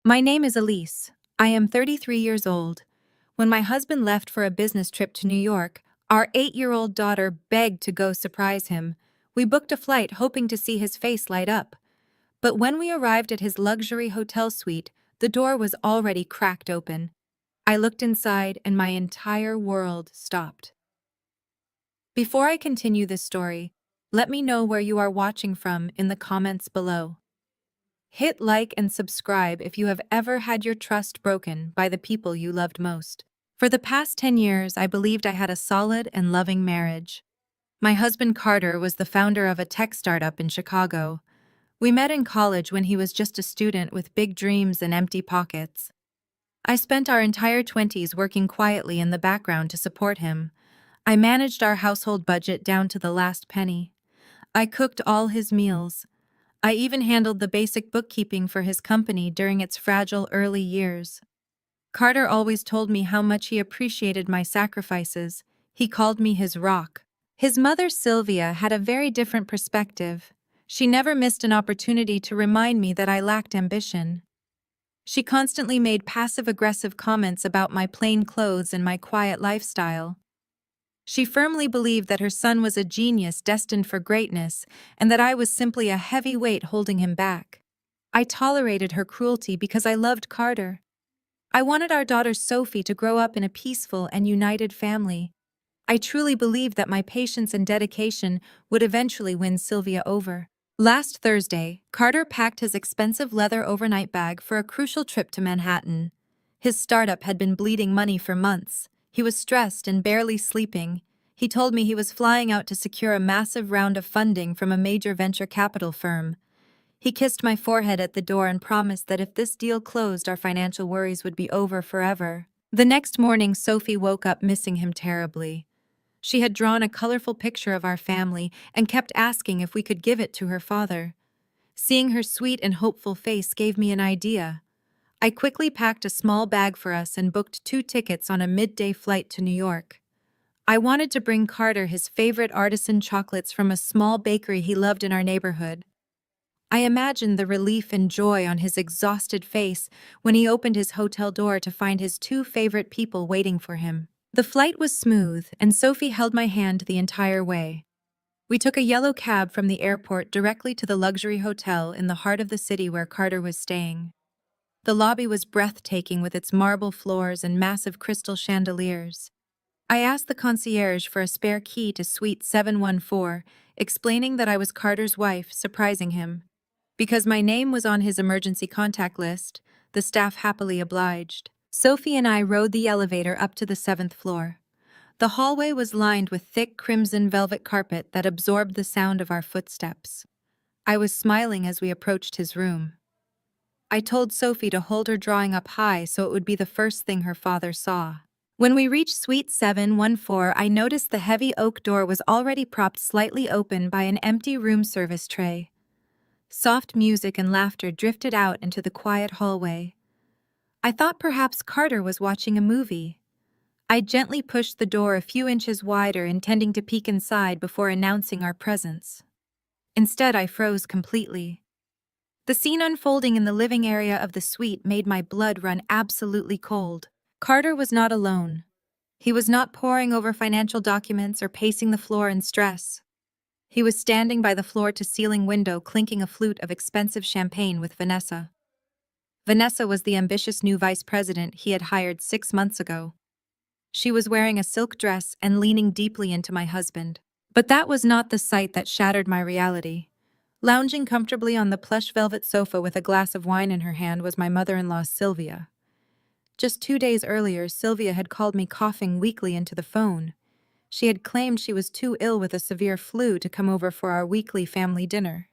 My name is Elise. I am 33 years old. When my husband left for a business trip to New York, our 8-year-old daughter begged to go surprise him. We booked a flight hoping to see his face light up. But when we arrived at his luxury hotel suite, the door was already cracked open. I looked inside and my entire world stopped. Before I continue this story, let me know where you are watching from in the comments below. Hit like and subscribe if you have ever had your trust broken by the people you loved most. For the past 10 years, I believed I had a solid and loving marriage. My husband Carter was the founder of a tech startup in Chicago. We met in college when he was just a student with big dreams and empty pockets. I spent our entire 20s working quietly in the background to support him. I managed our household budget down to the last penny. I cooked all his meals. I even handled the basic bookkeeping for his company during its fragile early years. Carter always told me how much he appreciated my sacrifices. He called me his rock. His mother, Sylvia, had a very different perspective. She never missed an opportunity to remind me that I lacked ambition. She constantly made passive-aggressive comments about my plain clothes and my quiet lifestyle. She firmly believed that her son was a genius destined for greatness and that I was simply a heavy weight holding him back. I tolerated her cruelty because I loved Carter. I wanted our daughter Sophie to grow up in a peaceful and united family. I truly believed that my patience and dedication would eventually win Sylvia over. Last Thursday, Carter packed his expensive leather overnight bag for a crucial trip to Manhattan. His startup had been bleeding money for months. He was stressed and barely sleeping. He told me he was flying out to secure a massive round of funding from a major venture capital firm. He kissed my forehead at the door and promised that if this deal closed, our financial worries would be over forever. The next morning, Sophie woke up missing him terribly. She had drawn a colorful picture of our family and kept asking if we could give it to her father. Seeing her sweet and hopeful face gave me an idea. I quickly packed a small bag for us and booked 2 tickets on a midday flight to New York. I wanted to bring Carter his favorite artisan chocolates from a small bakery he loved in our neighborhood. I imagined the relief and joy on his exhausted face when he opened his hotel door to find his 2 favorite people waiting for him. The flight was smooth, and Sophie held my hand the entire way. We took a yellow cab from the airport directly to the luxury hotel in the heart of the city where Carter was staying. The lobby was breathtaking with its marble floors and massive crystal chandeliers. I asked the concierge for a spare key to Suite 714, explaining that I was Carter's wife, surprising him. Because my name was on his emergency contact list, the staff happily obliged. Sophie and I rode the elevator up to the 7th floor. The hallway was lined with thick crimson velvet carpet that absorbed the sound of our footsteps. I was smiling as we approached his room. I told Sophie to hold her drawing up high so it would be the first thing her father saw. When we reached Suite 714, I noticed the heavy oak door was already propped slightly open by an empty room service tray. Soft music and laughter drifted out into the quiet hallway. I thought perhaps Carter was watching a movie. I gently pushed the door a few inches wider, intending to peek inside before announcing our presence. Instead, I froze completely. The scene unfolding in the living area of the suite made my blood run absolutely cold. Carter was not alone. He was not poring over financial documents or pacing the floor in stress. He was standing by the floor-to-ceiling window clinking a flute of expensive champagne with Vanessa. Vanessa was the ambitious new vice president he had hired 6 months ago. She was wearing a silk dress and leaning deeply into my husband. But that was not the sight that shattered my reality. Lounging comfortably on the plush velvet sofa with a glass of wine in her hand was my mother-in-law, Sylvia. Just 2 days earlier, Sylvia had called me coughing weakly into the phone. She had claimed she was too ill with a severe flu to come over for our weekly family dinner.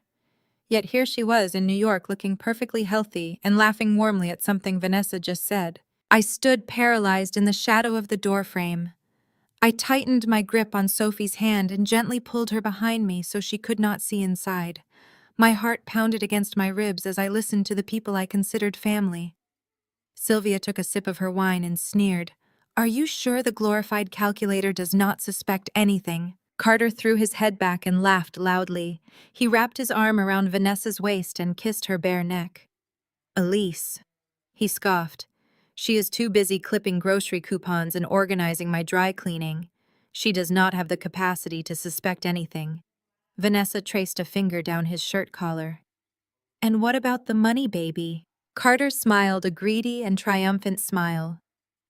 Yet here she was in New York looking perfectly healthy and laughing warmly at something Vanessa just said. I stood paralyzed in the shadow of the doorframe. I tightened my grip on Sophie's hand and gently pulled her behind me so she could not see inside. My heart pounded against my ribs as I listened to the people I considered family. Sylvia took a sip of her wine and sneered. "Are you sure the glorified calculator does not suspect anything?" Carter threw his head back and laughed loudly. He wrapped his arm around Vanessa's waist and kissed her bare neck. "Elise, He scoffed. She is too busy clipping grocery coupons and organizing my dry cleaning. She does not have the capacity to suspect anything. Vanessa traced a finger down his shirt collar. And what about the money, baby? Carter smiled a greedy and triumphant smile.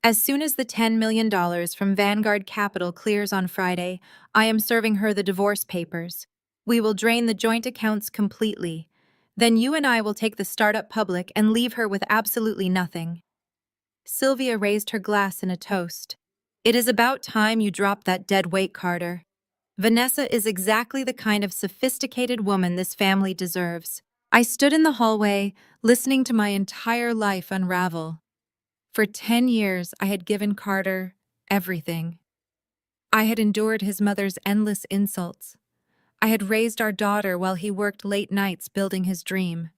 As soon as the $10 million from Vanguard Capital clears on Friday, I am serving her the divorce papers. We will drain the joint accounts completely. Then you and I will take the startup public and leave her with absolutely nothing. Sylvia raised her glass in a toast. It is about time you dropped that dead weight, Carter. Vanessa is exactly the kind of sophisticated woman this family deserves. I stood in the hallway, listening to my entire life unravel. For 10 years, I had given Carter everything. I had endured his mother's endless insults. I had raised our daughter while he worked late nights building his dream.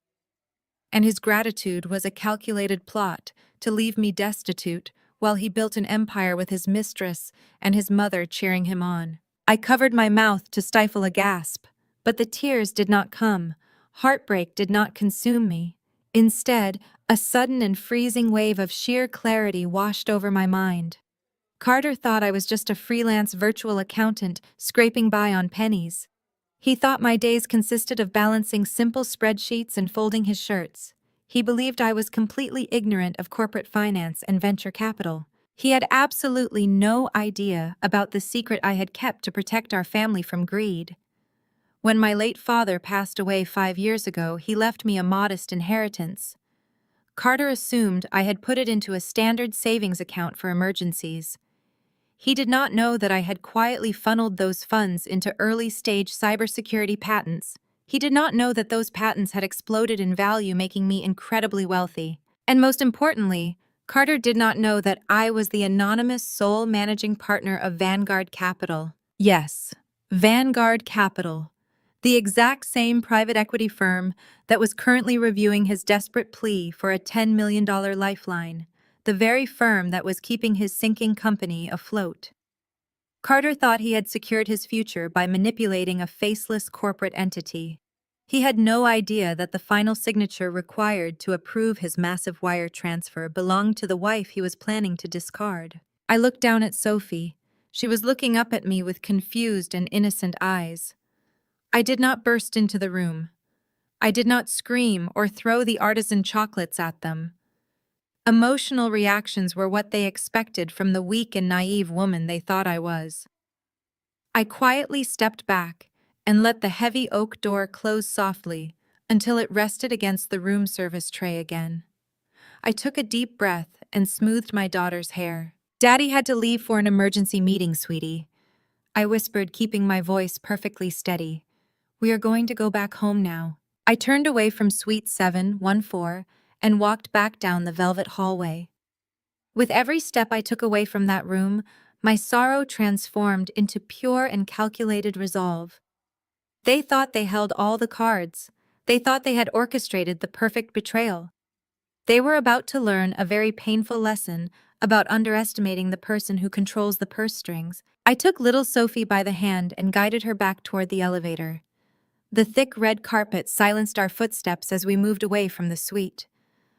And his gratitude was a calculated plot to leave me destitute while he built an empire with his mistress and his mother cheering him on. I covered my mouth to stifle a gasp, but the tears did not come. Heartbreak did not consume me. Instead, a sudden and freezing wave of sheer clarity washed over my mind. Carter thought I was just a freelance virtual accountant scraping by on pennies. He thought my days consisted of balancing simple spreadsheets and folding his shirts. He believed I was completely ignorant of corporate finance and venture capital. He had absolutely no idea about the secret I had kept to protect our family from greed. When my late father passed away 5 years ago, he left me a modest inheritance. Carter assumed I had put it into a standard savings account for emergencies. He did not know that I had quietly funneled those funds into early-stage cybersecurity patents. He did not know that those patents had exploded in value, making me incredibly wealthy. And most importantly, Carter did not know that I was the anonymous sole managing partner of Vanguard Capital. Yes, Vanguard Capital. The exact same private equity firm that was currently reviewing his desperate plea for a $10 million lifeline. The very firm that was keeping his sinking company afloat. Carter thought he had secured his future by manipulating a faceless corporate entity. He had no idea that the final signature required to approve his massive wire transfer belonged to the wife he was planning to discard. I looked down at Sophie. She was looking up at me with confused and innocent eyes. I did not burst into the room. I did not scream or throw the artisan chocolates at them. Emotional reactions were what they expected from the weak and naive woman they thought I was. I quietly stepped back and let the heavy oak door close softly until it rested against the room service tray again. I took a deep breath and smoothed my daughter's hair. "Daddy had to leave for an emergency meeting, sweetie," I whispered, keeping my voice perfectly steady. "We are going to go back home now." I turned away from Suite 714 and walked back down the velvet hallway. With every step I took away from that room, my sorrow transformed into pure and calculated resolve. They thought they held all the cards. They thought they had orchestrated the perfect betrayal. They were about to learn a very painful lesson about underestimating the person who controls the purse strings. I took little Sophie by the hand and guided her back toward the elevator. The thick red carpet silenced our footsteps as we moved away from the suite.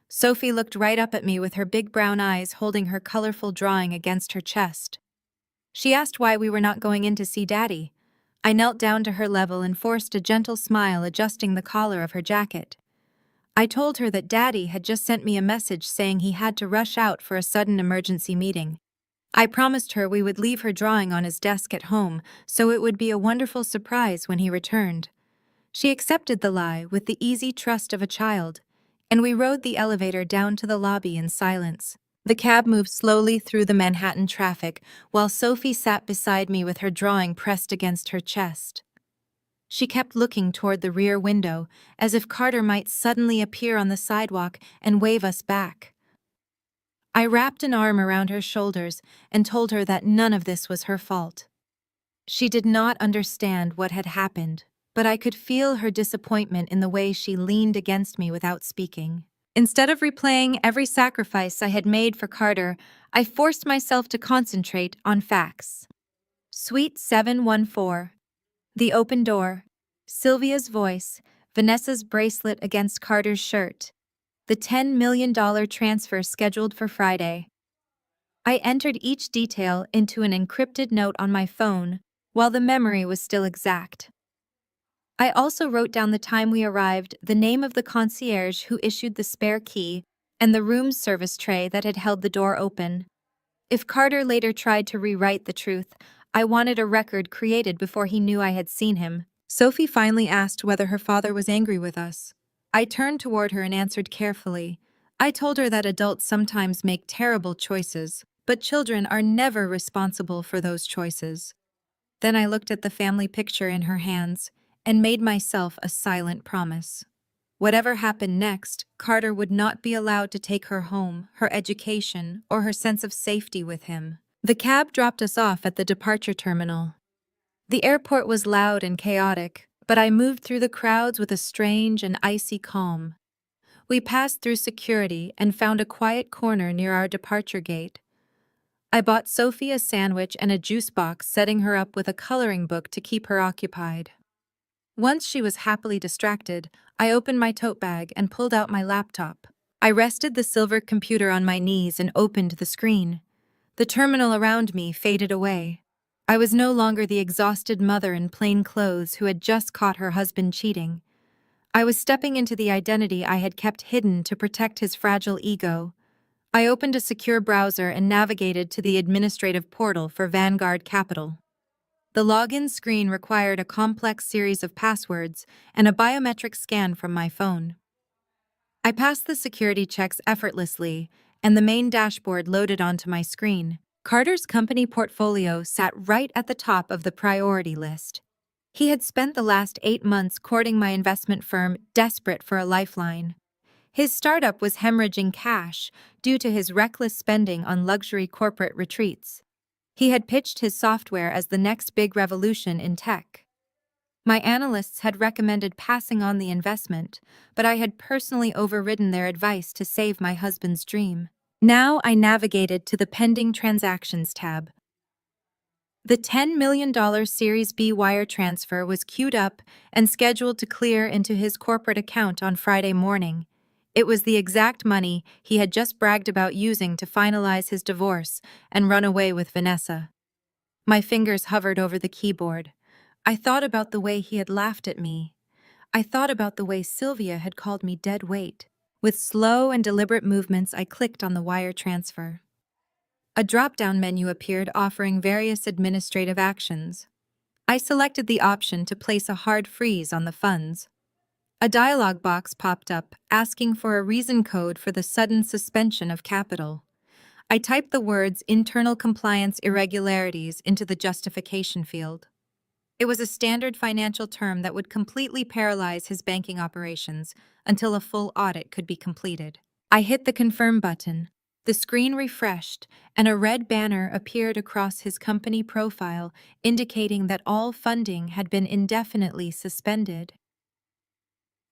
Sophie looked right up at me with her big brown eyes holding her colorful drawing against her chest. She asked why we were not going in to see Daddy. I knelt down to her level and forced a gentle smile, adjusting the collar of her jacket. I told her that Daddy had just sent me a message saying he had to rush out for a sudden emergency meeting. I promised her we would leave her drawing on his desk at home, so it would be a wonderful surprise when he returned. She accepted the lie with the easy trust of a child, and we rode the elevator down to the lobby in silence. The cab moved slowly through the Manhattan traffic, while Sophie sat beside me with her drawing pressed against her chest. She kept looking toward the rear window, as if Carter might suddenly appear on the sidewalk and wave us back. I wrapped an arm around her shoulders and told her that none of this was her fault. She did not understand what had happened, but I could feel her disappointment in the way she leaned against me without speaking. Instead of replaying every sacrifice I had made for Carter, I forced myself to concentrate on facts. Suite 714. The open door. Sylvia's voice. Vanessa's bracelet against Carter's shirt. The $10 million transfer scheduled for Friday. I entered each detail into an encrypted note on my phone, while the memory was still exact. I also wrote down the time we arrived, the name of the concierge who issued the spare key, and the room's service tray that had held the door open. If Carter later tried to rewrite the truth, I wanted a record created before he knew I had seen him. Sophie finally asked whether her father was angry with us. I turned toward her and answered carefully. I told her that adults sometimes make terrible choices, but children are never responsible for those choices. Then I looked at the family picture in her hands and made myself a silent promise. Whatever happened next, Carter would not be allowed to take her home, her education, or her sense of safety with him. The cab dropped us off at the departure terminal. The airport was loud and chaotic, but I moved through the crowds with a strange and icy calm. We passed through security and found a quiet corner near our departure gate. I bought Sophie a sandwich and a juice box, setting her up with a coloring book to keep her occupied. Once she was happily distracted, I opened my tote bag and pulled out my laptop. I rested the silver computer on my knees and opened the screen. The terminal around me faded away. I was no longer the exhausted mother in plain clothes who had just caught her husband cheating. I was stepping into the identity I had kept hidden to protect his fragile ego. I opened a secure browser and navigated to the administrative portal for Vanguard Capital. The login screen required a complex series of passwords and a biometric scan from my phone. I passed the security checks effortlessly, and the main dashboard loaded onto my screen. Carter's company portfolio sat right at the top of the priority list. He had spent the last 8 months courting my investment firm, desperate for a lifeline. His startup was hemorrhaging cash due to his reckless spending on luxury corporate retreats. He had pitched his software as the next big revolution in tech. My analysts had recommended passing on the investment, but I had personally overridden their advice to save my husband's dream. Now I navigated to the pending transactions tab. The $10 million Series B wire transfer was queued up and scheduled to clear into his corporate account on Friday morning. It was the exact money he had just bragged about using to finalize his divorce and run away with Vanessa. My fingers hovered over the keyboard. I thought about the way he had laughed at me. I thought about the way Sylvia had called me dead weight. With slow and deliberate movements, I clicked on the wire transfer. A drop-down menu appeared offering various administrative actions. I selected the option to place a hard freeze on the funds. A dialog box popped up, asking for a reason code for the sudden suspension of capital. I typed the words "internal compliance irregularities" into the justification field. It was a standard financial term that would completely paralyze his banking operations until a full audit could be completed. I hit the confirm button. The screen refreshed, and a red banner appeared across his company profile, indicating that all funding had been indefinitely suspended.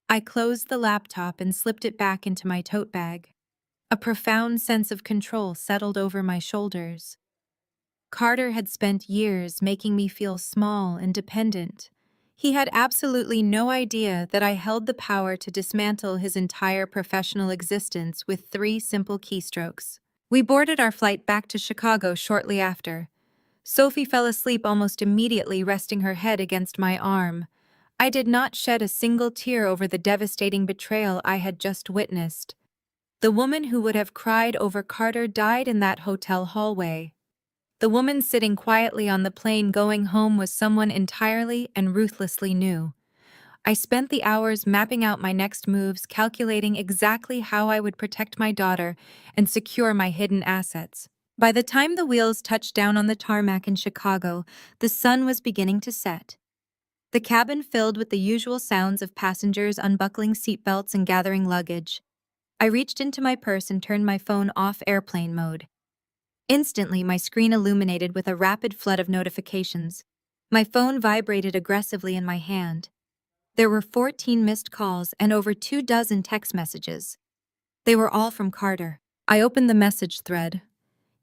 I closed the laptop and slipped it back into my tote bag. A profound sense of control settled over my shoulders. Carter had spent years making me feel small and dependent. He had absolutely no idea that I held the power to dismantle his entire professional existence with 3 simple keystrokes. We boarded our flight back to Chicago shortly after. Sophie fell asleep almost immediately, resting her head against my arm. I did not shed a single tear over the devastating betrayal I had just witnessed. The woman who would have cried over Carter died in that hotel hallway. The woman sitting quietly on the plane going home was someone entirely and ruthlessly new. I spent the hours mapping out my next moves, calculating exactly how I would protect my daughter and secure my hidden assets. By the time the wheels touched down on the tarmac in Chicago, the sun was beginning to set. The cabin filled with the usual sounds of passengers unbuckling seatbelts and gathering luggage. I reached into my purse and turned my phone off airplane mode. Instantly, my screen illuminated with a rapid flood of notifications. My phone vibrated aggressively in my hand. There were 14 missed calls and over 24 text messages. They were all from Carter. I opened the message thread.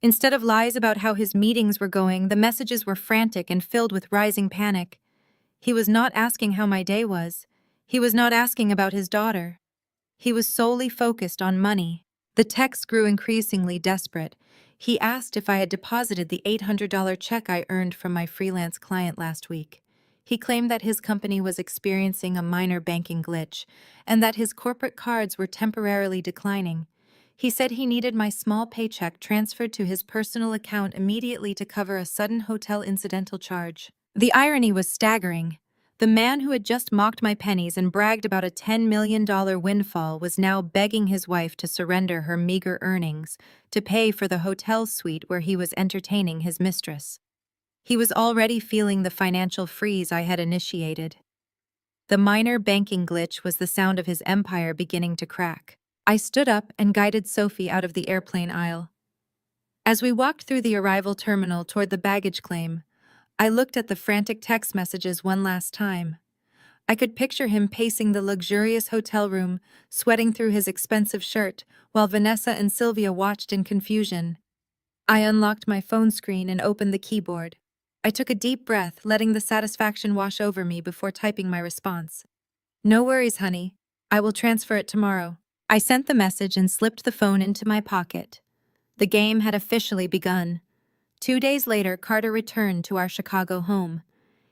Instead of lies about how his meetings were going, the messages were frantic and filled with rising panic. He was not asking how my day was. He was not asking about his daughter. He was solely focused on money. The text grew increasingly desperate. He asked if I had deposited the $800 check I earned from my freelance client last week. He claimed that his company was experiencing a minor banking glitch and that his corporate cards were temporarily declining. He said he needed my small paycheck transferred to his personal account immediately to cover a sudden hotel incidental charge. The irony was staggering. The man who had just mocked my pennies and bragged about a $10 million windfall was now begging his wife to surrender her meager earnings to pay for the hotel suite where he was entertaining his mistress. He was already feeling the financial freeze I had initiated. The minor banking glitch was the sound of his empire beginning to crack. I stood up and guided Sophie out of the airplane aisle. As we walked through the arrival terminal toward the baggage claim, I looked at the frantic text messages one last time. I could picture him pacing the luxurious hotel room, sweating through his expensive shirt, while Vanessa and Sylvia watched in confusion. I unlocked my phone screen and opened the keyboard. I took a deep breath, letting the satisfaction wash over me before typing my response. "No worries, honey. I will transfer it tomorrow." I sent the message and slipped the phone into my pocket. The game had officially begun. 2 days later, Carter returned to our Chicago home.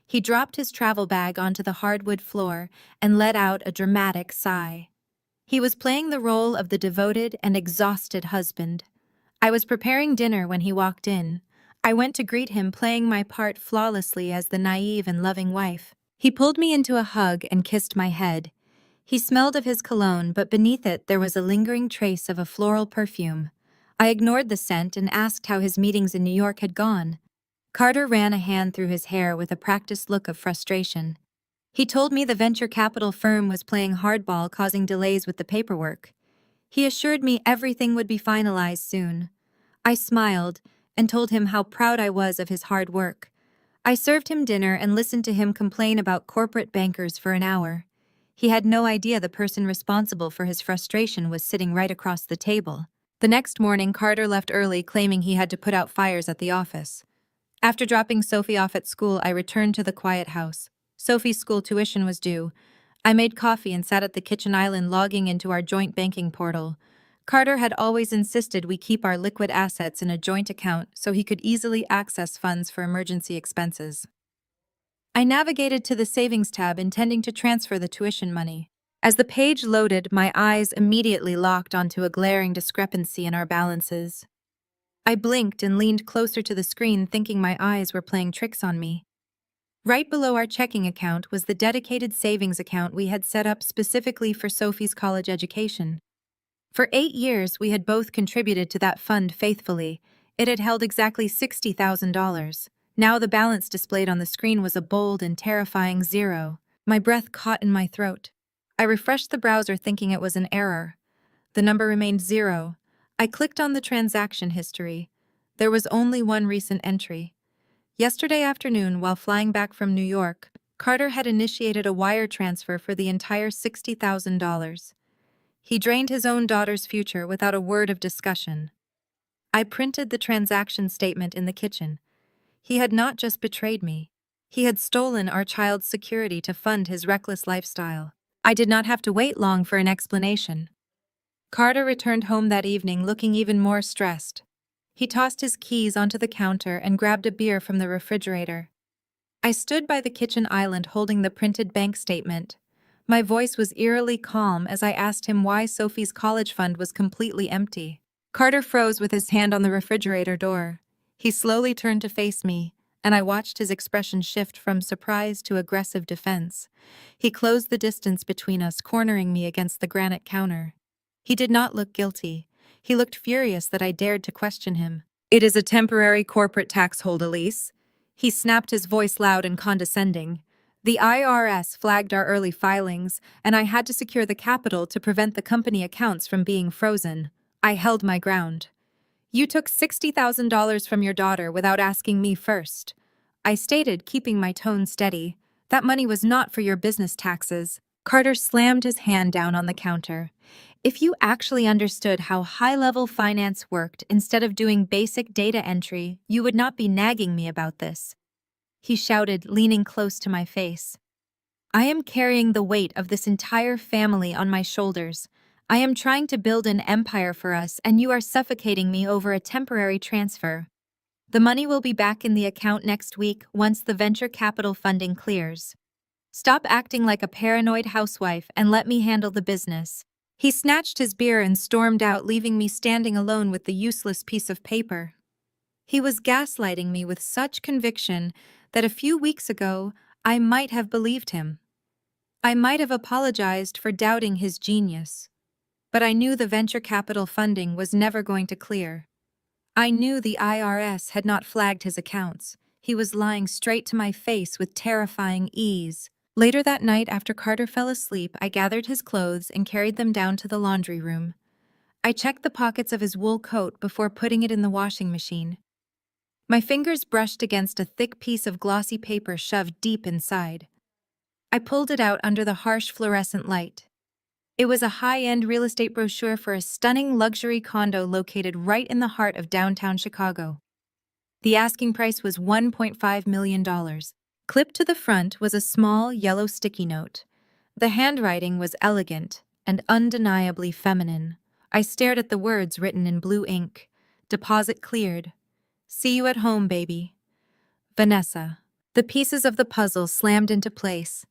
He dropped his travel bag onto the hardwood floor and let out a dramatic sigh. He was playing the role of the devoted and exhausted husband. I was preparing dinner when he walked in. I went to greet him, playing my part flawlessly as the naive and loving wife. He pulled me into a hug and kissed my head. He smelled of his cologne, but beneath it there was a lingering trace of a floral perfume. I ignored the scent and asked how his meetings in New York had gone. Carter ran a hand through his hair with a practiced look of frustration. He told me the venture capital firm was playing hardball, causing delays with the paperwork. He assured me everything would be finalized soon. I smiled and told him how proud I was of his hard work. I served him dinner and listened to him complain about corporate bankers for an hour. He had no idea the person responsible for his frustration was sitting right across the table. The next morning, Carter left early, claiming he had to put out fires at the office. After dropping Sophie off at school, I returned to the quiet house. Sophie's school tuition was due. I made coffee and sat at the kitchen island, logging into our joint banking portal. Carter had always insisted we keep our liquid assets in a joint account so he could easily access funds for emergency expenses. I navigated to the savings tab, intending to transfer the tuition money. As the page loaded, my eyes immediately locked onto a glaring discrepancy in our balances. I blinked and leaned closer to the screen, thinking my eyes were playing tricks on me. Right below our checking account was the dedicated savings account we had set up specifically for Sophie's college education. For 8 years, we had both contributed to that fund faithfully. It had held exactly $60,000. Now the balance displayed on the screen was a bold and terrifying 0. My breath caught in my throat. I refreshed the browser, thinking it was an error. The number remained 0. I clicked on the transaction history. There was only one recent entry. Yesterday afternoon, while flying back from New York, Carter had initiated a wire transfer for the entire $60,000. He drained his own daughter's future without a word of discussion. I printed the transaction statement in the kitchen. He had not just betrayed me. He had stolen our child's security to fund his reckless lifestyle. I did not have to wait long for an explanation. Carter returned home that evening looking even more stressed. He tossed his keys onto the counter and grabbed a beer from the refrigerator. I stood by the kitchen island holding the printed bank statement. My voice was eerily calm as I asked him why Sophie's college fund was completely empty. Carter froze with his hand on the refrigerator door. He slowly turned to face me, and I watched his expression shift from surprise to aggressive defense. He closed the distance between us, cornering me against the granite counter. He did not look guilty. He looked furious that I dared to question him. "It is a temporary corporate tax hold, Elise." He snapped, his voice loud and condescending. "The IRS flagged our early filings, and I had to secure the capital to prevent the company accounts from being frozen." I held my ground. "You took $60,000 from your daughter without asking me first," I stated, keeping my tone steady. "That money was not for your business taxes." Carter slammed his hand down on the counter. "If you actually understood how high-level finance worked instead of doing basic data entry, you would not be nagging me about this," he shouted, leaning close to my face. "I am carrying the weight of this entire family on my shoulders. I am trying to build an empire for us, and you are suffocating me over a temporary transfer. The money will be back in the account next week once the venture capital funding clears. Stop acting like a paranoid housewife and let me handle the business." He snatched his beer and stormed out, leaving me standing alone with the useless piece of paper. He was gaslighting me with such conviction that a few weeks ago I might have believed him. I might have apologized for doubting his genius. But I knew the venture capital funding was never going to clear. I knew the IRS had not flagged his accounts. He was lying straight to my face with terrifying ease. Later that night, after Carter fell asleep, I gathered his clothes and carried them down to the laundry room. I checked the pockets of his wool coat before putting it in the washing machine. My fingers brushed against a thick piece of glossy paper shoved deep inside. I pulled it out under the harsh fluorescent light. It was a high-end real estate brochure for a stunning luxury condo located right in the heart of downtown Chicago. The asking price was $1.5 million. Clipped to the front was a small, yellow sticky note. The handwriting was elegant and undeniably feminine. I stared at the words written in blue ink. Deposit cleared. See you at home, baby. Vanessa. The pieces of the puzzle slammed into place.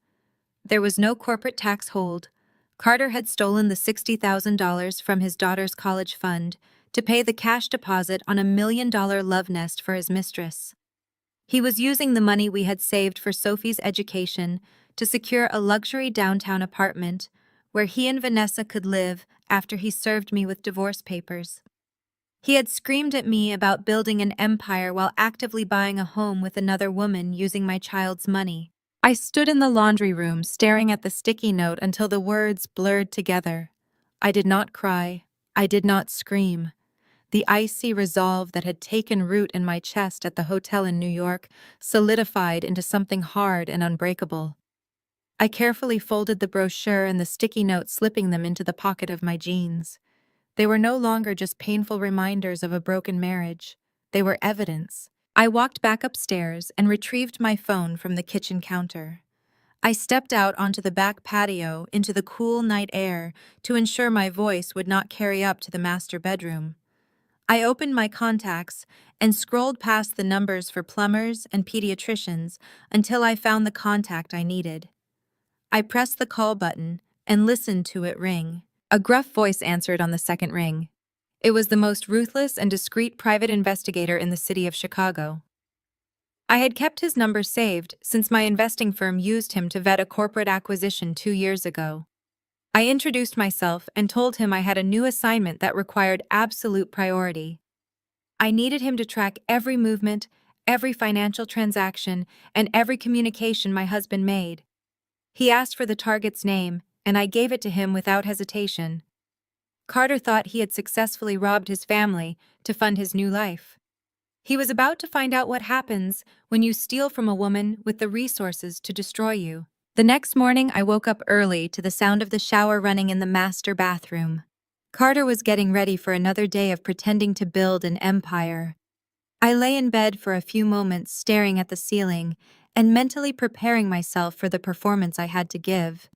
There was no corporate tax hold. Carter had stolen the $60,000 from his daughter's college fund to pay the cash deposit on $1 million love nest for his mistress. He was using the money we had saved for Sophie's education to secure a luxury downtown apartment where he and Vanessa could live after he served me with divorce papers. He had screamed at me about building an empire while actively buying a home with another woman using my child's money. I stood in the laundry room staring at the sticky note until the words blurred together. I did not cry. I did not scream. The icy resolve that had taken root in my chest at the hotel in New York solidified into something hard and unbreakable. I carefully folded the brochure and the sticky note, slipping them into the pocket of my jeans. They were no longer just painful reminders of a broken marriage. They were evidence. I walked back upstairs and retrieved my phone from the kitchen counter. I stepped out onto the back patio into the cool night air to ensure my voice would not carry up to the master bedroom. I opened my contacts and scrolled past the numbers for plumbers and pediatricians until I found the contact I needed. I pressed the call button and listened to it ring. A gruff voice answered on the second ring. It was the most ruthless and discreet private investigator in the city of Chicago. I had kept his number saved since my investing firm used him to vet a corporate acquisition 2 years ago. I introduced myself and told him I had a new assignment that required absolute priority. I needed him to track every movement, every financial transaction, and every communication my husband made. He asked for the target's name, and I gave it to him without hesitation. Carter thought he had successfully robbed his family to fund his new life. He was about to find out what happens when you steal from a woman with the resources to destroy you. The next morning, I woke up early to the sound of the shower running in the master bathroom. Carter was getting ready for another day of pretending to build an empire. I lay in bed for a few moments, staring at the ceiling and mentally preparing myself for the performance I had to give.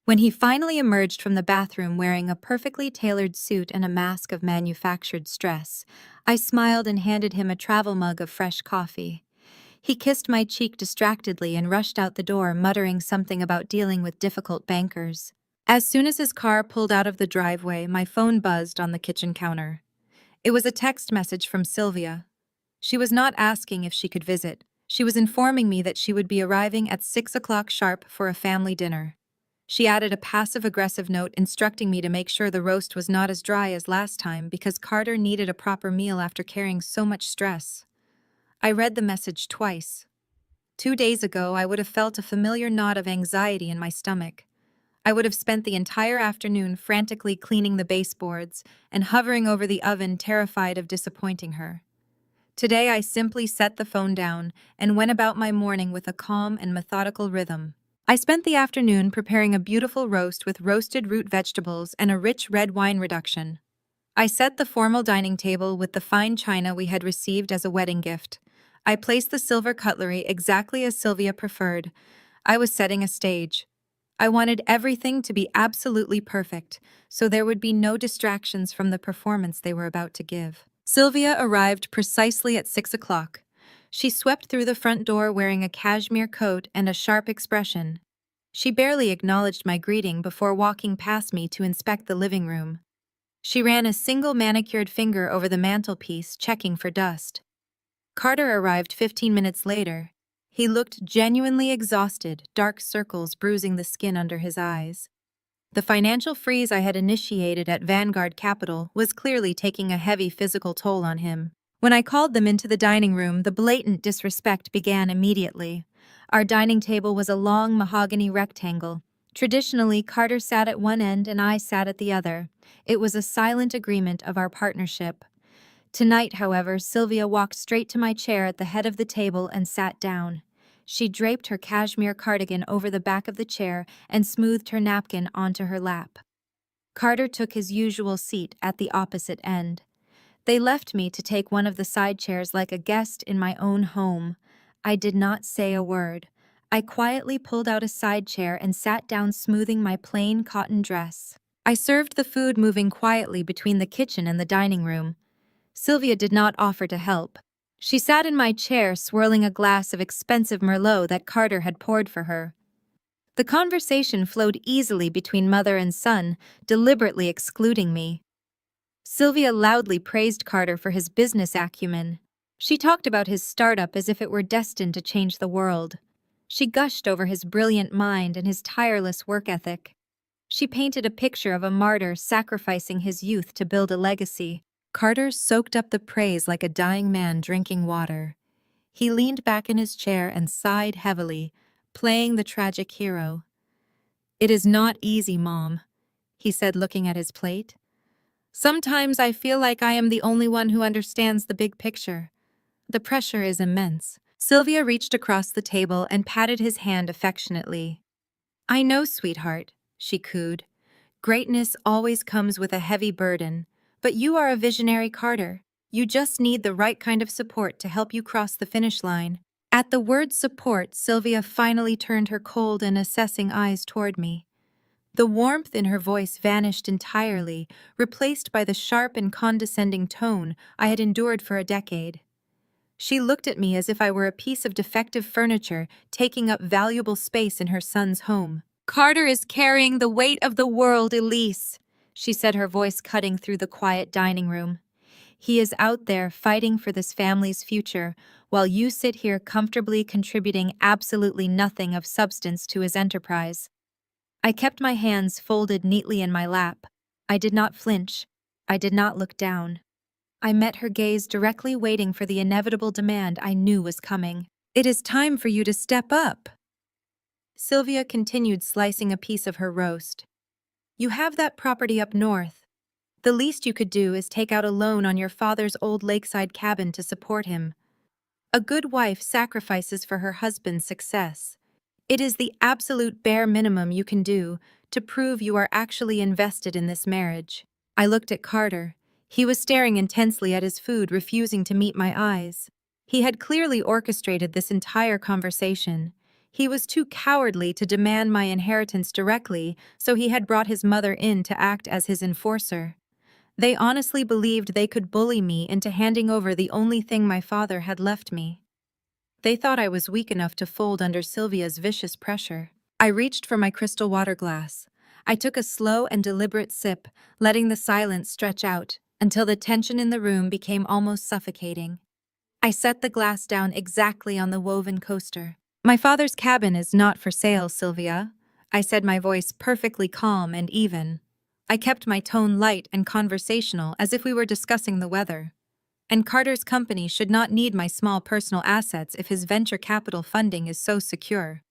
When he finally emerged from the bathroom wearing a perfectly tailored suit and a mask of manufactured stress, I smiled and handed him a travel mug of fresh coffee. He kissed my cheek distractedly and rushed out the door, muttering something about dealing with difficult bankers. As soon as his car pulled out of the driveway, my phone buzzed on the kitchen counter. It was a text message from Sylvia. She was not asking if she could visit. She was informing me that she would be arriving at 6 o'clock sharp for a family dinner. She added a passive-aggressive note instructing me to make sure the roast was not as dry as last time because Carter needed a proper meal after carrying so much stress. I read the message twice. 2 days ago, I would have felt a familiar knot of anxiety in my stomach. I would have spent the entire afternoon frantically cleaning the baseboards and hovering over the oven, terrified of disappointing her. Today, I simply set the phone down and went about my morning with a calm and methodical rhythm. I spent the afternoon preparing a beautiful roast with roasted root vegetables and a rich red wine reduction. I set the formal dining table with the fine china we had received as a wedding gift. I placed the silver cutlery exactly as Sylvia preferred. I was setting a stage. I wanted everything to be absolutely perfect, so there would be no distractions from the performance they were about to give. Sylvia arrived precisely at 6 o'clock. She swept through the front door wearing a cashmere coat and a sharp expression. She barely acknowledged my greeting before walking past me to inspect the living room. She ran a single manicured finger over the mantelpiece, checking for dust. Carter arrived 15 minutes later. He looked genuinely exhausted, dark circles bruising the skin under his eyes. The financial freeze I had initiated at Vanguard Capital was clearly taking a heavy physical toll on him. When I called them into the dining room, the blatant disrespect began immediately. Our dining table was a long mahogany rectangle. Traditionally, Carter sat at one end and I sat at the other. It was a silent agreement of our partnership. Tonight, however, Sylvia walked straight to my chair at the head of the table and sat down. She draped her cashmere cardigan over the back of the chair and smoothed her napkin onto her lap. Carter took his usual seat at the opposite end. They left me to take one of the side chairs like a guest in my own home. I did not say a word. I quietly pulled out a side chair and sat down, smoothing my plain cotton dress. I served the food, moving quietly between the kitchen and the dining room. Sylvia did not offer to help. She sat in my chair, swirling a glass of expensive Merlot that Carter had poured for her. The conversation flowed easily between mother and son, deliberately excluding me. Sylvia loudly praised Carter for his business acumen. She talked about his startup as if it were destined to change the world. She gushed over his brilliant mind and his tireless work ethic. She painted a picture of a martyr sacrificing his youth to build a legacy. Carter soaked up the praise like a dying man drinking water. He leaned back in his chair and sighed heavily, playing the tragic hero. "It is not easy, Mom," he said, looking at his plate. "Sometimes I feel like I am the only one who understands the big picture. The pressure is immense." Sylvia reached across the table and patted his hand affectionately. "I know, sweetheart," she cooed. "Greatness always comes with a heavy burden. But you are a visionary, Carter. You just need the right kind of support to help you cross the finish line." At the word support, Sylvia finally turned her cold and assessing eyes toward me. The warmth in her voice vanished entirely, replaced by the sharp and condescending tone I had endured for a decade. She looked at me as if I were a piece of defective furniture taking up valuable space in her son's home. "Carter is carrying the weight of the world, Elise," she said, her voice cutting through the quiet dining room. "He is out there fighting for this family's future, while you sit here comfortably contributing absolutely nothing of substance to his enterprise." I kept my hands folded neatly in my lap. I did not flinch. I did not look down. I met her gaze directly, waiting for the inevitable demand I knew was coming. "It is time for you to step up." Sylvia continued slicing a piece of her roast. "You have that property up north. The least you could do is take out a loan on your father's old lakeside cabin to support him. A good wife sacrifices for her husband's success. It is the absolute bare minimum you can do to prove you are actually invested in this marriage." I looked at Carter. He was staring intensely at his food, refusing to meet my eyes. He had clearly orchestrated this entire conversation. He was too cowardly to demand my inheritance directly, so he had brought his mother in to act as his enforcer. They honestly believed they could bully me into handing over the only thing my father had left me. They thought I was weak enough to fold under Sylvia's vicious pressure. I reached for my crystal water glass. I took a slow and deliberate sip, letting the silence stretch out until the tension in the room became almost suffocating. I set the glass down exactly on the woven coaster. "My father's cabin is not for sale, Sylvia," I said, my voice perfectly calm and even. I kept my tone light and conversational, as if we were discussing the weather. "And Carter's company should not need my small personal assets if his venture capital funding is so secure.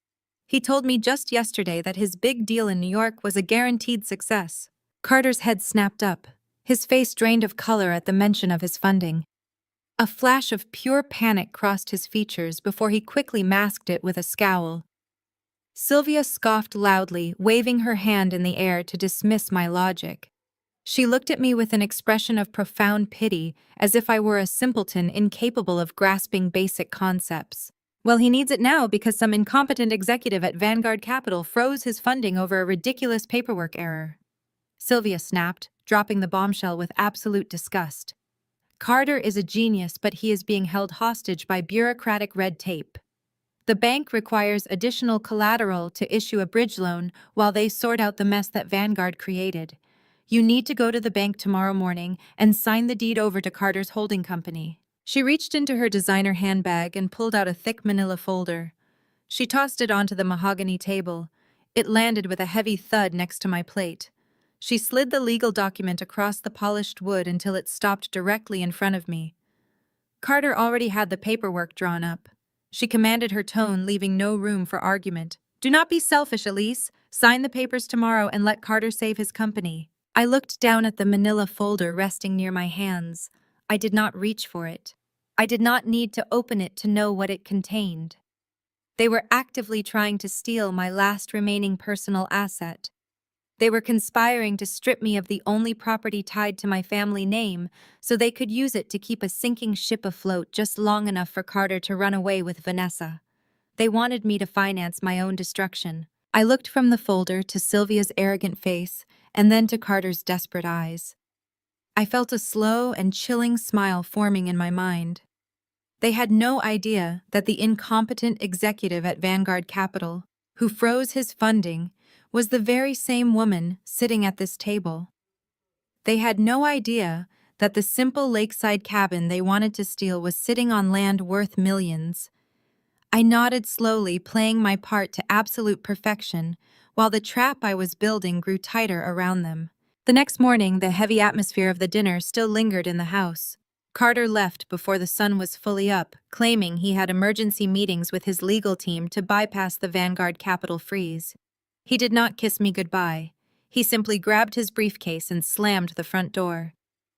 He told me just yesterday that his big deal in New York was a guaranteed success." Carter's head snapped up. His face drained of color at the mention of his funding. A flash of pure panic crossed his features before he quickly masked it with a scowl. Sylvia scoffed loudly, waving her hand in the air to dismiss my logic. She looked at me with an expression of profound pity, as if I were a simpleton incapable of grasping basic concepts. Well, he needs it now because some incompetent executive at Vanguard Capital froze his funding over a ridiculous paperwork error. Sylvia snapped, dropping the bombshell with absolute disgust. Carter is a genius, but he is being held hostage by bureaucratic red tape. The bank requires additional collateral to issue a bridge loan while they sort out the mess that Vanguard created. You need to go to the bank tomorrow morning and sign the deed over to Carter's holding company. She reached into her designer handbag and pulled out a thick manila folder. She tossed it onto the mahogany table. It landed with a heavy thud next to my plate. She slid the legal document across the polished wood until it stopped directly in front of me. Carter already had the paperwork drawn up. She commanded her tone, leaving no room for argument. Do not be selfish, Elise. Sign the papers tomorrow and let Carter save his company. I looked down at the manila folder resting near my hands. I did not reach for it. I did not need to open it to know what it contained. They were actively trying to steal my last remaining personal asset. They were conspiring to strip me of the only property tied to my family name so they could use it to keep a sinking ship afloat just long enough for Carter to run away with Vanessa. They wanted me to finance my own destruction. I looked from the folder to Sylvia's arrogant face and then to Carter's desperate eyes. I felt a slow and chilling smile forming in my mind. They had no idea that the incompetent executive at Vanguard Capital, who froze his funding, was the very same woman sitting at this table. They had no idea that the simple lakeside cabin they wanted to steal was sitting on land worth millions. I nodded slowly, playing my part to absolute perfection, while the trap I was building grew tighter around them. The next morning, the heavy atmosphere of the dinner still lingered in the house. Carter left before the sun was fully up, claiming he had emergency meetings with his legal team to bypass the Vanguard Capital freeze. He did not kiss me goodbye. He simply grabbed his briefcase and slammed the front door.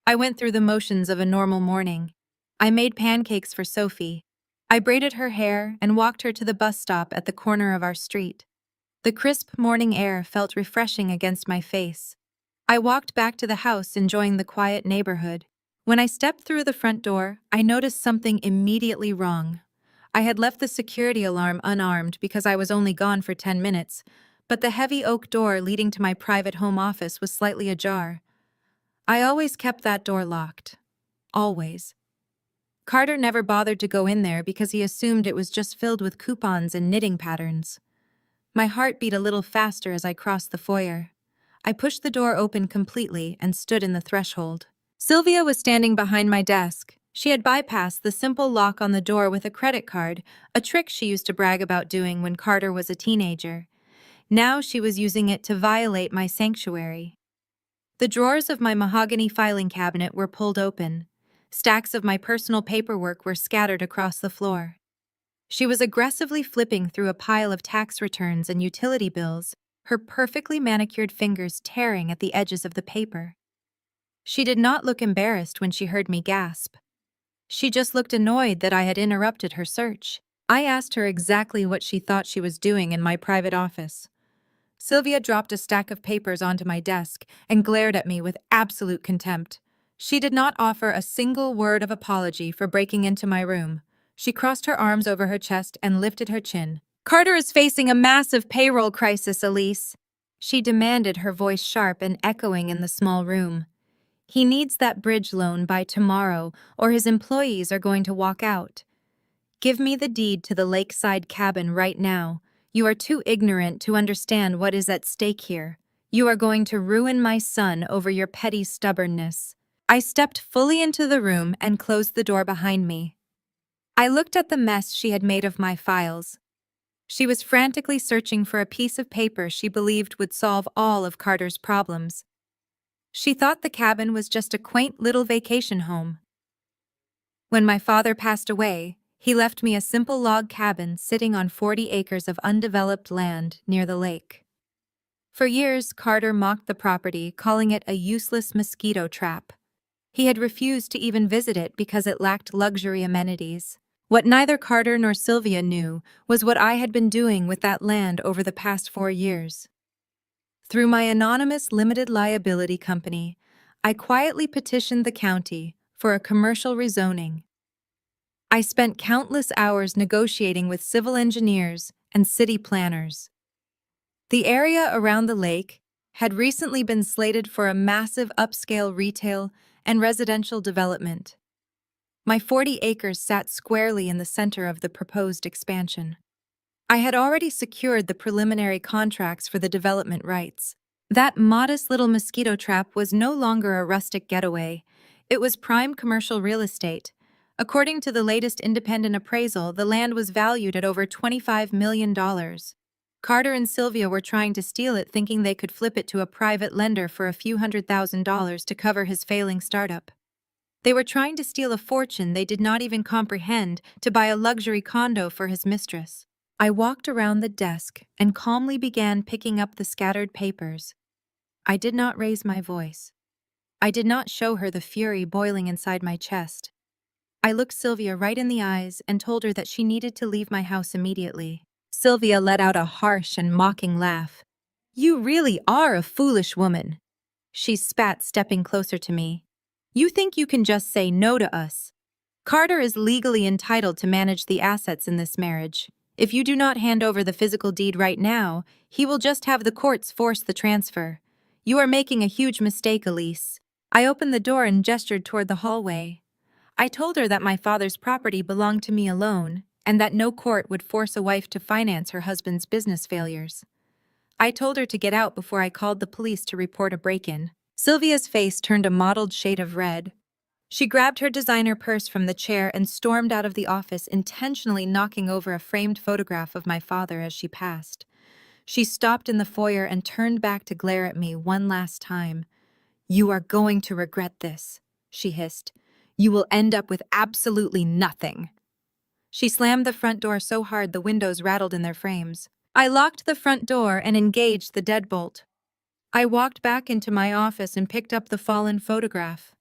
I went through the motions of a normal morning. I made pancakes for Sophie. I braided her hair and walked her to the bus stop at the corner of our street. The crisp morning air felt refreshing against my face. I walked back to the house, enjoying the quiet neighborhood. When I stepped through the front door, I noticed something immediately wrong. I had left the security alarm unarmed because I was only gone for 10 minutes, but the heavy oak door leading to my private home office was slightly ajar. I always kept that door locked. Always. Carter never bothered to go in there because he assumed it was just filled with coupons and knitting patterns. My heart beat a little faster as I crossed the foyer. I pushed the door open completely and stood in the threshold. Sylvia was standing behind my desk. She had bypassed the simple lock on the door with a credit card, a trick she used to brag about doing when Carter was a teenager. Now she was using it to violate my sanctuary. The drawers of my mahogany filing cabinet were pulled open. Stacks of my personal paperwork were scattered across the floor. She was aggressively flipping through a pile of tax returns and utility bills, her perfectly manicured fingers tearing at the edges of the paper. She did not look embarrassed when she heard me gasp. She just looked annoyed that I had interrupted her search. I asked her exactly what she thought she was doing in my private office. Sylvia dropped a stack of papers onto my desk and glared at me with absolute contempt. She did not offer a single word of apology for breaking into my room. She crossed her arms over her chest and lifted her chin. Carter is facing a massive payroll crisis, Elise, she demanded, her voice sharp and echoing in the small room. He needs that bridge loan by tomorrow, or his employees are going to walk out. Give me the deed to the lakeside cabin right now. You are too ignorant to understand what is at stake here. You are going to ruin my son over your petty stubbornness. I stepped fully into the room and closed the door behind me. I looked at the mess she had made of my files. She was frantically searching for a piece of paper she believed would solve all of Carter's problems. She thought the cabin was just a quaint little vacation home. When my father passed away, he left me a simple log cabin sitting on 40 acres of undeveloped land near the lake. For years, Carter mocked the property, calling it a useless mosquito trap. He had refused to even visit it because it lacked luxury amenities. What neither Carter nor Sylvia knew was what I had been doing with that land over the past 4 years. Through my anonymous limited liability company, I quietly petitioned the county for a commercial rezoning. I spent countless hours negotiating with civil engineers and city planners. The area around the lake had recently been slated for a massive upscale retail and residential development. My 40 acres sat squarely in the center of the proposed expansion. I had already secured the preliminary contracts for the development rights. That modest little mosquito trap was no longer a rustic getaway. It was prime commercial real estate. According to the latest independent appraisal, the land was valued at over $25 million. Carter and Sylvia were trying to steal it, thinking they could flip it to a private lender for a few $100,000 to cover his failing startup. They were trying to steal a fortune they did not even comprehend to buy a luxury condo for his mistress. I walked around the desk and calmly began picking up the scattered papers. I did not raise my voice. I did not show her the fury boiling inside my chest. I looked Sylvia right in the eyes and told her that she needed to leave my house immediately. Sylvia let out a harsh and mocking laugh. "You really are a foolish woman," she spat, stepping closer to me. "You think you can just say no to us? Carter is legally entitled to manage the assets in this marriage. If you do not hand over the physical deed right now, he will just have the courts force the transfer. You are making a huge mistake, Elise." I opened the door and gestured toward the hallway. I told her that my father's property belonged to me alone, and that no court would force a wife to finance her husband's business failures. I told her to get out before I called the police to report a break-in. Sylvia's face turned a mottled shade of red. She grabbed her designer purse from the chair and stormed out of the office, intentionally knocking over a framed photograph of my father as she passed. She stopped in the foyer and turned back to glare at me one last time. "You are going to regret this," she hissed. "You will end up with absolutely nothing." She slammed the front door so hard the windows rattled in their frames. I locked the front door and engaged the deadbolt. I walked back into my office and picked up the fallen photograph.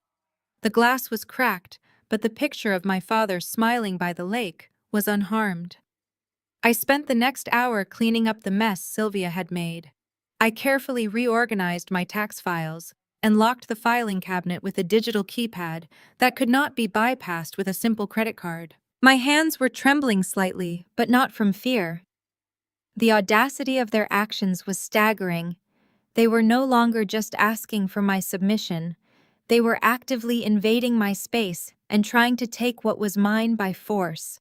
The glass was cracked, but the picture of my father smiling by the lake was unharmed. I spent the next hour cleaning up the mess Sylvia had made. I carefully reorganized my tax files and locked the filing cabinet with a digital keypad that could not be bypassed with a simple credit card. My hands were trembling slightly, but not from fear. The audacity of their actions was staggering. They were no longer just asking for my submission. They were actively invading my space and trying to take what was mine by force.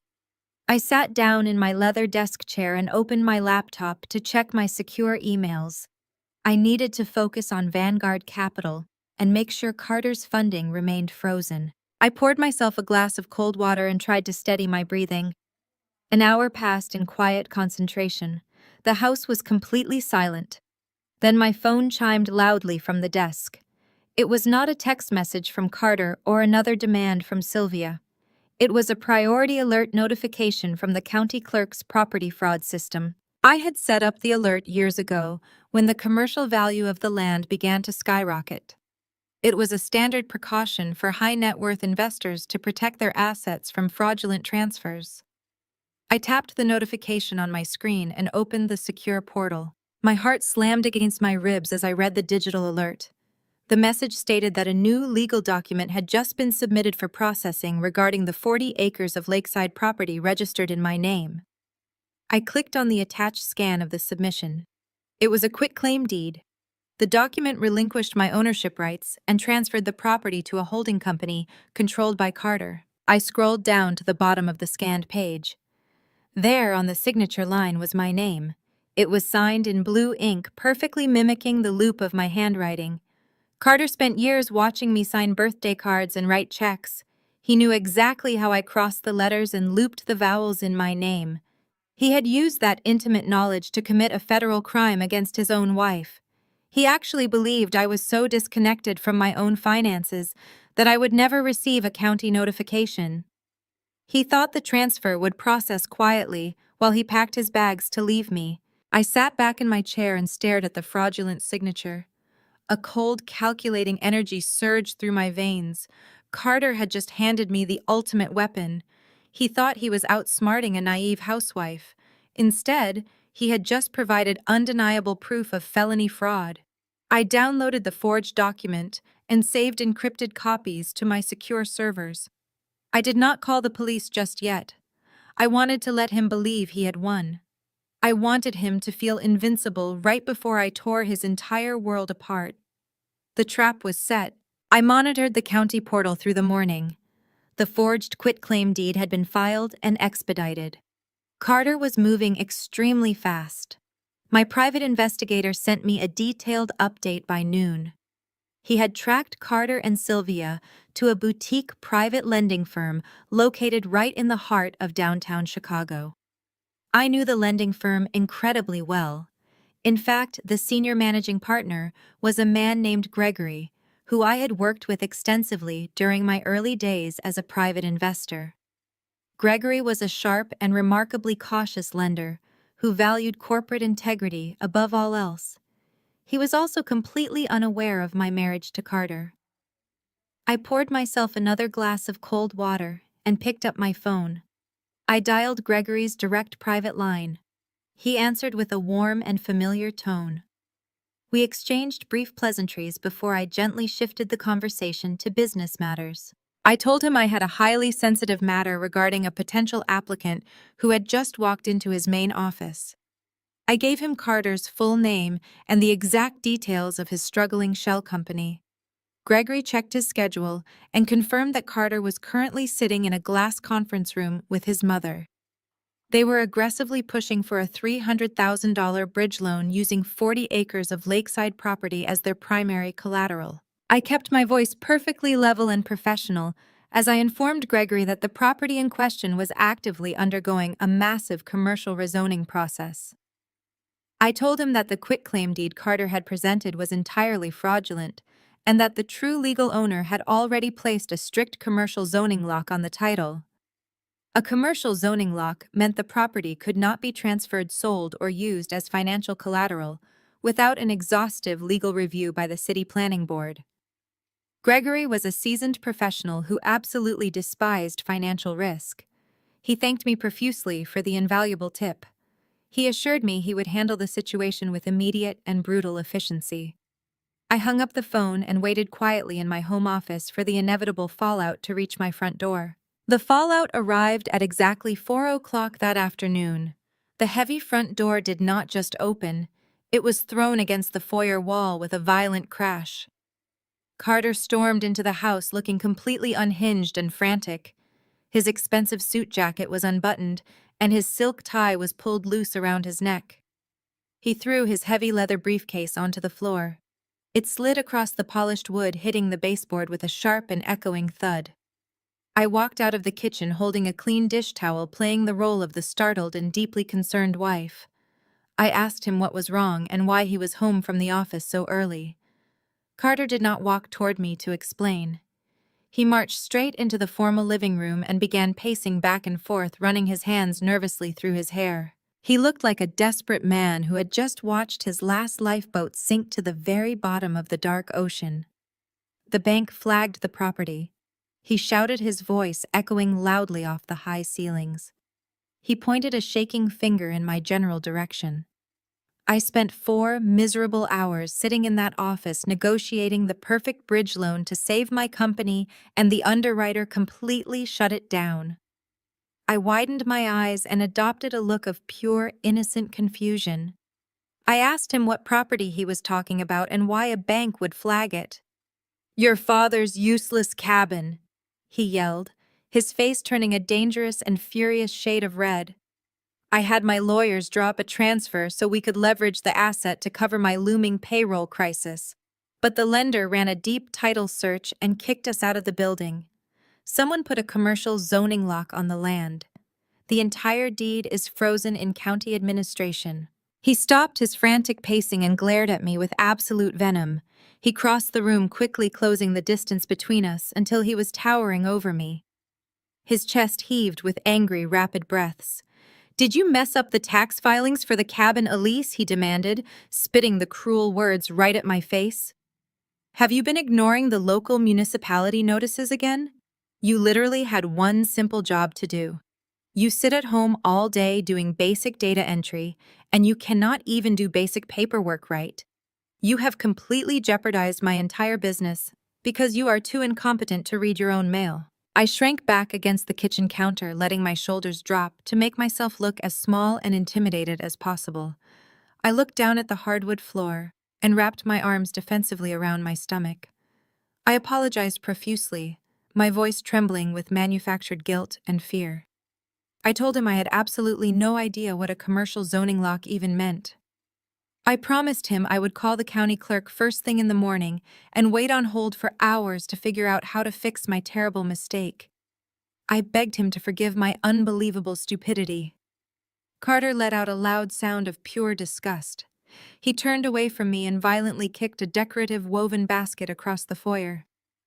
I sat down in my leather desk chair and opened my laptop to check my secure emails. I needed to focus on Vanguard Capital and make sure Carter's funding remained frozen. I poured myself a glass of cold water and tried to steady my breathing. An hour passed in quiet concentration. The house was completely silent. Then my phone chimed loudly from the desk. It was not a text message from Carter or another demand from Sylvia. It was a priority alert notification from the county clerk's property fraud system. I had set up the alert years ago when the commercial value of the land began to skyrocket. It was a standard precaution for high-net-worth investors to protect their assets from fraudulent transfers. I tapped the notification on my screen and opened the secure portal. My heart slammed against my ribs as I read the digital alert. The message stated that a new legal document had just been submitted for processing regarding the 40 acres of lakeside property registered in my name. I clicked on the attached scan of the submission. It was a quitclaim deed. The document relinquished my ownership rights and transferred the property to a holding company controlled by Carter. I scrolled down to the bottom of the scanned page. There, on the signature line, was my name. It was signed in blue ink, perfectly mimicking the loop of my handwriting. Carter spent years watching me sign birthday cards and write checks. He knew exactly how I crossed the letters and looped the vowels in my name. He had used that intimate knowledge to commit a federal crime against his own wife. He actually believed I was so disconnected from my own finances that I would never receive a county notification. He thought the transfer would process quietly while he packed his bags to leave me. I sat back in my chair and stared at the fraudulent signature. A cold, calculating energy surged through my veins. Carter had just handed me the ultimate weapon. He thought he was outsmarting a naive housewife. Instead, he had just provided undeniable proof of felony fraud. I downloaded the forged document and saved encrypted copies to my secure servers. I did not call the police just yet. I wanted to let him believe he had won. I wanted him to feel invincible right before I tore his entire world apart. The trap was set. I monitored the county portal through the morning. The forged quitclaim deed had been filed and expedited. Carter was moving extremely fast. My private investigator sent me a detailed update by noon. He had tracked Carter and Sylvia to a boutique private lending firm located right in the heart of downtown Chicago. I knew the lending firm incredibly well. In fact, the senior managing partner was a man named Gregory, who I had worked with extensively during my early days as a private investor. Gregory was a sharp and remarkably cautious lender who valued corporate integrity above all else. He was also completely unaware of my marriage to Carter. I poured myself another glass of cold water and picked up my phone. I dialed Gregory's direct private line. He answered with a warm and familiar tone. We exchanged brief pleasantries before I gently shifted the conversation to business matters. I told him I had a highly sensitive matter regarding a potential applicant who had just walked into his main office. I gave him Carter's full name and the exact details of his struggling shell company. Gregory checked his schedule and confirmed that Carter was currently sitting in a glass conference room with his mother. They were aggressively pushing for a $300,000 bridge loan using 40 acres of lakeside property as their primary collateral. I kept my voice perfectly level and professional as I informed Gregory that the property in question was actively undergoing a massive commercial rezoning process. I told him that the quitclaim deed Carter had presented was entirely fraudulent and that the true legal owner had already placed a strict commercial zoning lock on the title. A commercial zoning lock meant the property could not be transferred, sold, or used as financial collateral without an exhaustive legal review by the city planning board. Gregory was a seasoned professional who absolutely despised financial risk. He thanked me profusely for the invaluable tip. He assured me he would handle the situation with immediate and brutal efficiency. I hung up the phone and waited quietly in my home office for the inevitable fallout to reach my front door. The fallout arrived at exactly 4 o'clock that afternoon. The heavy front door did not just open, it was thrown against the foyer wall with a violent crash. Carter stormed into the house looking completely unhinged and frantic. His expensive suit jacket was unbuttoned, and his silk tie was pulled loose around his neck. He threw his heavy leather briefcase onto the floor. It slid across the polished wood, hitting the baseboard with a sharp and echoing thud. I walked out of the kitchen holding a clean dish towel, playing the role of the startled and deeply concerned wife. I asked him what was wrong and why he was home from the office so early. Carter did not walk toward me to explain. He marched straight into the formal living room and began pacing back and forth, running his hands nervously through his hair. He looked like a desperate man who had just watched his last lifeboat sink to the very bottom of the dark ocean. The bank flagged the property. He shouted, his voice echoing loudly off the high ceilings. He pointed a shaking finger in my general direction. I spent 4 miserable hours sitting in that office negotiating the perfect bridge loan to save my company, and the underwriter completely shut it down. I widened my eyes and adopted a look of pure, innocent confusion. I asked him what property he was talking about and why a bank would flag it. "Your father's useless cabin," he yelled, his face turning a dangerous and furious shade of red. I had my lawyers draw up a transfer so we could leverage the asset to cover my looming payroll crisis. But the lender ran a deep title search and kicked us out of the building. Someone put a commercial zoning lock on the land. The entire deed is frozen in county administration. He stopped his frantic pacing and glared at me with absolute venom. He crossed the room, quickly closing the distance between us until he was towering over me. His chest heaved with angry, rapid breaths. "Did you mess up the tax filings for the cabin, Elise?" he demanded, spitting the cruel words right at my face. "Have you been ignoring the local municipality notices again? You literally had one simple job to do. You sit at home all day doing basic data entry, and you cannot even do basic paperwork right. You have completely jeopardized my entire business because you are too incompetent to read your own mail." I shrank back against the kitchen counter, letting my shoulders drop to make myself look as small and intimidated as possible. I looked down at the hardwood floor and wrapped my arms defensively around my stomach. I apologized profusely, my voice trembling with manufactured guilt and fear. I told him I had absolutely no idea what a commercial zoning lock even meant. I promised him I would call the county clerk first thing in the morning and wait on hold for hours to figure out how to fix my terrible mistake. I begged him to forgive my unbelievable stupidity. Carter let out a loud sound of pure disgust. He turned away from me and violently kicked a decorative woven basket across the foyer.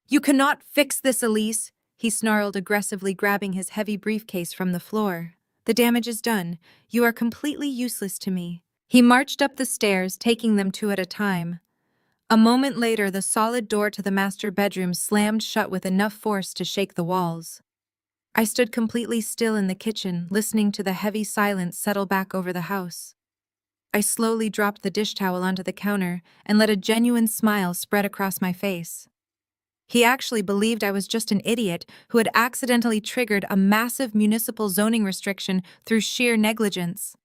"You cannot fix this, Elise," he snarled, aggressively grabbing his heavy briefcase from the floor. "The damage is done. You are completely useless to me." He marched up the stairs, taking them two at a time. A moment later, the solid door to the master bedroom slammed shut with enough force to shake the walls. I stood completely still in the kitchen, listening to the heavy silence settle back over the house. I slowly dropped the dish towel onto the counter and let a genuine smile spread across my face. He actually believed I was just an idiot who had accidentally triggered a massive municipal zoning restriction through sheer negligence.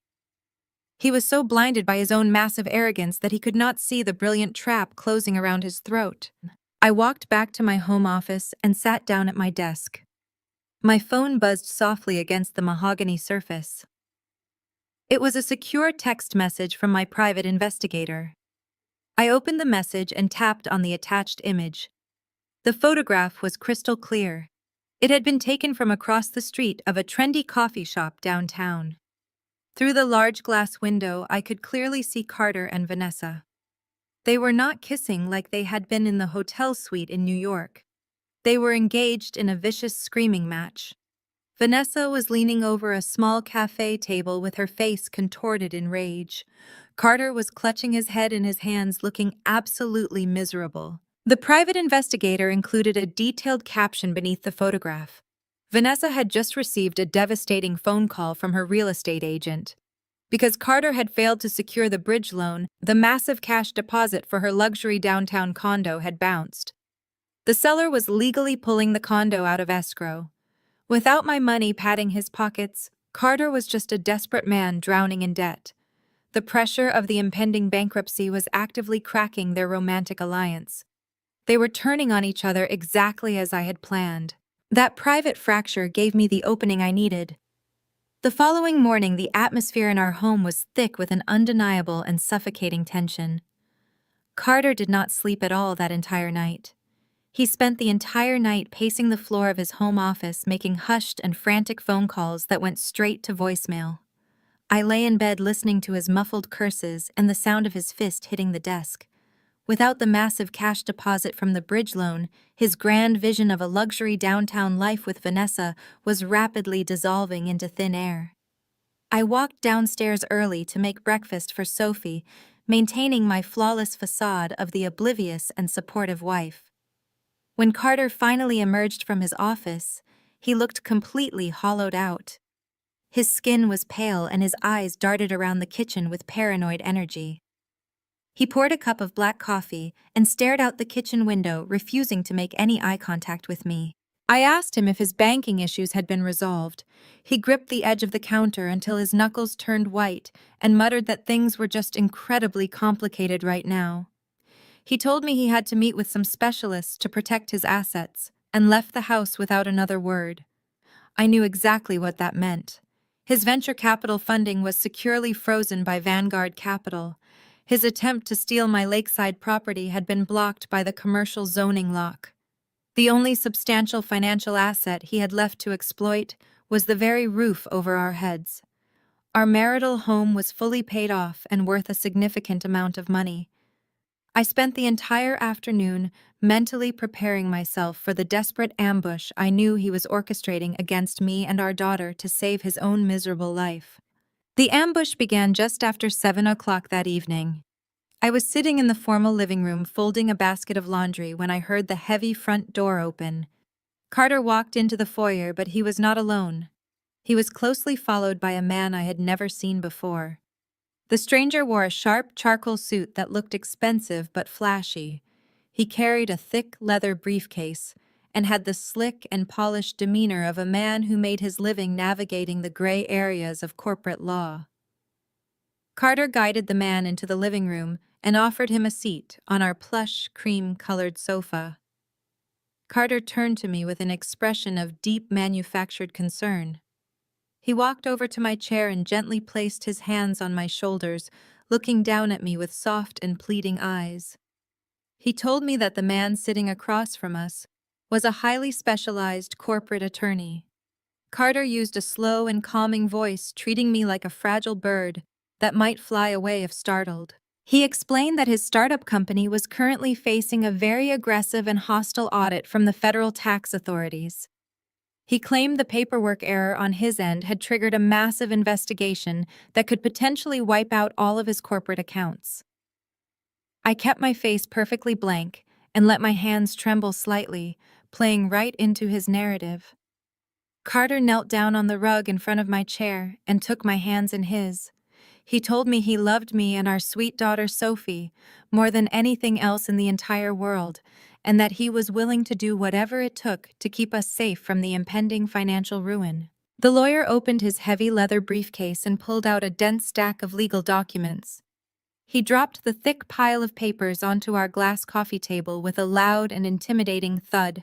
He was so blinded by his own massive arrogance that he could not see the brilliant trap closing around his throat. I walked back to my home office and sat down at my desk. My phone buzzed softly against the mahogany surface. It was a secure text message from my private investigator. I opened the message and tapped on the attached image. The photograph was crystal clear. It had been taken from across the street of a trendy coffee shop downtown. Through the large glass window, I could clearly see Carter and Vanessa. They were not kissing like they had been in the hotel suite in New York. They were engaged in a vicious screaming match. Vanessa was leaning over a small cafe table with her face contorted in rage. Carter was clutching his head in his hands, looking absolutely miserable. The private investigator included a detailed caption beneath the photograph. Vanessa had just received a devastating phone call from her real estate agent. Because Carter had failed to secure the bridge loan, the massive cash deposit for her luxury downtown condo had bounced. The seller was legally pulling the condo out of escrow. Without my money padding his pockets, Carter was just a desperate man drowning in debt. The pressure of the impending bankruptcy was actively cracking their romantic alliance. They were turning on each other exactly as I had planned. That private fracture gave me the opening I needed. The following morning, the atmosphere in our home was thick with an undeniable and suffocating tension. Carter did not sleep at all that entire night. He spent the entire night pacing the floor of his home office, making hushed and frantic phone calls that went straight to voicemail. I lay in bed listening to his muffled curses and the sound of his fist hitting the desk. Without the massive cash deposit from the bridge loan, his grand vision of a luxury downtown life with Vanessa was rapidly dissolving into thin air. I walked downstairs early to make breakfast for Sophie, maintaining my flawless facade of the oblivious and supportive wife. When Carter finally emerged from his office, he looked completely hollowed out. His skin was pale and his eyes darted around the kitchen with paranoid energy. He poured a cup of black coffee and stared out the kitchen window, refusing to make any eye contact with me. I asked him if his banking issues had been resolved. He gripped the edge of the counter until his knuckles turned white and muttered that things were just incredibly complicated right now. He told me he had to meet with some specialists to protect his assets and left the house without another word. I knew exactly what that meant. His venture capital funding was securely frozen by Vanguard Capital. His attempt to steal my lakeside property had been blocked by the commercial zoning lock. The only substantial financial asset he had left to exploit was the very roof over our heads. Our marital home was fully paid off and worth a significant amount of money. I spent the entire afternoon mentally preparing myself for the desperate ambush I knew he was orchestrating against me and our daughter to save his own miserable life. The ambush began just after 7 o'clock that evening. I was sitting in the formal living room folding a basket of laundry when I heard the heavy front door open. Carter walked into the foyer, but he was not alone. He was closely followed by a man I had never seen before. The stranger wore a sharp charcoal suit that looked expensive but flashy. He carried a thick leather briefcase, and had the slick and polished demeanor of a man who made his living navigating the gray areas of corporate law. Carter guided the man into the living room and offered him a seat on our plush, cream-colored sofa. Carter turned to me with an expression of deep manufactured concern. He walked over to my chair and gently placed his hands on my shoulders, looking down at me with soft and pleading eyes. He told me that the man sitting across from us was a highly specialized corporate attorney. Carter used a slow and calming voice, treating me like a fragile bird that might fly away if startled. He explained that his startup company was currently facing a very aggressive and hostile audit from the federal tax authorities. He claimed the paperwork error on his end had triggered a massive investigation that could potentially wipe out all of his corporate accounts. I kept my face perfectly blank and let my hands tremble slightly, playing right into his narrative. Carter knelt down on the rug in front of my chair and took my hands in his. He told me he loved me and our sweet daughter Sophie more than anything else in the entire world, and that he was willing to do whatever it took to keep us safe from the impending financial ruin. The lawyer opened his heavy leather briefcase and pulled out a dense stack of legal documents. He dropped the thick pile of papers onto our glass coffee table with a loud and intimidating thud.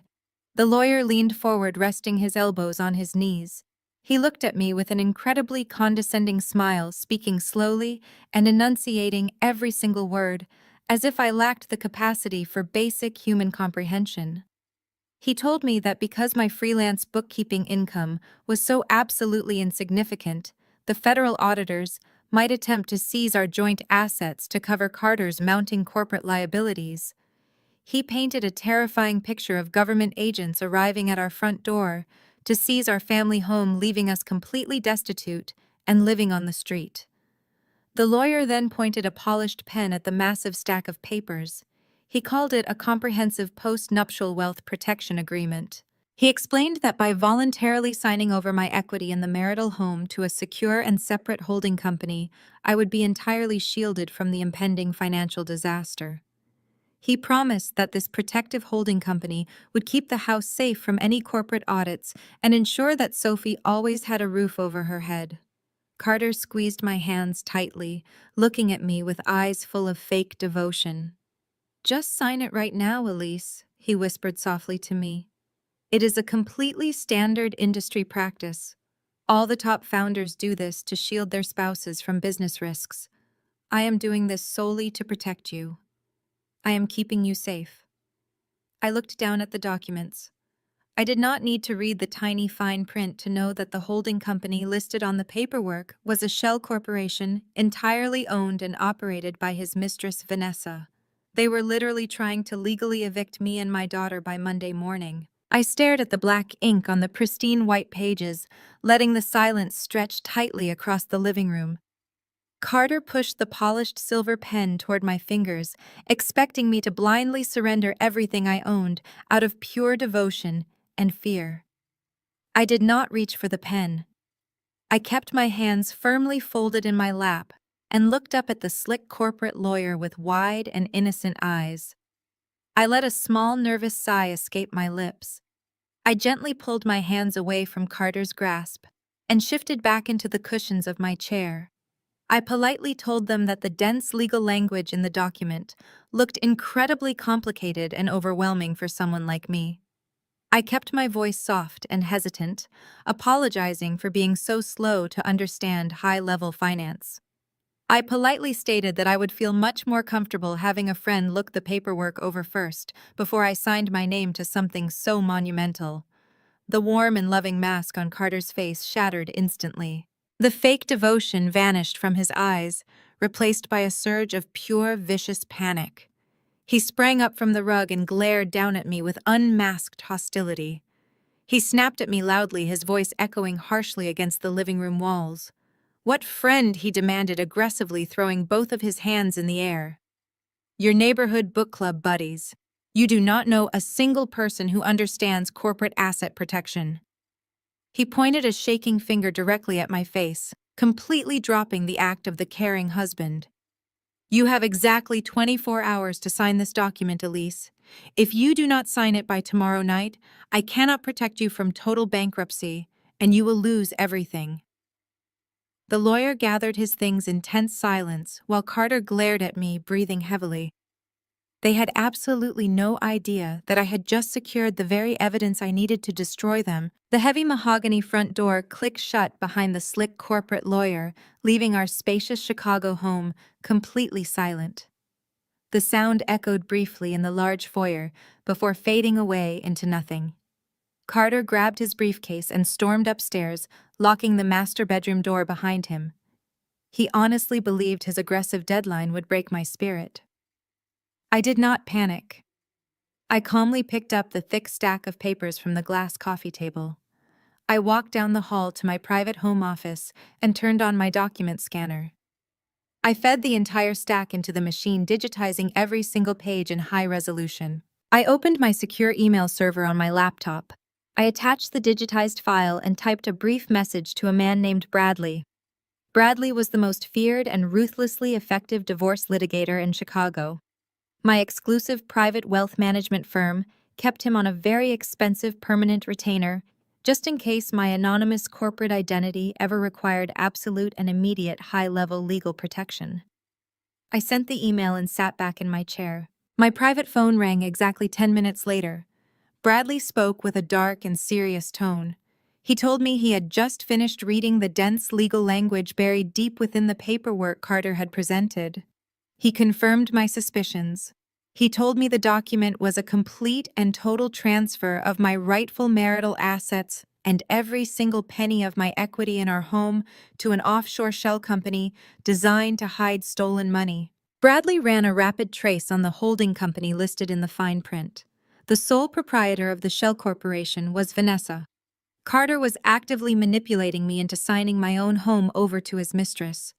The lawyer leaned forward, resting his elbows on his knees. He looked at me with an incredibly condescending smile, speaking slowly and enunciating every single word, as if I lacked the capacity for basic human comprehension. He told me that because my freelance bookkeeping income was so absolutely insignificant, the federal auditors might attempt to seize our joint assets to cover Carter's mounting corporate liabilities. He painted a terrifying picture of government agents arriving at our front door to seize our family home, leaving us completely destitute and living on the street. The lawyer then pointed a polished pen at the massive stack of papers. He called it a comprehensive post-nuptial wealth protection agreement. He explained that by voluntarily signing over my equity in the marital home to a secure and separate holding company, I would be entirely shielded from the impending financial disaster. He promised that this protective holding company would keep the house safe from any corporate audits and ensure that Sophie always had a roof over her head. Carter squeezed my hands tightly, looking at me with eyes full of fake devotion. "Just sign it right now, Elise," he whispered softly to me. "It is a completely standard industry practice. All the top founders do this to shield their spouses from business risks. I am doing this solely to protect you. I am keeping you safe." I looked down at the documents. I did not need to read the tiny fine print to know that the holding company listed on the paperwork was a shell corporation entirely owned and operated by his mistress Vanessa. They were literally trying to legally evict me and my daughter by Monday morning. I stared at the black ink on the pristine white pages, letting the silence stretch tightly across the living room. Carter pushed the polished silver pen toward my fingers, expecting me to blindly surrender everything I owned out of pure devotion and fear. I did not reach for the pen. I kept my hands firmly folded in my lap and looked up at the slick corporate lawyer with wide and innocent eyes. I let a small nervous sigh escape my lips. I gently pulled my hands away from Carter's grasp and shifted back into the cushions of my chair. I politely told them that the dense legal language in the document looked incredibly complicated and overwhelming for someone like me. I kept my voice soft and hesitant, apologizing for being so slow to understand high-level finance. I politely stated that I would feel much more comfortable having a friend look the paperwork over first before I signed my name to something so monumental. The warm and loving mask on Carter's face shattered instantly. The fake devotion vanished from his eyes, replaced by a surge of pure, vicious panic. He sprang up from the rug and glared down at me with unmasked hostility. He snapped at me loudly, his voice echoing harshly against the living room walls. "What friend?" he demanded aggressively, throwing both of his hands in the air. "Your neighborhood book club buddies. You do not know a single person who understands corporate asset protection." He pointed a shaking finger directly at my face, completely dropping the act of the caring husband. You have exactly 24 hours to sign this document, Elise. If you do not sign it by tomorrow night, I cannot protect you from total bankruptcy, and you will lose everything. The lawyer gathered his things in tense silence while Carter glared at me, breathing heavily. They had absolutely no idea that I had just secured the very evidence I needed to destroy them. The heavy mahogany front door clicked shut behind the slick corporate lawyer, leaving our spacious Chicago home completely silent. The sound echoed briefly in the large foyer before fading away into nothing. Carter grabbed his briefcase and stormed upstairs, locking the master bedroom door behind him. He honestly believed his aggressive deadline would break my spirit. I did not panic. I calmly picked up the thick stack of papers from the glass coffee table. I walked down the hall to my private home office and turned on my document scanner. I fed the entire stack into the machine, digitizing every single page in high resolution. I opened my secure email server on my laptop. I attached the digitized file and typed a brief message to a man named Bradley. Bradley was the most feared and ruthlessly effective divorce litigator in Chicago. My exclusive private wealth management firm kept him on a very expensive permanent retainer, just in case my anonymous corporate identity ever required absolute and immediate high-level legal protection. I sent the email and sat back in my chair. My private phone rang exactly 10 minutes later. Bradley spoke with a dark and serious tone. He told me he had just finished reading the dense legal language buried deep within the paperwork Carter had presented. He confirmed my suspicions. He told me the document was a complete and total transfer of my rightful marital assets and every single penny of my equity in our home to an offshore shell company designed to hide stolen money. Bradley ran a rapid trace on the holding company listed in the fine print. The sole proprietor of the shell corporation was Vanessa. Carter was actively manipulating me into signing my own home over to his mistress.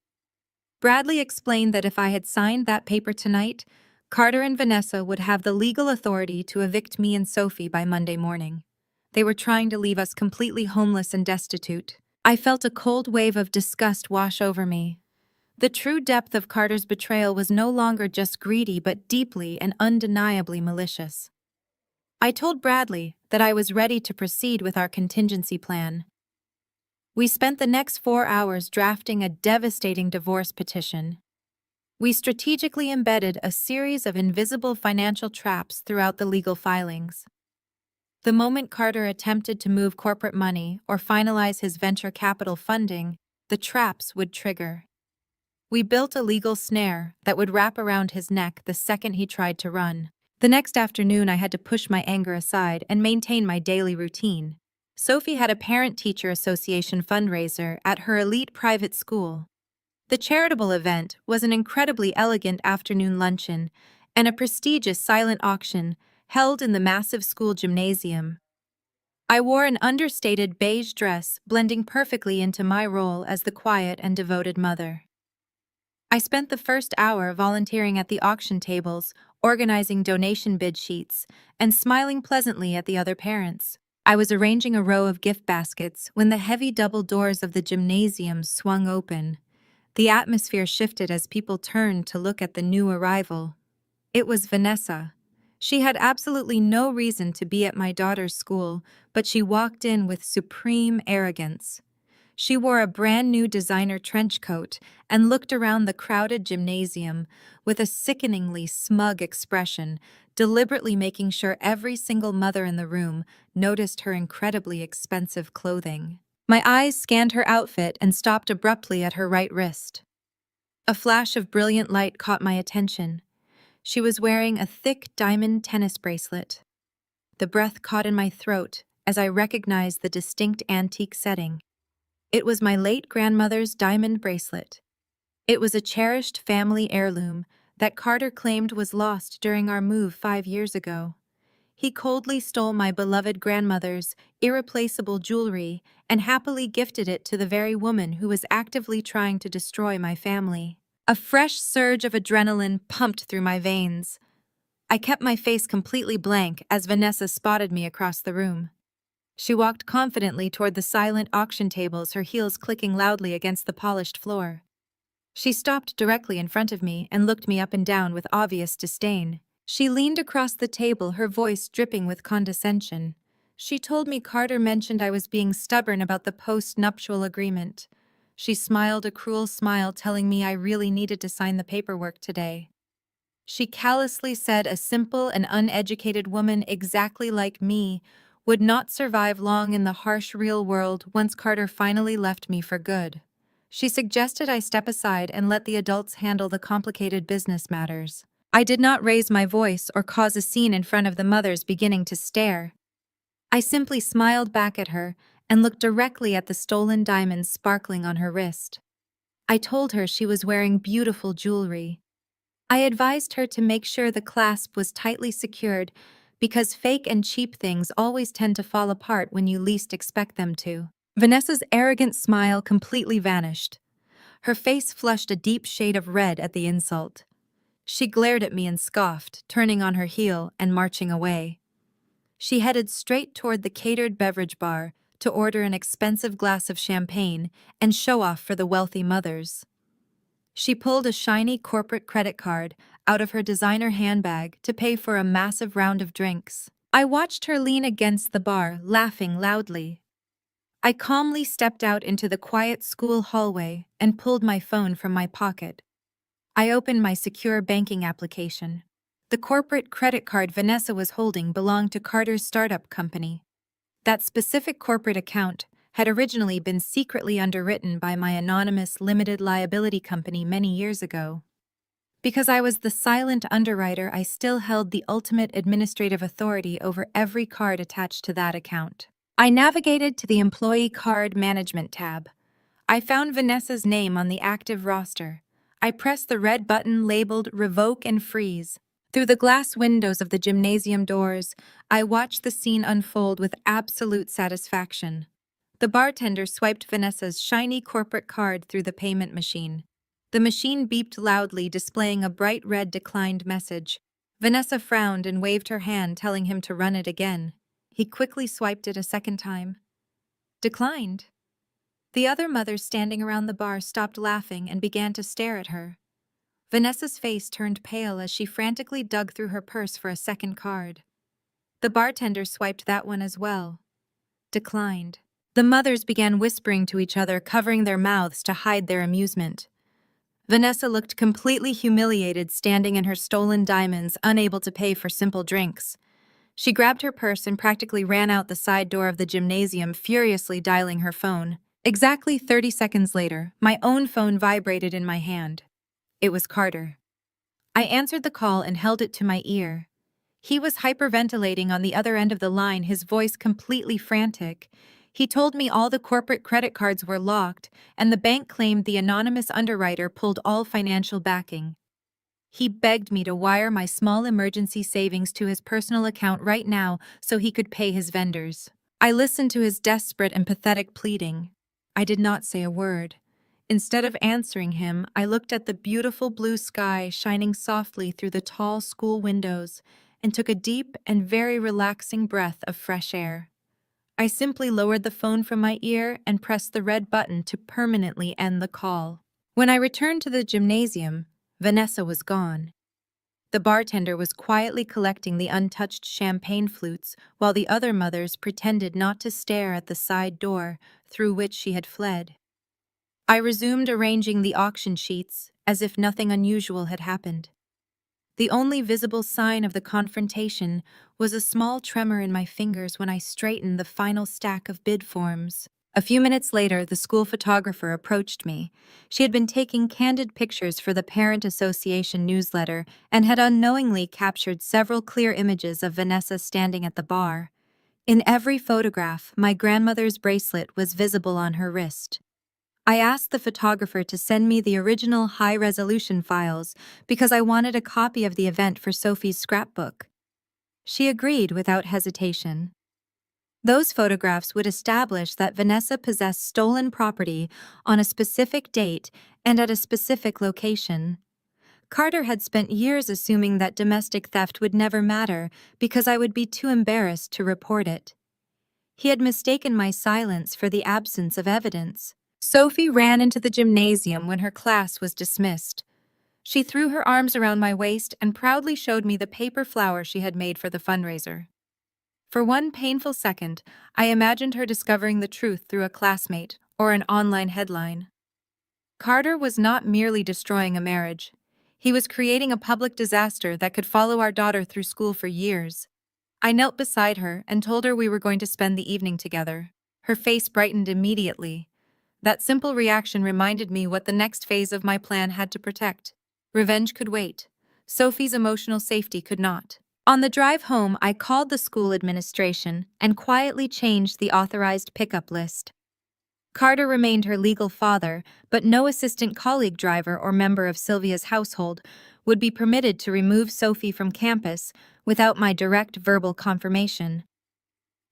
Bradley explained that if I had signed that paper tonight, Carter and Vanessa would have the legal authority to evict me and Sophie by Monday morning. They were trying to leave us completely homeless and destitute. I felt a cold wave of disgust wash over me. The true depth of Carter's betrayal was no longer just greedy but deeply and undeniably malicious. I told Bradley that I was ready to proceed with our contingency plan. We spent the next 4 hours drafting a devastating divorce petition. We strategically embedded a series of invisible financial traps throughout the legal filings. The moment Carter attempted to move corporate money or finalize his venture capital funding, the traps would trigger. We built a legal snare that would wrap around his neck the second he tried to run. The next afternoon, I had to push my anger aside and maintain my daily routine. Sophie had a Parent-Teacher Association fundraiser at her elite private school. The charitable event was an incredibly elegant afternoon luncheon and a prestigious silent auction held in the massive school gymnasium. I wore an understated beige dress, blending perfectly into my role as the quiet and devoted mother. I spent the first hour volunteering at the auction tables, organizing donation bid sheets, and smiling pleasantly at the other parents. I was arranging a row of gift baskets when the heavy double doors of the gymnasium swung open. The atmosphere shifted as people turned to look at the new arrival. It was Vanessa. She had absolutely no reason to be at my daughter's school, but she walked in with supreme arrogance. She wore a brand new designer trench coat and looked around the crowded gymnasium with a sickeningly smug expression, deliberately making sure every single mother in the room noticed her incredibly expensive clothing. My eyes scanned her outfit and stopped abruptly at her right wrist. A flash of brilliant light caught my attention. She was wearing a thick diamond tennis bracelet. The breath caught in my throat as I recognized the distinct antique setting. It was my late grandmother's diamond bracelet. It was a cherished family heirloom that Carter claimed was lost during our move 5 years ago. He coldly stole my beloved grandmother's irreplaceable jewelry and happily gifted it to the very woman who was actively trying to destroy my family. A fresh surge of adrenaline pumped through my veins. I kept my face completely blank as Vanessa spotted me across the room. She walked confidently toward the silent auction tables, her heels clicking loudly against the polished floor. She stopped directly in front of me and looked me up and down with obvious disdain. She leaned across the table, her voice dripping with condescension. She told me Carter mentioned I was being stubborn about the post-nuptial agreement. She smiled a cruel smile, telling me I really needed to sign the paperwork today. She callously said a simple and uneducated woman exactly like me would not survive long in the harsh real world once Carter finally left me for good. She suggested I step aside and let the adults handle the complicated business matters. I did not raise my voice or cause a scene in front of the mothers beginning to stare. I simply smiled back at her and looked directly at the stolen diamonds sparkling on her wrist. I told her she was wearing beautiful jewelry. I advised her to make sure the clasp was tightly secured because fake and cheap things always tend to fall apart when you least expect them to. Vanessa's arrogant smile completely vanished. Her face flushed a deep shade of red at the insult. She glared at me and scoffed, turning on her heel and marching away. She headed straight toward the catered beverage bar to order an expensive glass of champagne and show off for the wealthy mothers. She pulled a shiny corporate credit card out of her designer handbag to pay for a massive round of drinks. I watched her lean against the bar, laughing loudly. I calmly stepped out into the quiet school hallway and pulled my phone from my pocket. I opened my secure banking application. The corporate credit card Vanessa was holding belonged to Carter's startup company. That specific corporate account had originally been secretly underwritten by my anonymous limited liability company many years ago. Because I was the silent underwriter, I still held the ultimate administrative authority over every card attached to that account. I navigated to the Employee Card Management tab. I found Vanessa's name on the active roster. I pressed the red button labeled Revoke and Freeze. Through the glass windows of the gymnasium doors, I watched the scene unfold with absolute satisfaction. The bartender swiped Vanessa's shiny corporate card through the payment machine. The machine beeped loudly, displaying a bright red declined message. Vanessa frowned and waved her hand, telling him to run it again. He quickly swiped it a second time. Declined. The other mothers standing around the bar stopped laughing and began to stare at her. Vanessa's face turned pale as she frantically dug through her purse for a second card. The bartender swiped that one as well. Declined. The mothers began whispering to each other, covering their mouths to hide their amusement. Vanessa looked completely humiliated, standing in her stolen diamonds, unable to pay for simple drinks. She grabbed her purse and practically ran out the side door of the gymnasium, furiously dialing her phone. Exactly 30 seconds later, my own phone vibrated in my hand. It was Carter. I answered the call and held it to my ear. He was hyperventilating on the other end of the line, his voice completely frantic. He told me all the corporate credit cards were locked, and the bank claimed the anonymous underwriter pulled all financial backing. He begged me to wire my small emergency savings to his personal account right now so he could pay his vendors. I listened to his desperate and pathetic pleading. I did not say a word. Instead of answering him, I looked at the beautiful blue sky shining softly through the tall school windows and took a deep and very relaxing breath of fresh air. I simply lowered the phone from my ear and pressed the red button to permanently end the call. When I returned to the gymnasium, Vanessa was gone. The bartender was quietly collecting the untouched champagne flutes while the other mothers pretended not to stare at the side door through which she had fled. I resumed arranging the auction sheets as if nothing unusual had happened. The only visible sign of the confrontation was a small tremor in my fingers when I straightened the final stack of bid forms. A few minutes later, the school photographer approached me. She had been taking candid pictures for the Parent Association newsletter and had unknowingly captured several clear images of Vanessa standing at the bar. In every photograph, my grandmother's bracelet was visible on her wrist. I asked the photographer to send me the original high-resolution files because I wanted a copy of the event for Sophie's scrapbook. She agreed without hesitation. Those photographs would establish that Vanessa possessed stolen property on a specific date and at a specific location. Carter had spent years assuming that domestic theft would never matter because I would be too embarrassed to report it. He had mistaken my silence for the absence of evidence. Sophie ran into the gymnasium when her class was dismissed. She threw her arms around my waist and proudly showed me the paper flower she had made for the fundraiser. For one painful second, I imagined her discovering the truth through a classmate or an online headline. Carter was not merely destroying a marriage. He was creating a public disaster that could follow our daughter through school for years. I knelt beside her and told her we were going to spend the evening together. Her face brightened immediately. That simple reaction reminded me what the next phase of my plan had to protect. Revenge could wait. Sophie's emotional safety could not. On the drive home, I called the school administration and quietly changed the authorized pickup list. Carter remained her legal father, but no assistant colleague driver or member of Sylvia's household would be permitted to remove Sophie from campus without my direct verbal confirmation.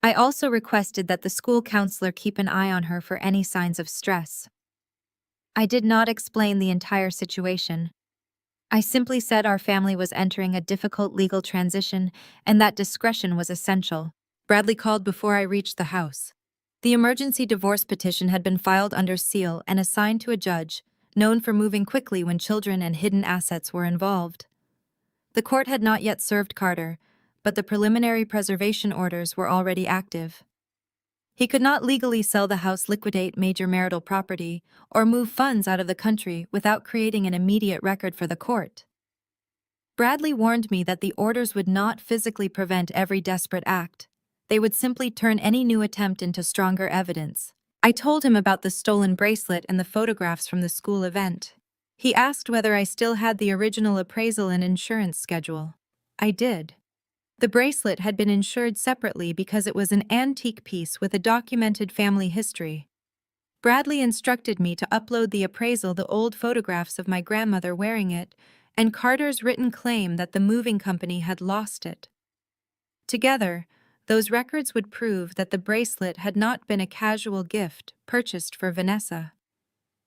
I also requested that the school counselor keep an eye on her for any signs of stress. I did not explain the entire situation. I simply said our family was entering a difficult legal transition and that discretion was essential. Bradley called before I reached the house. The emergency divorce petition had been filed under seal and assigned to a judge, known for moving quickly when children and hidden assets were involved. The court had not yet served Carter, but the preliminary preservation orders were already active. He could not legally sell the house, liquidate major marital property, or move funds out of the country without creating an immediate record for the court. Bradley warned me that the orders would not physically prevent every desperate act. They would simply turn any new attempt into stronger evidence. I told him about the stolen bracelet and the photographs from the school event. He asked whether I still had the original appraisal and insurance schedule. I did. The bracelet had been insured separately because it was an antique piece with a documented family history. Bradley instructed me to upload the appraisal, the old photographs of my grandmother wearing it, and Carter's written claim that the moving company had lost it. Together, those records would prove that the bracelet had not been a casual gift purchased for Vanessa.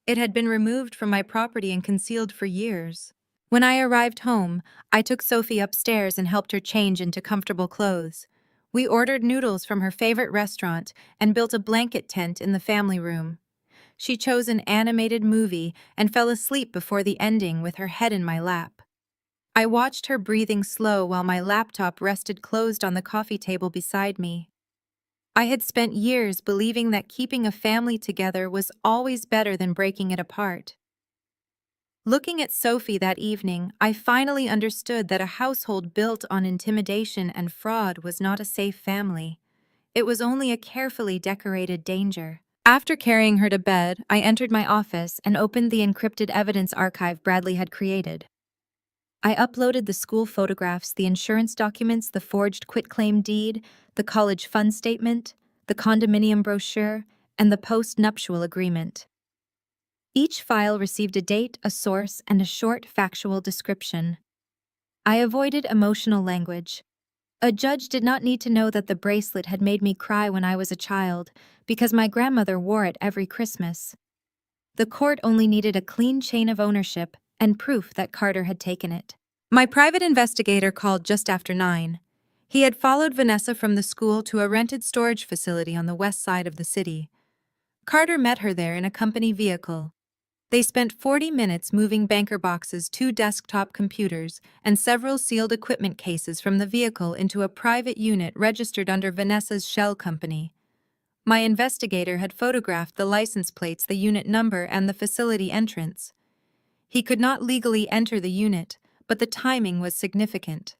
It had been removed from my property and concealed for years. When I arrived home, I took Sophie upstairs and helped her change into comfortable clothes. We ordered noodles from her favorite restaurant and built a blanket tent in the family room. She chose an animated movie and fell asleep before the ending with her head in my lap. I watched her breathing slow while my laptop rested closed on the coffee table beside me. I had spent years believing that keeping a family together was always better than breaking it apart. Looking at Sophie that evening, I finally understood that a household built on intimidation and fraud was not a safe family. It was only a carefully decorated danger. After carrying her to bed, I entered my office and opened the encrypted evidence archive Bradley had created. I uploaded the school photographs, the insurance documents, the forged quitclaim deed, the college fund statement, the condominium brochure, and the post-nuptial agreement. Each file received a date, a source, and a short factual description. I avoided emotional language. A judge did not need to know that the bracelet had made me cry when I was a child, because my grandmother wore it every Christmas. The court only needed a clean chain of ownership and proof that Carter had taken it. My private investigator called just after 9. He had followed Vanessa from the school to a rented storage facility on the west side of the city. Carter met her there in a company vehicle. They spent 40 minutes moving banker boxes, 2 desktop computers, and several sealed equipment cases from the vehicle into a private unit registered under Vanessa's shell company. My investigator had photographed the license plates, the unit number, and the facility entrance. He could not legally enter the unit, but the timing was significant.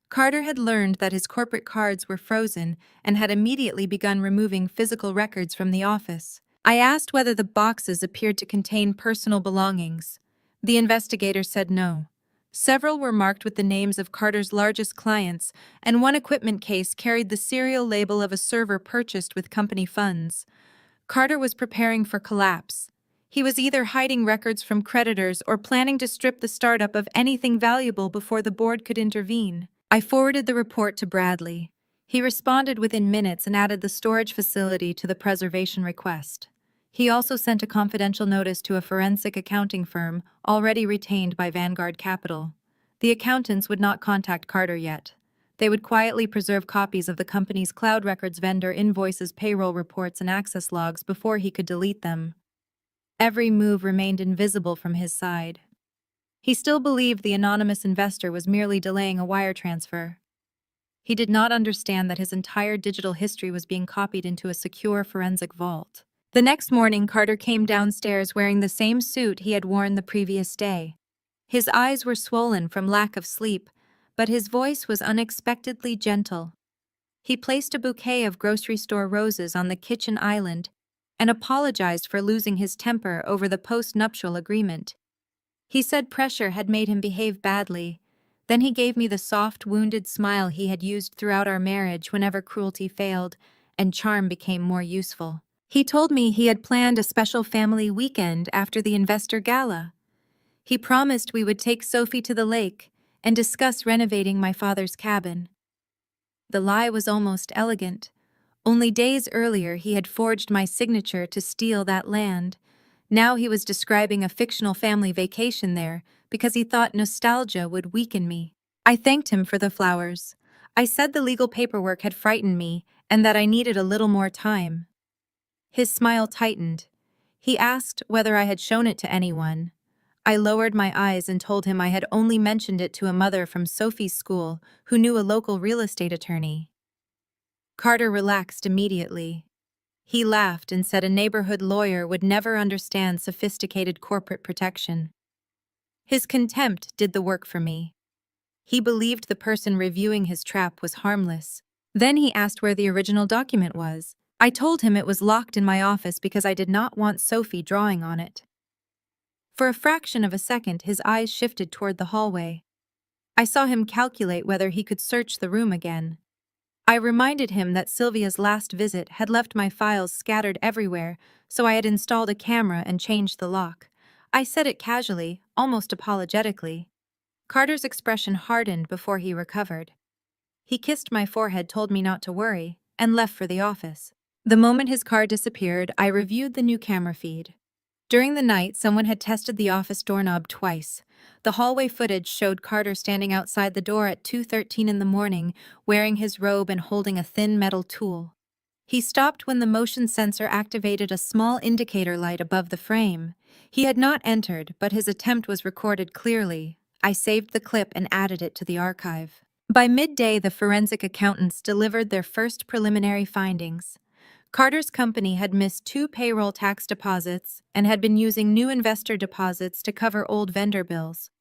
Carter had learned that his corporate cards were frozen and had immediately begun removing physical records from the office. I asked whether the boxes appeared to contain personal belongings. The investigator said no. Several were marked with the names of Carter's largest clients, and one equipment case carried the serial label of a server purchased with company funds. Carter was preparing for collapse. He was either hiding records from creditors or planning to strip the startup of anything valuable before the board could intervene. I forwarded the report to Bradley. He responded within minutes and added the storage facility to the preservation request. He also sent a confidential notice to a forensic accounting firm already retained by Vanguard Capital. The accountants would not contact Carter yet. They would quietly preserve copies of the company's cloud records, vendor invoices, payroll reports, and access logs before he could delete them. Every move remained invisible from his side. He still believed the anonymous investor was merely delaying a wire transfer. He did not understand that his entire digital history was being copied into a secure forensic vault. The next morning, Carter came downstairs wearing the same suit he had worn the previous day. His eyes were swollen from lack of sleep, but his voice was unexpectedly gentle. He placed a bouquet of grocery store roses on the kitchen island and apologized for losing his temper over the post-nuptial agreement. He said pressure had made him behave badly. Then he gave me the soft, wounded smile he had used throughout our marriage whenever cruelty failed and charm became more useful. He told me he had planned a special family weekend after the investor gala. He promised we would take Sophie to the lake and discuss renovating my father's cabin. The lie was almost elegant. Only days earlier he had forged my signature to steal that land. Now he was describing a fictional family vacation there because he thought nostalgia would weaken me. I thanked him for the flowers. I said the legal paperwork had frightened me and that I needed a little more time. His smile tightened. He asked whether I had shown it to anyone. I lowered my eyes and told him I had only mentioned it to a mother from Sophie's school who knew a local real estate attorney. Carter relaxed immediately. He laughed and said a neighborhood lawyer would never understand sophisticated corporate protection. His contempt did the work for me. He believed the person reviewing his trap was harmless. Then he asked where the original document was. I told him it was locked in my office because I did not want Sophie drawing on it. For a fraction of a second, his eyes shifted toward the hallway. I saw him calculate whether he could search the room again. I reminded him that Sylvia's last visit had left my files scattered everywhere, so I had installed a camera and changed the lock. I said it casually, almost apologetically. Carter's expression hardened before he recovered. He kissed my forehead, told me not to worry, and left for the office. The moment his car disappeared, I reviewed the new camera feed. During the night, someone had tested the office doorknob twice. The hallway footage showed Carter standing outside the door at 2:13 in the morning, wearing his robe and holding a thin metal tool. He stopped when the motion sensor activated a small indicator light above the frame. He had not entered, but his attempt was recorded clearly. I saved the clip and added it to the archive. By midday, the forensic accountants delivered their first preliminary findings. Carter's company had missed 2 payroll tax deposits and had been using new investor deposits to cover old vendor bills.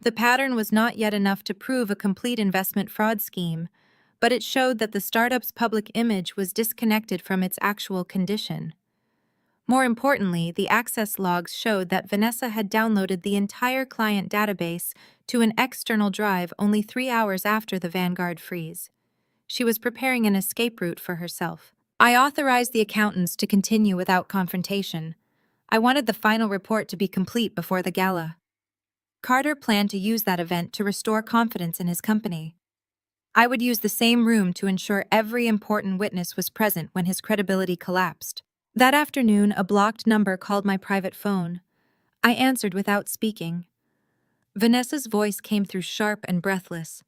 The pattern was not yet enough to prove a complete investment fraud scheme, but it showed that the startup's public image was disconnected from its actual condition. More importantly, the access logs showed that Vanessa had downloaded the entire client database to an external drive only 3 hours after the Vanguard freeze. She was preparing an escape route for herself. I authorized the accountants to continue without confrontation. I wanted the final report to be complete before the gala. Carter planned to use that event to restore confidence in his company. I would use the same room to ensure every important witness was present when his credibility collapsed. That afternoon, a blocked number called my private phone. I answered without speaking. Vanessa's voice came through sharp and breathless.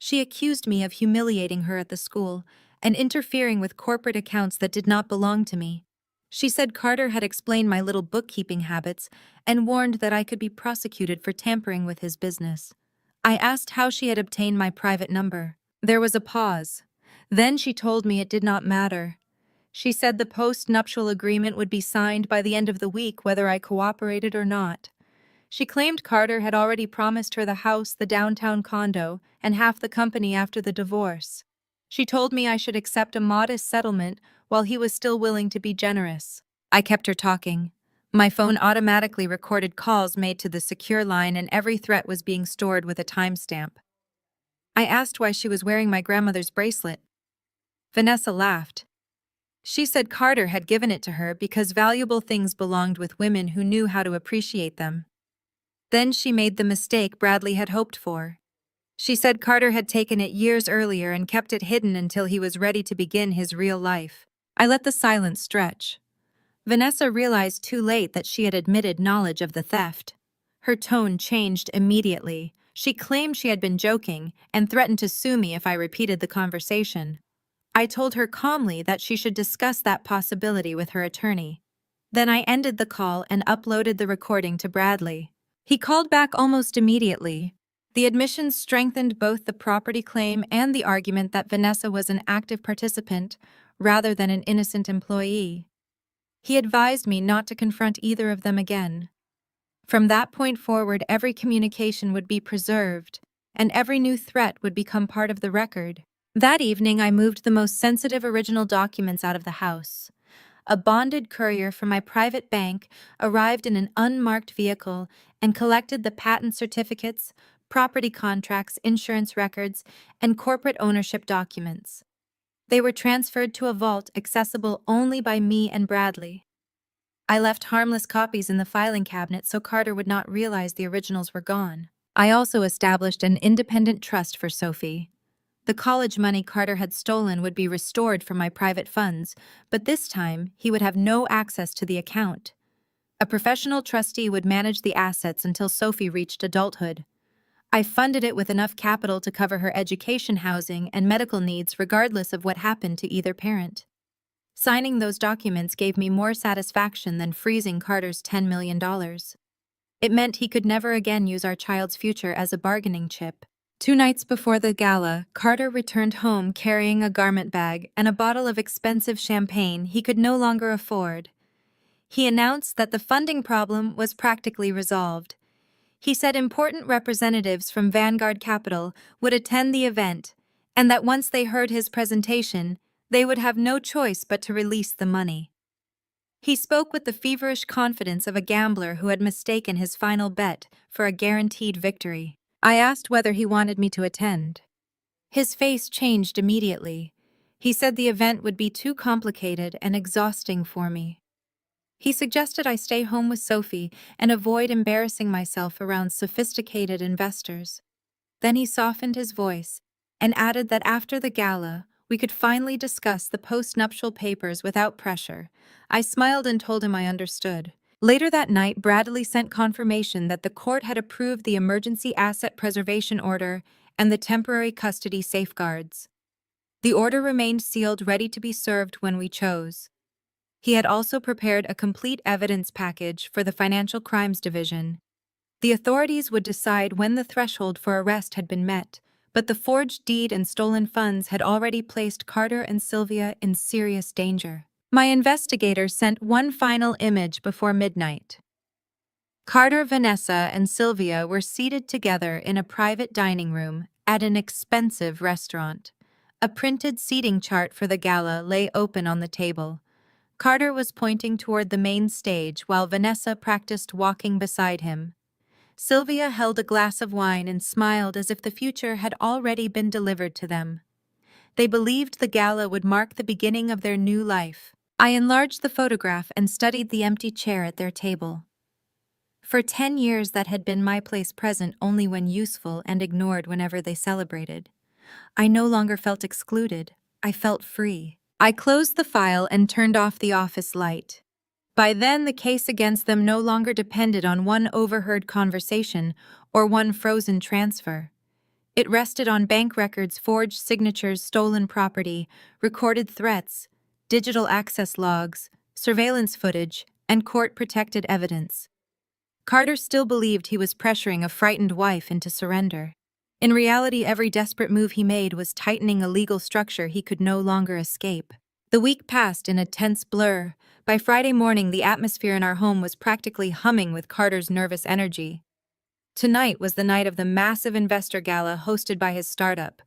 She accused me of humiliating her at the school and interfering with corporate accounts that did not belong to me. She said Carter had explained my little bookkeeping habits and warned that I could be prosecuted for tampering with his business. I asked how she had obtained my private number. There was a pause. Then she told me it did not matter. She said the post-nuptial agreement would be signed by the end of the week whether I cooperated or not. She claimed Carter had already promised her the house, the downtown condo, and half the company after the divorce. She told me I should accept a modest settlement while he was still willing to be generous. I kept her talking. My phone automatically recorded calls made to the secure line, and every threat was being stored with a timestamp. I asked why she was wearing my grandmother's bracelet. Vanessa laughed. She said Carter had given it to her because valuable things belonged with women who knew how to appreciate them. Then she made the mistake Bradley had hoped for. She said Carter had taken it years earlier and kept it hidden until he was ready to begin his real life. I let the silence stretch. Vanessa realized too late that she had admitted knowledge of the theft. Her tone changed immediately. She claimed she had been joking and threatened to sue me if I repeated the conversation. I told her calmly that she should discuss that possibility with her attorney. Then I ended the call and uploaded the recording to Bradley. He called back almost immediately. The admissions strengthened both the property claim and the argument that Vanessa was an active participant rather than an innocent employee. He advised me not to confront either of them again. From that point forward, every communication would be preserved, and every new threat would become part of the record. That evening, I moved the most sensitive original documents out of the house. A bonded courier from my private bank arrived in an unmarked vehicle and collected the patent certificates, property contracts, insurance records, and corporate ownership documents. They were transferred to a vault accessible only by me and Bradley. I left harmless copies in the filing cabinet so Carter would not realize the originals were gone. I also established an independent trust for Sophie. The college money Carter had stolen would be restored from my private funds, but this time he would have no access to the account. A professional trustee would manage the assets until Sophie reached adulthood. I funded it with enough capital to cover her education, housing, and medical needs regardless of what happened to either parent. Signing those documents gave me more satisfaction than freezing Carter's $10 million. It meant he could never again use our child's future as a bargaining chip. 2 nights before the gala, Carter returned home carrying a garment bag and a bottle of expensive champagne he could no longer afford. He announced that the funding problem was practically resolved. He said important representatives from Vanguard Capital would attend the event, and that once they heard his presentation, they would have no choice but to release the money. He spoke with the feverish confidence of a gambler who had mistaken his final bet for a guaranteed victory. I asked whether he wanted me to attend. His face changed immediately. He said the event would be too complicated and exhausting for me. He suggested I stay home with Sophie and avoid embarrassing myself around sophisticated investors. Then he softened his voice and added that after the gala, we could finally discuss the post-nuptial papers without pressure. I smiled and told him I understood. Later that night, Bradley sent confirmation that the court had approved the emergency asset preservation order and the temporary custody safeguards. The order remained sealed, ready to be served when we chose. He had also prepared a complete evidence package for the Financial Crimes Division. The authorities would decide when the threshold for arrest had been met, but the forged deed and stolen funds had already placed Carter and Sylvia in serious danger. My investigator sent one final image before midnight. Carter, Vanessa, and Sylvia were seated together in a private dining room at an expensive restaurant. A printed seating chart for the gala lay open on the table. Carter was pointing toward the main stage while Vanessa practiced walking beside him. Sylvia held a glass of wine and smiled as if the future had already been delivered to them. They believed the gala would mark the beginning of their new life. I enlarged the photograph and studied the empty chair at their table. For 10 years that had been my place, present only when useful and ignored whenever they celebrated. I no longer felt excluded. I felt free. I closed the file and turned off the office light. By then, the case against them no longer depended on one overheard conversation or one frozen transfer. It rested on bank records, forged signatures, stolen property, recorded threats, digital access logs, surveillance footage, and court-protected evidence. Carter still believed he was pressuring a frightened wife into surrender. In reality, every desperate move he made was tightening a legal structure he could no longer escape. The week passed in a tense blur. By Friday morning, the atmosphere in our home was practically humming with Carter's nervous energy. Tonight was the night of the massive investor gala hosted by his startup.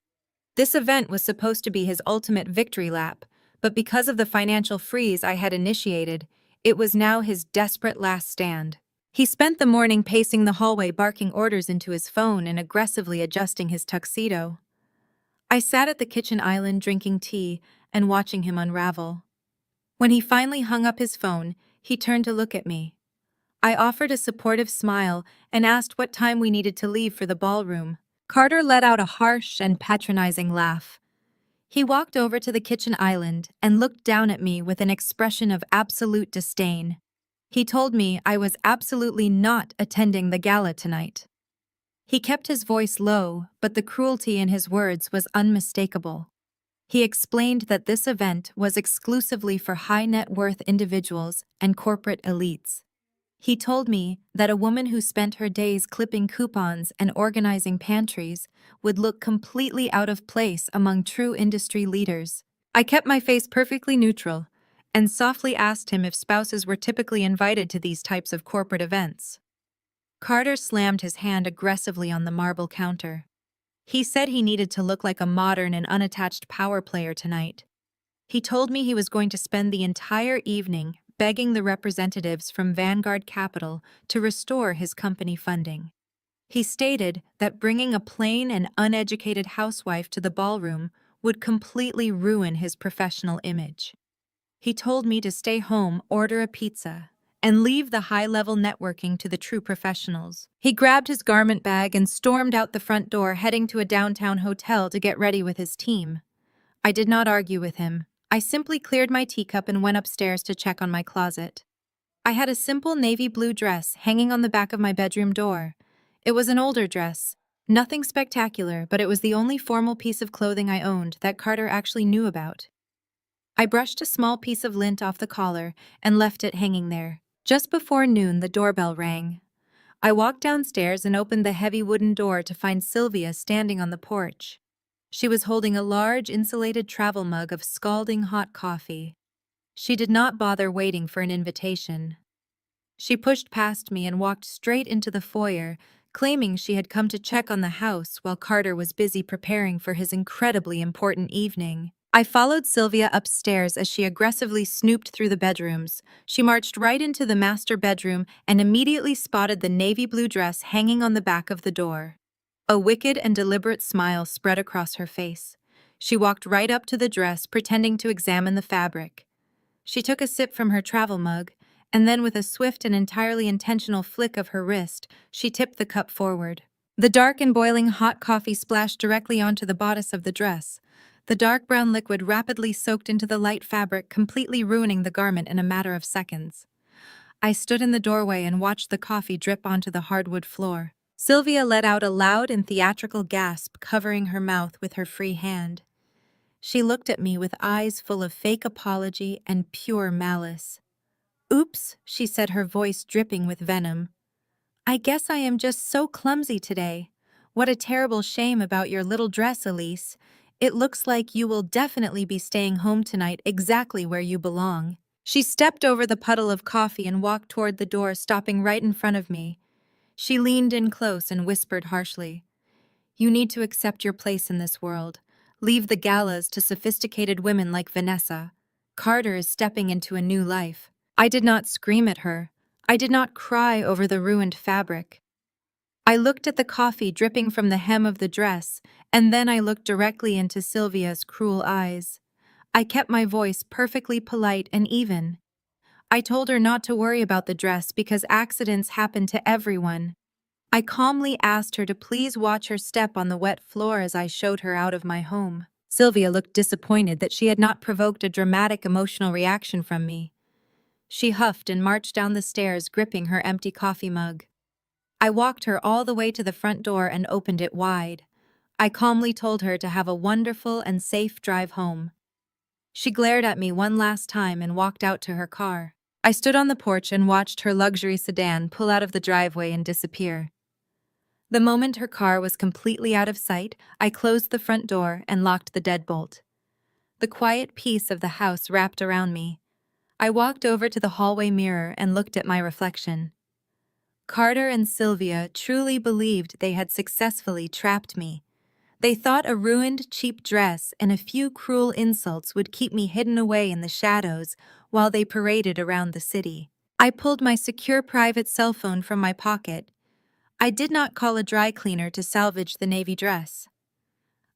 This event was supposed to be his ultimate victory lap, but because of the financial freeze I had initiated, it was now his desperate last stand. He spent the morning pacing the hallway, barking orders into his phone and aggressively adjusting his tuxedo. I sat at the kitchen island drinking tea and watching him unravel. When he finally hung up his phone, he turned to look at me. I offered a supportive smile and asked what time we needed to leave for the ballroom. Carter let out a harsh and patronizing laugh. He walked over to the kitchen island and looked down at me with an expression of absolute disdain. He told me I was absolutely not attending the gala tonight. He kept his voice low, but the cruelty in his words was unmistakable. He explained that this event was exclusively for high-net-worth individuals and corporate elites. He told me that a woman who spent her days clipping coupons and organizing pantries would look completely out of place among true industry leaders. I kept my face perfectly neutral and softly asked him if spouses were typically invited to these types of corporate events. Carter slammed his hand aggressively on the marble counter. He said he needed to look like a modern and unattached power player tonight. He told me he was going to spend the entire evening begging the representatives from Vanguard Capital to restore his company funding. He stated that bringing a plain and uneducated housewife to the ballroom would completely ruin his professional image. He told me to stay home, order a pizza, and leave the high-level networking to the true professionals. He grabbed his garment bag and stormed out the front door, heading to a downtown hotel to get ready with his team. I did not argue with him. I simply cleared my teacup and went upstairs to check on my closet. I had a simple navy blue dress hanging on the back of my bedroom door. It was an older dress. Nothing spectacular, but it was the only formal piece of clothing I owned that Carter actually knew about. I brushed a small piece of lint off the collar and left it hanging there. Just before noon, the doorbell rang. I walked downstairs and opened the heavy wooden door to find Sylvia standing on the porch. She was holding a large insulated travel mug of scalding hot coffee. She did not bother waiting for an invitation. She pushed past me and walked straight into the foyer, claiming she had come to check on the house while Carter was busy preparing for his incredibly important evening. I followed Sylvia upstairs as she aggressively snooped through the bedrooms. She marched right into the master bedroom and immediately spotted the navy blue dress hanging on the back of the door. A wicked and deliberate smile spread across her face. She walked right up to the dress, pretending to examine the fabric. She took a sip from her travel mug, and then with a swift and entirely intentional flick of her wrist, she tipped the cup forward. The dark and boiling hot coffee splashed directly onto the bodice of the dress. The dark brown liquid rapidly soaked into the light fabric, completely ruining the garment in a matter of seconds. I stood in the doorway and watched the coffee drip onto the hardwood floor. Sylvia let out a loud and theatrical gasp, covering her mouth with her free hand. She looked at me with eyes full of fake apology and pure malice. "Oops," she said, her voice dripping with venom. "I guess I am just so clumsy today. What a terrible shame about your little dress, Elise. It looks like you will definitely be staying home tonight, exactly where you belong." She stepped over the puddle of coffee and walked toward the door, stopping right in front of me. She leaned in close and whispered harshly, "You need to accept your place in this world. Leave the galas to sophisticated women like Vanessa. Carter is stepping into a new life." I did not scream at her. I did not cry over the ruined fabric. I looked at the coffee dripping from the hem of the dress, and then I looked directly into Sylvia's cruel eyes. I kept my voice perfectly polite and even. I told her not to worry about the dress because accidents happen to everyone. I calmly asked her to please watch her step on the wet floor as I showed her out of my home. Sylvia looked disappointed that she had not provoked a dramatic emotional reaction from me. She huffed and marched down the stairs, gripping her empty coffee mug. I walked her all the way to the front door and opened it wide. I calmly told her to have a wonderful and safe drive home. She glared at me one last time and walked out to her car. I stood on the porch and watched her luxury sedan pull out of the driveway and disappear. The moment her car was completely out of sight, I closed the front door and locked the deadbolt. The quiet peace of the house wrapped around me. I walked over to the hallway mirror and looked at my reflection. Carter and Sylvia truly believed they had successfully trapped me. They thought a ruined, cheap dress and a few cruel insults would keep me hidden away in the shadows while they paraded around the city. I pulled my secure private cell phone from my pocket. I did not call a dry cleaner to salvage the navy dress.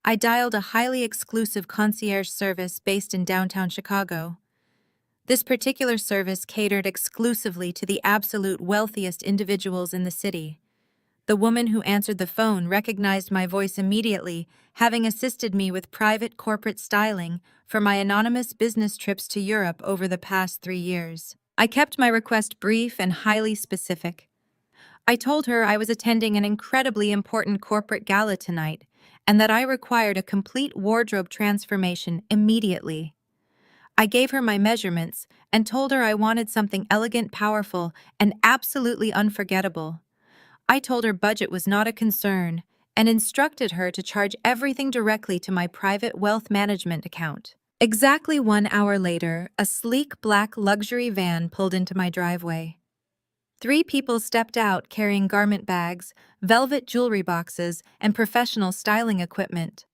I dialed a highly exclusive concierge service based in downtown Chicago. This particular service catered exclusively to the absolute wealthiest individuals in the city. The woman who answered the phone recognized my voice immediately, having assisted me with private corporate styling for my anonymous business trips to Europe over the past 3 years. I kept my request brief and highly specific. I told her I was attending an incredibly important corporate gala tonight, and that I required a complete wardrobe transformation immediately. I gave her my measurements and told her I wanted something elegant, powerful, and absolutely unforgettable. I told her budget was not a concern and instructed her to charge everything directly to my private wealth management account. Exactly 1 hour later, a sleek black luxury van pulled into my driveway. 3 people stepped out carrying garment bags, velvet jewelry boxes, and professional styling equipment.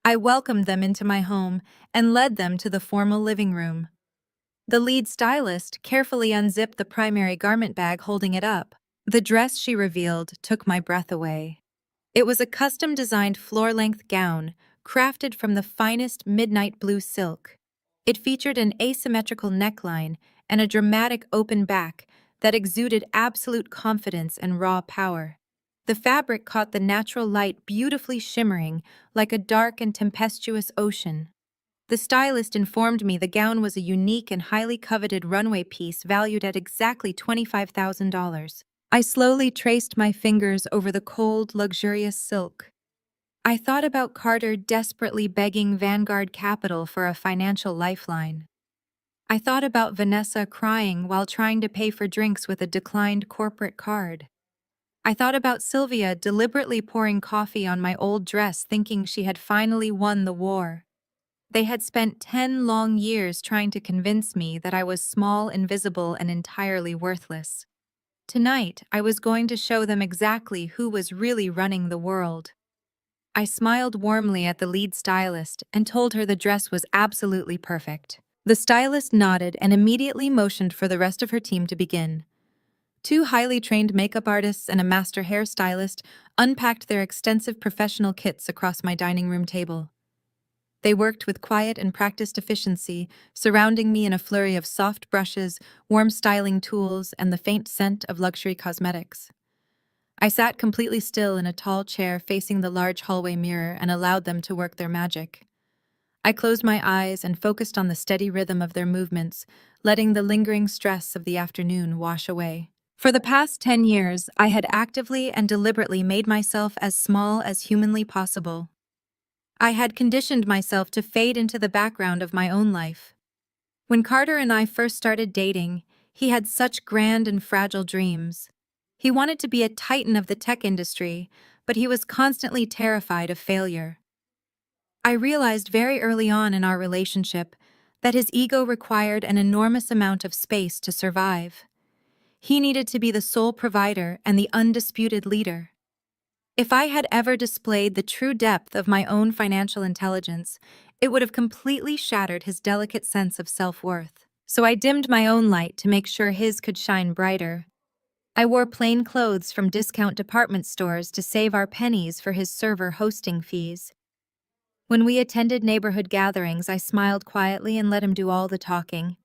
I welcomed them into my home and led them to the formal living room. The lead stylist carefully unzipped the primary garment bag, holding it up. The dress she revealed took my breath away. It was a custom-designed floor-length gown, crafted from the finest midnight blue silk. It featured an asymmetrical neckline and a dramatic open back that exuded absolute confidence and raw power. The fabric caught the natural light, beautifully shimmering like a dark and tempestuous ocean. The stylist informed me the gown was a unique and highly coveted runway piece valued at exactly $25,000. I slowly traced my fingers over the cold, luxurious silk. I thought about Carter desperately begging Vanguard Capital for a financial lifeline. I thought about Vanessa crying while trying to pay for drinks with a declined corporate card. I thought about Sylvia deliberately pouring coffee on my old dress, thinking she had finally won the war. They had spent 10 long years trying to convince me that I was small, invisible, and entirely worthless. Tonight, I was going to show them exactly who was really running the world. I smiled warmly at the lead stylist and told her the dress was absolutely perfect. The stylist nodded and immediately motioned for the rest of her team to begin. 2 highly trained makeup artists and a master hairstylist unpacked their extensive professional kits across my dining room table. They worked with quiet and practiced efficiency, surrounding me in a flurry of soft brushes, warm styling tools, and the faint scent of luxury cosmetics. I sat completely still in a tall chair facing the large hallway mirror and allowed them to work their magic. I closed my eyes and focused on the steady rhythm of their movements, letting the lingering stress of the afternoon wash away. For the past 10 years, I had actively and deliberately made myself as small as humanly possible. I had conditioned myself to fade into the background of my own life. When Carter and I first started dating, he had such grand and fragile dreams. He wanted to be a titan of the tech industry, but he was constantly terrified of failure. I realized very early on in our relationship that his ego required an enormous amount of space to survive. He needed to be the sole provider and the undisputed leader. If I had ever displayed the true depth of my own financial intelligence, it would have completely shattered his delicate sense of self-worth. So I dimmed my own light to make sure his could shine brighter. I wore plain clothes from discount department stores to save our pennies for his server hosting fees. When we attended neighborhood gatherings, I smiled quietly and let him do all the talking.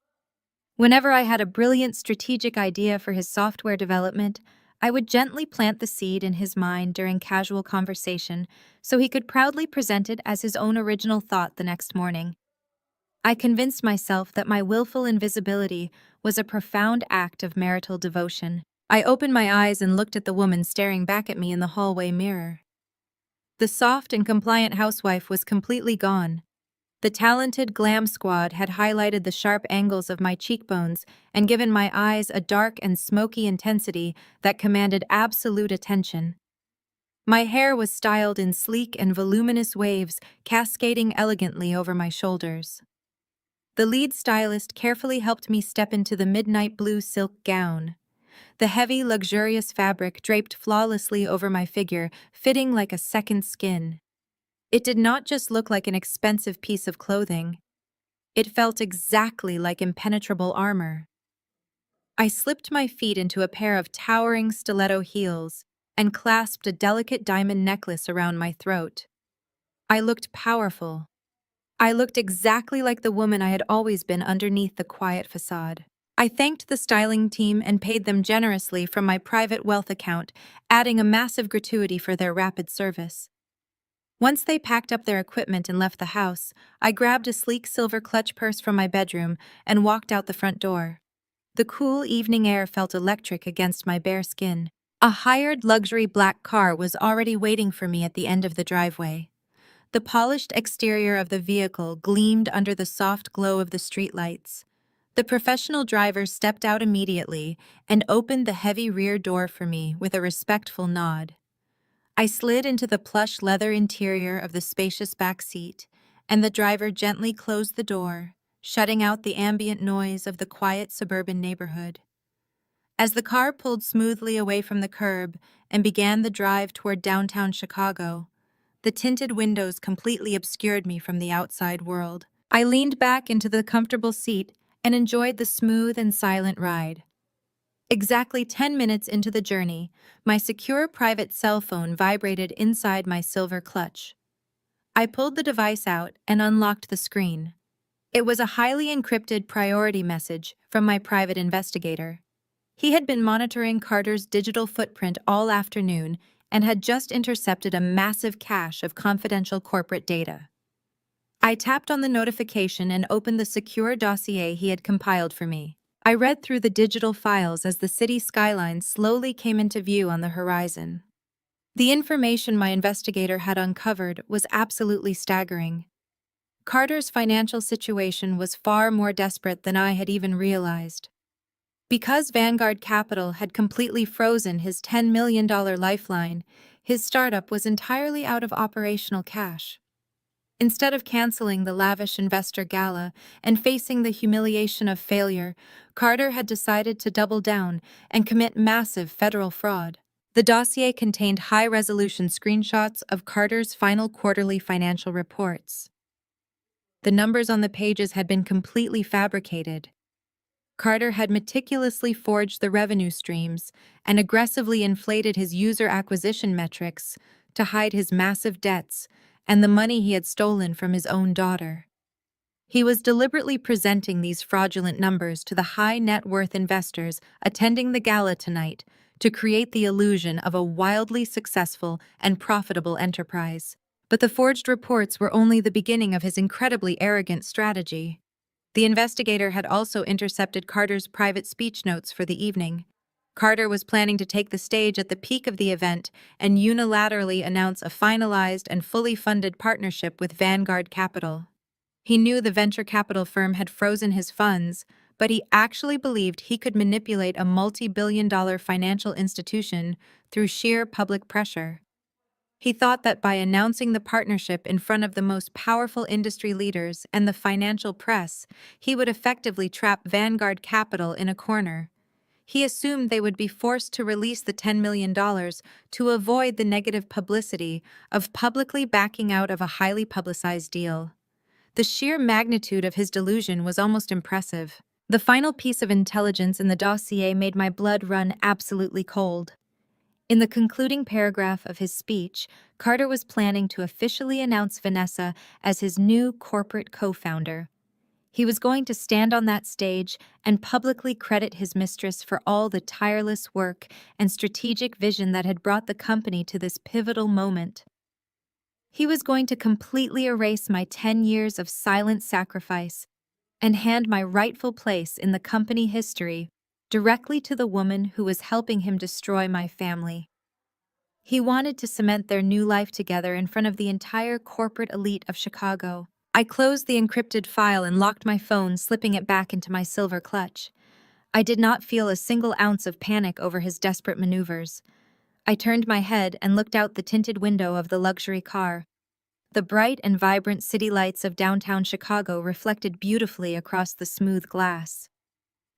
Whenever I had a brilliant strategic idea for his software development, I would gently plant the seed in his mind during casual conversation so he could proudly present it as his own original thought the next morning. I convinced myself that my willful invisibility was a profound act of marital devotion. I opened my eyes and looked at the woman staring back at me in the hallway mirror. The soft and compliant housewife was completely gone. The talented glam squad had highlighted the sharp angles of my cheekbones and given my eyes a dark and smoky intensity that commanded absolute attention. My hair was styled in sleek and voluminous waves, cascading elegantly over my shoulders. The lead stylist carefully helped me step into the midnight blue silk gown. The heavy, luxurious fabric draped flawlessly over my figure, fitting like a second skin. It did not just look like an expensive piece of clothing. It felt exactly like impenetrable armor. I slipped my feet into a pair of towering stiletto heels and clasped a delicate diamond necklace around my throat. I looked powerful. I looked exactly like the woman I had always been underneath the quiet facade. I thanked the styling team and paid them generously from my private wealth account, adding a massive gratuity for their rapid service. Once they packed up their equipment and left the house, I grabbed a sleek silver clutch purse from my bedroom and walked out the front door. The cool evening air felt electric against my bare skin. A hired luxury black car was already waiting for me at the end of the driveway. The polished exterior of the vehicle gleamed under the soft glow of the streetlights. The professional driver stepped out immediately and opened the heavy rear door for me with a respectful nod. I slid into the plush leather interior of the spacious back seat, and the driver gently closed the door, shutting out the ambient noise of the quiet suburban neighborhood. As the car pulled smoothly away from the curb and began the drive toward downtown Chicago, the tinted windows completely obscured me from the outside world. I leaned back into the comfortable seat and enjoyed the smooth and silent ride. Exactly 10 minutes into the journey, my secure private cell phone vibrated inside my silver clutch. I pulled the device out and unlocked the screen. It was a highly encrypted priority message from my private investigator. He had been monitoring Carter's digital footprint all afternoon and had just intercepted a massive cache of confidential corporate data. I tapped on the notification and opened the secure dossier he had compiled for me. I read through the digital files as the city skyline slowly came into view on the horizon. The information my investigator had uncovered was absolutely staggering. Carter's financial situation was far more desperate than I had even realized. Because Vanguard Capital had completely frozen his $10 million lifeline, his startup was entirely out of operational cash. Instead of canceling the lavish investor gala and facing the humiliation of failure, Carter had decided to double down and commit massive federal fraud. The dossier contained high-resolution screenshots of Carter's final quarterly financial reports. The numbers on the pages had been completely fabricated. Carter had meticulously forged the revenue streams and aggressively inflated his user acquisition metrics to hide his massive debts and the money he had stolen from his own daughter. He was deliberately presenting these fraudulent numbers to the high-net-worth investors attending the gala tonight to create the illusion of a wildly successful and profitable enterprise. But the forged reports were only the beginning of his incredibly arrogant strategy. The investigator had also intercepted Carter's private speech notes for the evening. Carter was planning to take the stage at the peak of the event and unilaterally announce a finalized and fully funded partnership with Vanguard Capital. He knew the venture capital firm had frozen his funds, but he actually believed he could manipulate a multi-billion-dollar financial institution through sheer public pressure. He thought that by announcing the partnership in front of the most powerful industry leaders and the financial press, he would effectively trap Vanguard Capital in a corner. He assumed they would be forced to release the $10 million to avoid the negative publicity of publicly backing out of a highly publicized deal. The sheer magnitude of his delusion was almost impressive. The final piece of intelligence in the dossier made my blood run absolutely cold. In the concluding paragraph of his speech, Carter was planning to officially announce Vanessa as his new corporate co-founder. He was going to stand on that stage and publicly credit his mistress for all the tireless work and strategic vision that had brought the company to this pivotal moment. He was going to completely erase my 10 years of silent sacrifice and hand my rightful place in the company history directly to the woman who was helping him destroy my family. He wanted to cement their new life together in front of the entire corporate elite of Chicago. I closed the encrypted file and locked my phone, slipping it back into my silver clutch. I did not feel a single ounce of panic over his desperate maneuvers. I turned my head and looked out the tinted window of the luxury car. The bright and vibrant city lights of downtown Chicago reflected beautifully across the smooth glass.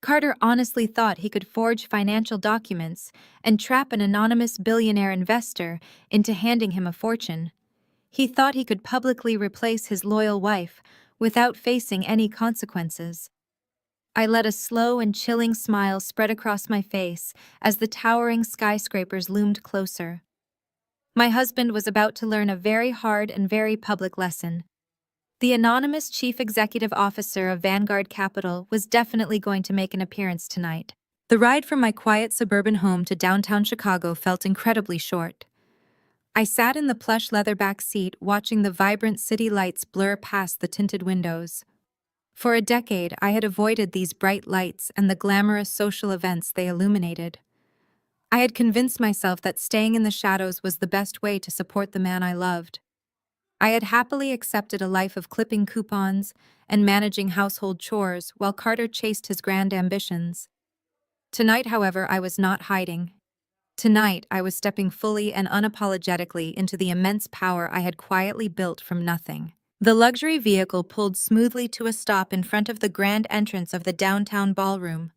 Carter honestly thought he could forge financial documents and trap an anonymous billionaire investor into handing him a fortune. He thought he could publicly replace his loyal wife without facing any consequences. I let a slow and chilling smile spread across my face as the towering skyscrapers loomed closer. My husband was about to learn a very hard and very public lesson. The anonymous chief executive officer of Vanguard Capital was definitely going to make an appearance tonight. The ride from my quiet suburban home to downtown Chicago felt incredibly short. I sat in the plush leather back seat watching the vibrant city lights blur past the tinted windows. For a decade, I had avoided these bright lights and the glamorous social events they illuminated. I had convinced myself that staying in the shadows was the best way to support the man I loved. I had happily accepted a life of clipping coupons and managing household chores while Carter chased his grand ambitions. Tonight, however, I was not hiding. Tonight, I was stepping fully and unapologetically into the immense power I had quietly built from nothing. The luxury vehicle pulled smoothly to a stop in front of the grand entrance of the downtown ballroom.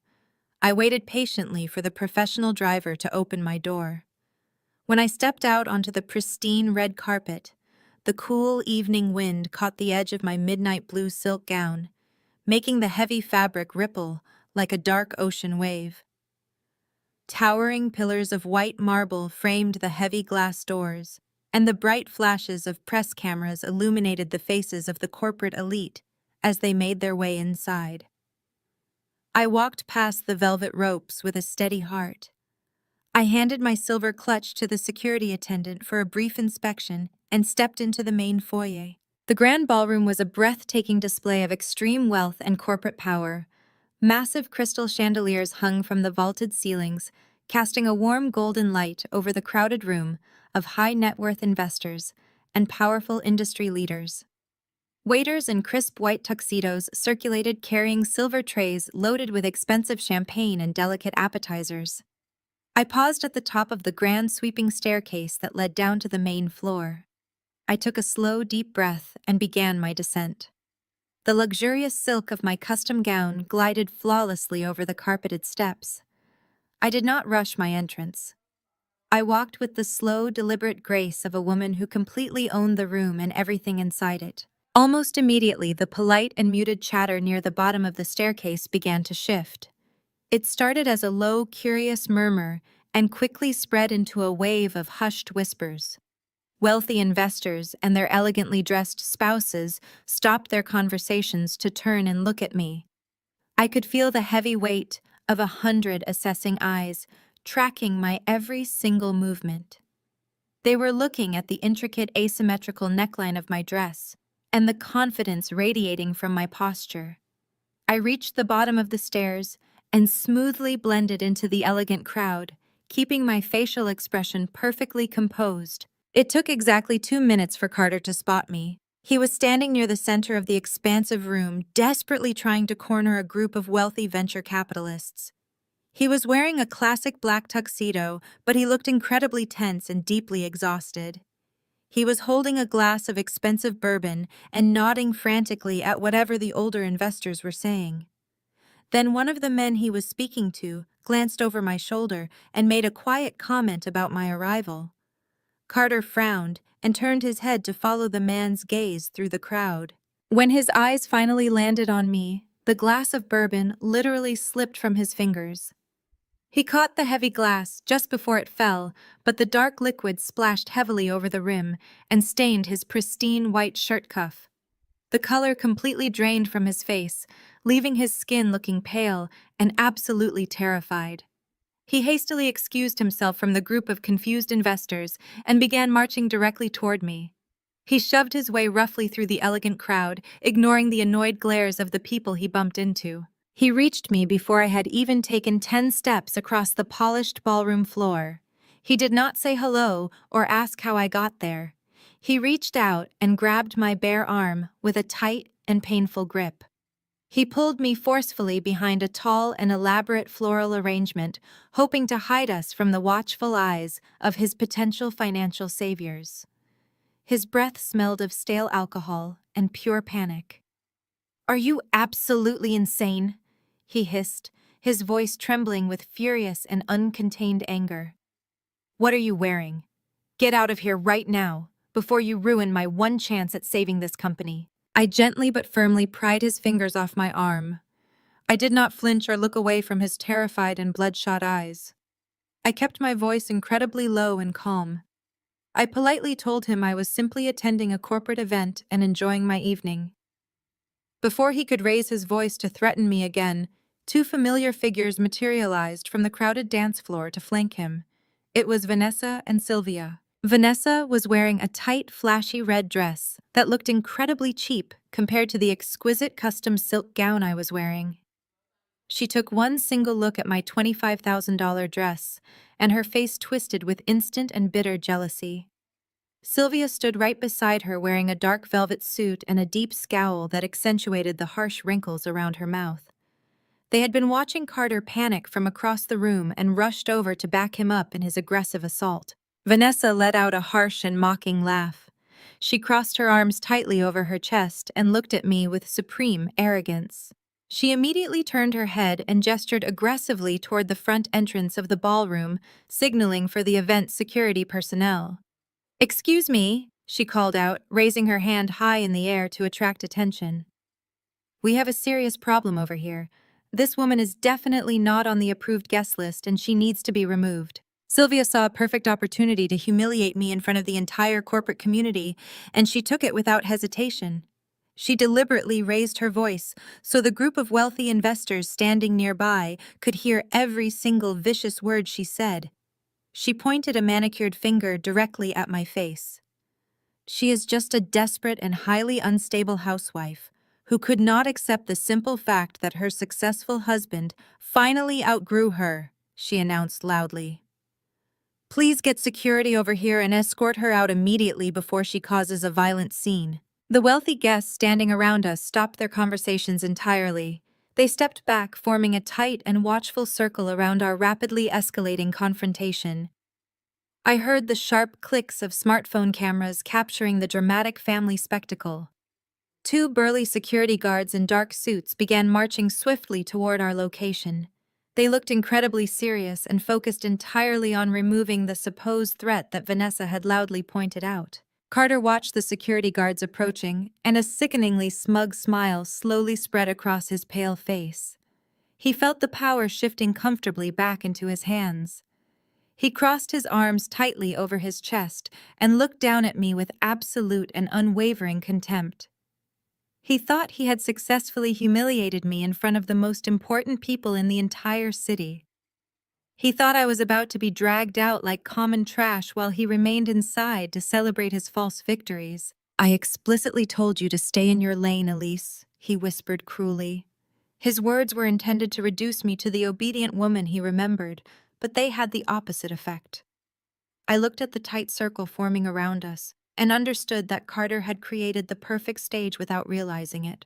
I waited patiently for the professional driver to open my door. When I stepped out onto the pristine red carpet, the cool evening wind caught the edge of my midnight blue silk gown, making the heavy fabric ripple like a dark ocean wave. Towering pillars of white marble framed the heavy glass doors, and the bright flashes of press cameras illuminated the faces of the corporate elite as they made their way inside. I walked past the velvet ropes with a steady heart. I handed my silver clutch to the security attendant for a brief inspection and stepped into the main foyer. The grand ballroom was a breathtaking display of extreme wealth and corporate power. Massive crystal chandeliers hung from the vaulted ceilings, casting a warm golden light over the crowded room of high-net-worth investors and powerful industry leaders. Waiters in crisp white tuxedos circulated carrying silver trays loaded with expensive champagne and delicate appetizers. I paused at the top of the grand sweeping staircase that led down to the main floor. I took a slow, deep breath and began my descent. The luxurious silk of my custom gown glided flawlessly over the carpeted steps. I did not rush my entrance. I walked with the slow, deliberate grace of a woman who completely owned the room and everything inside it. Almost immediately, the polite and muted chatter near the bottom of the staircase began to shift. It started as a low, curious murmur and quickly spread into a wave of hushed whispers. Wealthy investors and their elegantly dressed spouses stopped their conversations to turn and look at me. I could feel the heavy weight of 100 assessing eyes, tracking my every single movement. They were looking at the intricate asymmetrical neckline of my dress and the confidence radiating from my posture. I reached the bottom of the stairs and smoothly blended into the elegant crowd, keeping my facial expression perfectly composed. It took exactly 2 minutes for Carter to spot me. He was standing near the center of the expansive room, desperately trying to corner a group of wealthy venture capitalists. He was wearing a classic black tuxedo, but he looked incredibly tense and deeply exhausted. He was holding a glass of expensive bourbon and nodding frantically at whatever the older investors were saying. Then one of the men he was speaking to glanced over my shoulder and made a quiet comment about my arrival. Carter frowned and turned his head to follow the man's gaze through the crowd. When his eyes finally landed on me, the glass of bourbon literally slipped from his fingers. He caught the heavy glass just before it fell, but the dark liquid splashed heavily over the rim and stained his pristine white shirt cuff. The color completely drained from his face, leaving his skin looking pale and absolutely terrified. He hastily excused himself from the group of confused investors and began marching directly toward me. He shoved his way roughly through the elegant crowd, ignoring the annoyed glares of the people he bumped into. He reached me before I had even taken 10 steps across the polished ballroom floor. He did not say hello or ask how I got there. He reached out and grabbed my bare arm with a tight and painful grip. He pulled me forcefully behind a tall and elaborate floral arrangement, hoping to hide us from the watchful eyes of his potential financial saviors. His breath smelled of stale alcohol and pure panic. "Are you absolutely insane?" he hissed, his voice trembling with furious and uncontained anger. "What are you wearing? Get out of here right now, before you ruin my one chance at saving this company." I gently but firmly pried his fingers off my arm. I did not flinch or look away from his terrified and bloodshot eyes. I kept my voice incredibly low and calm. I politely told him I was simply attending a corporate event and enjoying my evening. Before he could raise his voice to threaten me again, 2 familiar figures materialized from the crowded dance floor to flank him. It was Vanessa and Sylvia. Vanessa was wearing a tight, flashy red dress that looked incredibly cheap compared to the exquisite custom silk gown I was wearing. She took one single look at my $25,000 dress, and her face twisted with instant and bitter jealousy. Sylvia stood right beside her wearing a dark velvet suit and a deep scowl that accentuated the harsh wrinkles around her mouth. They had been watching Carter panic from across the room and rushed over to back him up in his aggressive assault. Vanessa let out a harsh and mocking laugh. She crossed her arms tightly over her chest and looked at me with supreme arrogance. She immediately turned her head and gestured aggressively toward the front entrance of the ballroom, signaling for the event's security personnel. "Excuse me," she called out, raising her hand high in the air to attract attention. "We have a serious problem over here. This woman is definitely not on the approved guest list and she needs to be removed." Sylvia saw a perfect opportunity to humiliate me in front of the entire corporate community, and she took it without hesitation. She deliberately raised her voice so the group of wealthy investors standing nearby could hear every single vicious word she said. She pointed a manicured finger directly at my face. "She is just a desperate and highly unstable housewife who could not accept the simple fact that her successful husband finally outgrew her," she announced loudly. "Please get security over here and escort her out immediately before she causes a violent scene." The wealthy guests standing around us stopped their conversations entirely. They stepped back, forming a tight and watchful circle around our rapidly escalating confrontation. I heard the sharp clicks of smartphone cameras capturing the dramatic family spectacle. Two burly security guards in dark suits began marching swiftly toward our location. They looked incredibly serious and focused entirely on removing the supposed threat that Vanessa had loudly pointed out. Carter watched the security guards approaching, and a sickeningly smug smile slowly spread across his pale face. He felt the power shifting comfortably back into his hands. He crossed his arms tightly over his chest and looked down at me with absolute and unwavering contempt. He thought he had successfully humiliated me in front of the most important people in the entire city. He thought I was about to be dragged out like common trash while he remained inside to celebrate his false victories. "I explicitly told you to stay in your lane, Elise," he whispered cruelly. His words were intended to reduce me to the obedient woman he remembered, but they had the opposite effect. I looked at the tight circle forming around us and understood that Carter had created the perfect stage without realizing it.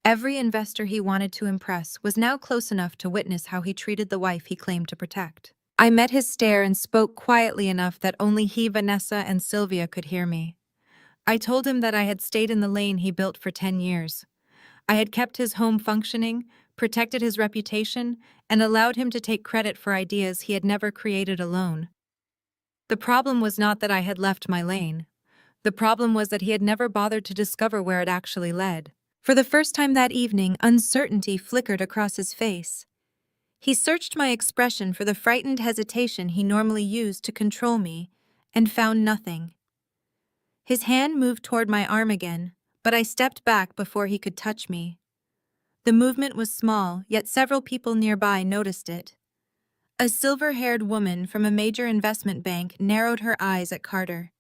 Every investor he wanted to impress was now close enough to witness how he treated the wife he claimed to protect. I met his stare and spoke quietly enough that only he, Vanessa, and Sylvia could hear me. I told him that I had stayed in the lane he built for 10 years. I had kept his home functioning, protected his reputation, and allowed him to take credit for ideas he had never created alone. The problem was not that I had left my lane. The problem was that he had never bothered to discover where it actually led. For the first time that evening, uncertainty flickered across his face. He searched my expression for the frightened hesitation he normally used to control me, and found nothing. His hand moved toward my arm again, but I stepped back before he could touch me. The movement was small, yet several people nearby noticed it. A silver-haired woman from a major investment bank narrowed her eyes at Carter.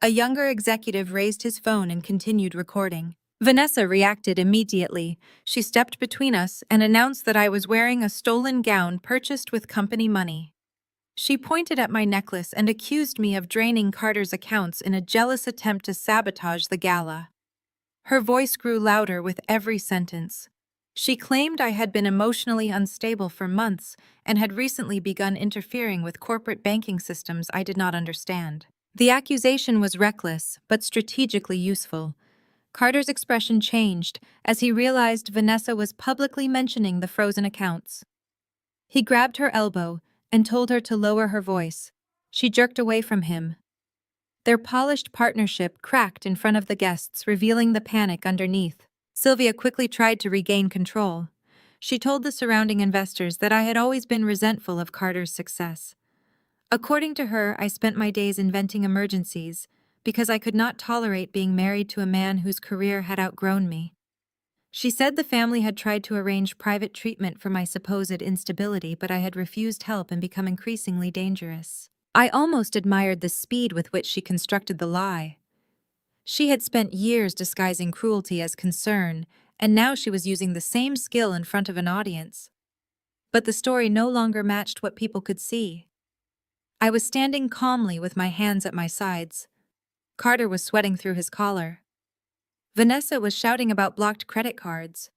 A younger executive raised his phone and continued recording. Vanessa reacted immediately. She stepped between us and announced that I was wearing a stolen gown purchased with company money. She pointed at my necklace and accused me of draining Carter's accounts in a jealous attempt to sabotage the gala. Her voice grew louder with every sentence. She claimed I had been emotionally unstable for months and had recently begun interfering with corporate banking systems I did not understand. The accusation was reckless, but strategically useful. Carter's expression changed as he realized Vanessa was publicly mentioning the frozen accounts. He grabbed her elbow and told her to lower her voice. She jerked away from him. Their polished partnership cracked in front of the guests, revealing the panic underneath. Sylvia quickly tried to regain control. She told the surrounding investors that I had always been resentful of Carter's success. According to her, I spent my days inventing emergencies because I could not tolerate being married to a man whose career had outgrown me. She said the family had tried to arrange private treatment for my supposed instability, but I had refused help and become increasingly dangerous. I almost admired the speed with which she constructed the lie. She had spent years disguising cruelty as concern, and now she was using the same skill in front of an audience. But the story no longer matched what people could see. I was standing calmly with my hands at my sides. Carter was sweating through his collar. Vanessa was shouting about blocked credit cards.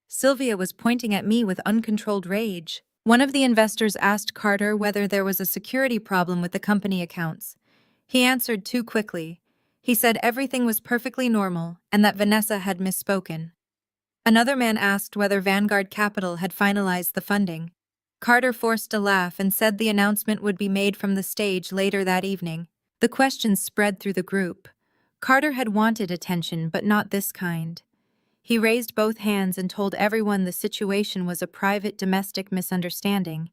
Sylvia was pointing at me with uncontrolled rage. One of the investors asked Carter whether there was a security problem with the company accounts. He answered too quickly. He said everything was perfectly normal and that Vanessa had misspoken. Another man asked whether Vanguard Capital had finalized the funding. Carter forced a laugh and said the announcement would be made from the stage later that evening. The questions spread through the group. Carter had wanted attention, but not this kind. He raised both hands and told everyone the situation was a private domestic misunderstanding.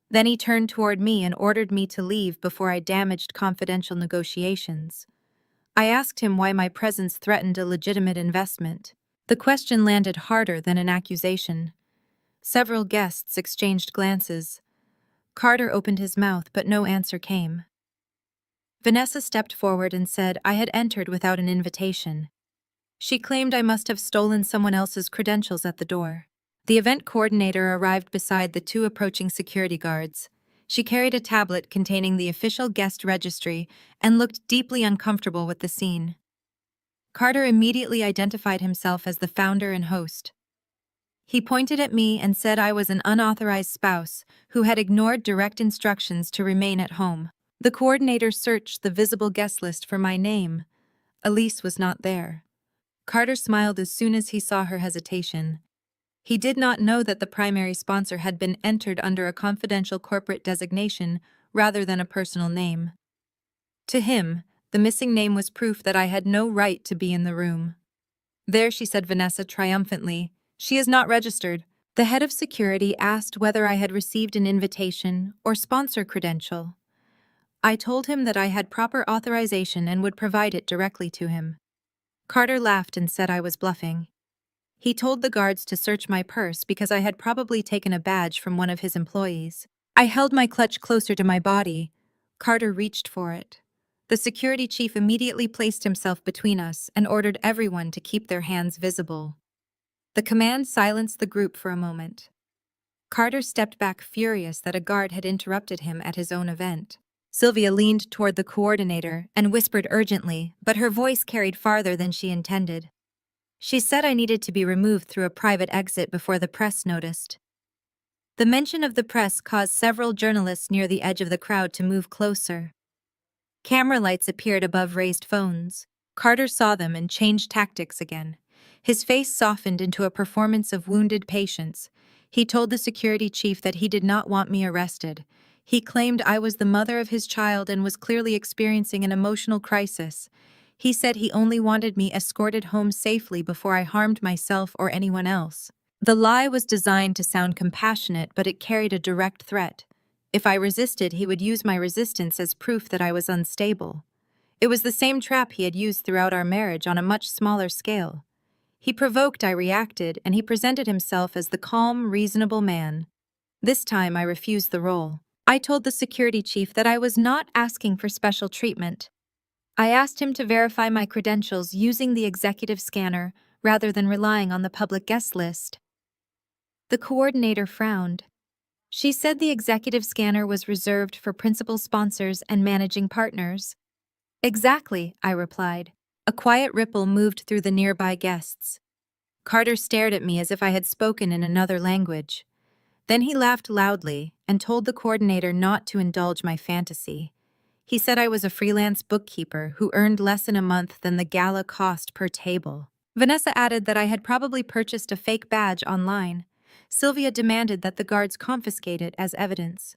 Then he turned toward me and ordered me to leave before I damaged confidential negotiations. I asked him why my presence threatened a legitimate investment. The question landed harder than an accusation. Several guests exchanged glances. Carter opened his mouth, but no answer came. Vanessa stepped forward and said I had entered without an invitation. She claimed I must have stolen someone else's credentials at the door. The event coordinator arrived beside the two approaching security guards. She carried a tablet containing the official guest registry and looked deeply uncomfortable with the scene. Carter immediately identified himself as the founder and host. He pointed at me and said I was an unauthorized spouse who had ignored direct instructions to remain at home. The coordinator searched the visible guest list for my name. Elise was not there. Carter smiled as soon as he saw her hesitation. He did not know that the primary sponsor had been entered under a confidential corporate designation rather than a personal name. To him, the missing name was proof that I had no right to be in the room. There, she said, Vanessa triumphantly. She is not registered. The head of security asked whether I had received an invitation or sponsor credential. I told him that I had proper authorization and would provide it directly to him. Carter laughed and said I was bluffing. He told the guards to search my purse because I had probably taken a badge from one of his employees. I held my clutch closer to my body. Carter reached for it. The security chief immediately placed himself between us and ordered everyone to keep their hands visible. The command silenced the group for a moment. Carter stepped back, furious that a guard had interrupted him at his own event. Sylvia leaned toward the coordinator and whispered urgently, but her voice carried farther than she intended. She said I needed to be removed through a private exit before the press noticed. The mention of the press caused several journalists near the edge of the crowd to move closer. Camera lights appeared above raised phones. Carter saw them and changed tactics again. His face softened into a performance of wounded patience. He told the security chief that he did not want me arrested. He claimed I was the mother of his child and was clearly experiencing an emotional crisis. He said he only wanted me escorted home safely before I harmed myself or anyone else. The lie was designed to sound compassionate, but it carried a direct threat. If I resisted, he would use my resistance as proof that I was unstable. It was the same trap he had used throughout our marriage on a much smaller scale. He provoked, I reacted, and he presented himself as the calm, reasonable man. This time I refused the role. I told the security chief that I was not asking for special treatment. I asked him to verify my credentials using the executive scanner rather than relying on the public guest list. The coordinator frowned. She said the executive scanner was reserved for principal sponsors and managing partners. Exactly, I replied. A quiet ripple moved through the nearby guests. Carter stared at me as if I had spoken in another language. Then he laughed loudly and told the coordinator not to indulge my fantasy. He said I was a freelance bookkeeper who earned less in a month than the gala cost per table. Vanessa added that I had probably purchased a fake badge online. Sylvia demanded that the guards confiscate it as evidence.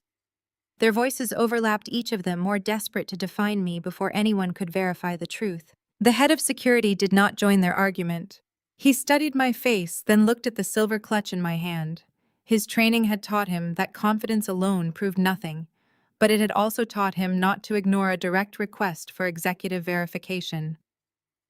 Their voices overlapped, each of them more desperate to define me before anyone could verify the truth. The head of security did not join their argument. He studied my face, then looked at the silver clutch in my hand. His training had taught him that confidence alone proved nothing, but it had also taught him not to ignore a direct request for executive verification.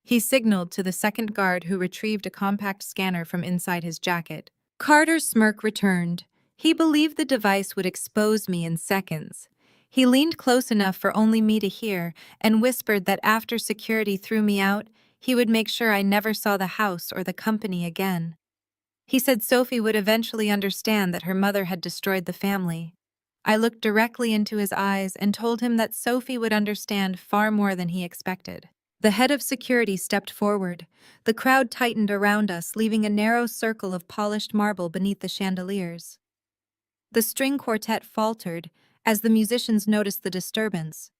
He signaled to the second guard, who retrieved a compact scanner from inside his jacket. Carter's smirk returned. He believed the device would expose me in seconds. He leaned close enough for only me to hear and whispered that after security threw me out, he would make sure I never saw the house or the company again. He said Sophie would eventually understand that her mother had destroyed the family. I looked directly into his eyes and told him that Sophie would understand far more than he expected. The head of security stepped forward. The crowd tightened around us, leaving a narrow circle of polished marble beneath the chandeliers. The string quartet faltered as the musicians noticed the disturbance.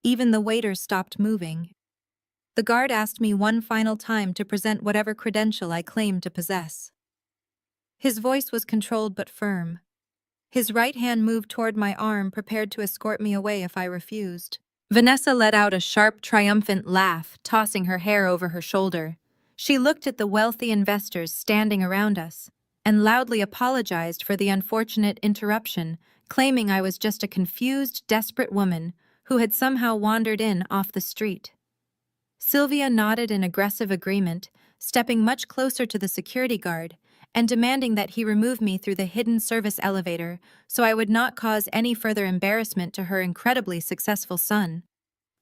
Even the waiters stopped moving. The guard asked me one final time to present whatever credential I claimed to possess. His voice was controlled but firm. His right hand moved toward my arm, prepared to escort me away if I refused. Vanessa let out a sharp, triumphant laugh, tossing her hair over her shoulder. She looked at the wealthy investors standing around us and loudly apologized for the unfortunate interruption, claiming I was just a confused, desperate woman who had somehow wandered in off the street. Sylvia nodded in aggressive agreement, stepping much closer to the security guard and demanding that he remove me through the hidden service elevator so I would not cause any further embarrassment to her incredibly successful son.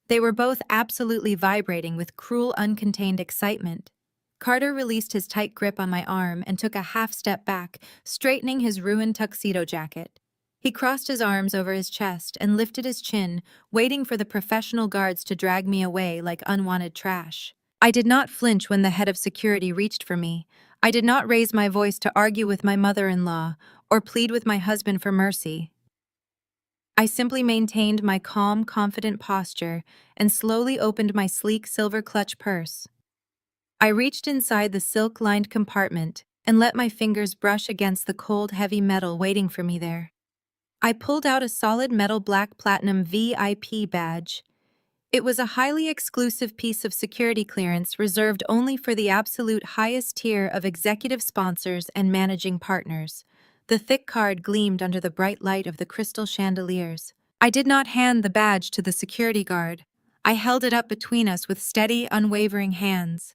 They were both absolutely vibrating with cruel, uncontained excitement. Carter released his tight grip on my arm and took a half step back, straightening his ruined tuxedo jacket. He crossed his arms over his chest and lifted his chin, waiting for the professional guards to drag me away like unwanted trash. I did not flinch when the head of security reached for me. I did not raise my voice to argue with my mother-in-law or plead with my husband for mercy. I simply maintained my calm, confident posture and slowly opened my sleek silver clutch purse. I reached inside the silk-lined compartment and let my fingers brush against the cold, heavy metal waiting for me there. I pulled out a solid metal black platinum VIP badge. It was a highly exclusive piece of security clearance reserved only for the absolute highest tier of executive sponsors and managing partners. The thick card gleamed under the bright light of the crystal chandeliers. I did not hand the badge to the security guard. I held it up between us with steady, unwavering hands.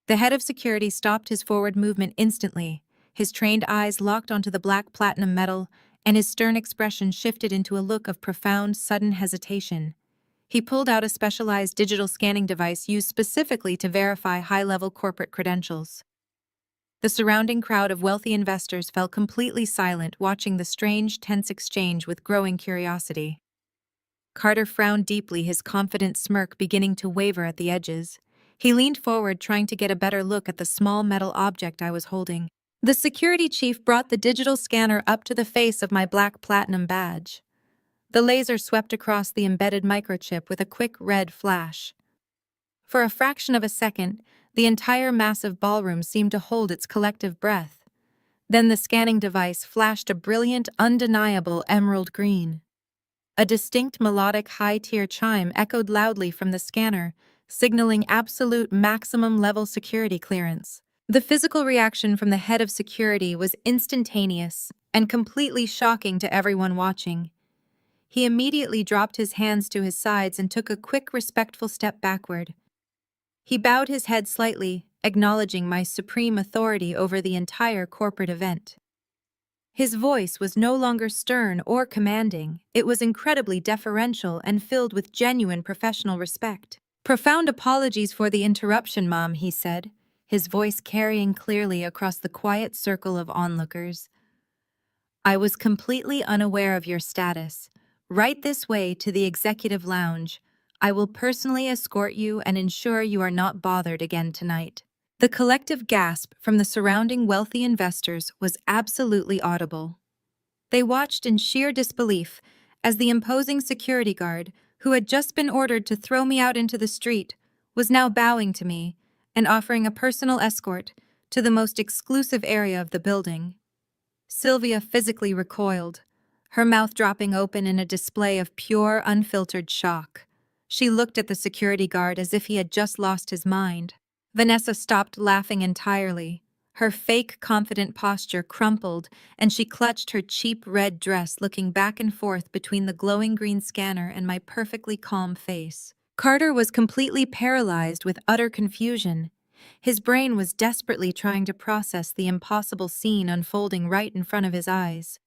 The head of security stopped his forward movement instantly. His trained eyes locked onto the black platinum metal, and his stern expression shifted into a look of profound, sudden hesitation. He pulled out a specialized digital scanning device used specifically to verify high-level corporate credentials. The surrounding crowd of wealthy investors fell completely silent, watching the strange, tense exchange with growing curiosity. Carter frowned deeply, his confident smirk beginning to waver at the edges. He leaned forward, trying to get a better look at the small metal object I was holding. The security chief brought the digital scanner up to the face of my black platinum badge. The laser swept across the embedded microchip with a quick red flash. For a fraction of a second, the entire massive ballroom seemed to hold its collective breath. Then the scanning device flashed a brilliant, undeniable emerald green. A distinct melodic high-tier chime echoed loudly from the scanner, signaling absolute maximum-level security clearance. The physical reaction from the head of security was instantaneous and completely shocking to everyone watching. He immediately dropped his hands to his sides and took a quick, respectful step backward. He bowed his head slightly, acknowledging my supreme authority over the entire corporate event. His voice was no longer stern or commanding. It was incredibly deferential and filled with genuine professional respect. "Profound apologies for the interruption, Mom," he said, his voice carrying clearly across the quiet circle of onlookers. "I was completely unaware of your status. Right this way to the executive lounge. I will personally escort you and ensure you are not bothered again tonight." The collective gasp from the surrounding wealthy investors was absolutely audible. They watched in sheer disbelief as the imposing security guard, who had just been ordered to throw me out into the street, was now bowing to me and offering a personal escort to the most exclusive area of the building. Sylvia physically recoiled, her mouth dropping open in a display of pure, unfiltered shock. She looked at the security guard as if he had just lost his mind. Vanessa stopped laughing entirely. Her fake, confident posture crumpled, and she clutched her cheap red dress, looking back and forth between the glowing green scanner and my perfectly calm face. Carter was completely paralyzed with utter confusion. His brain was desperately trying to process the impossible scene unfolding right in front of his eyes.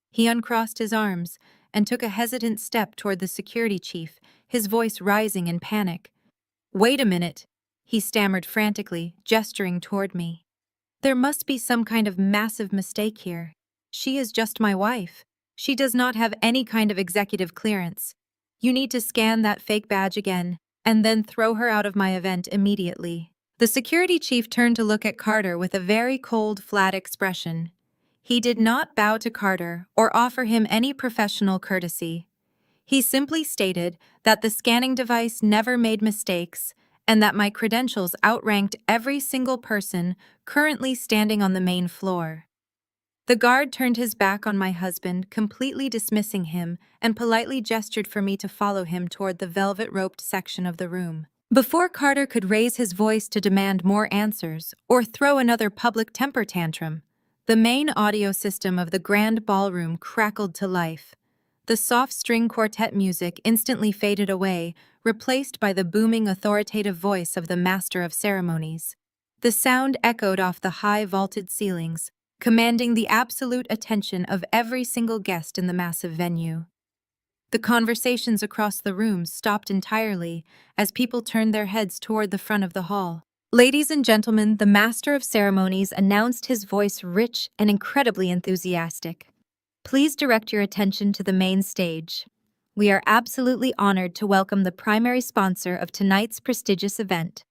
He uncrossed his arms and took a hesitant step toward the security chief, his voice rising in panic. "Wait a minute," he stammered frantically, gesturing toward me. "There must be some kind of massive mistake here. She is just my wife. She does not have any kind of executive clearance. You need to scan that fake badge again, and then throw her out of my event immediately." The security chief turned to look at Carter with a very cold, flat expression. He did not bow to Carter or offer him any professional courtesy. He simply stated that the scanning device never made mistakes and that my credentials outranked every single person currently standing on the main floor. The guard turned his back on my husband, completely dismissing him, and politely gestured for me to follow him toward the velvet-roped section of the room. Before Carter could raise his voice to demand more answers or throw another public temper tantrum, the main audio system of the grand ballroom crackled to life. The soft string quartet music instantly faded away, replaced by the booming authoritative voice of the master of ceremonies. The sound echoed off the high vaulted ceilings, commanding the absolute attention of every single guest in the massive venue. The conversations across the room stopped entirely as people turned their heads toward the front of the hall. "Ladies and gentlemen," the master of ceremonies announced, his voice rich and incredibly enthusiastic. "Please direct your attention to the main stage. We are absolutely honored to welcome the primary sponsor of tonight's prestigious event.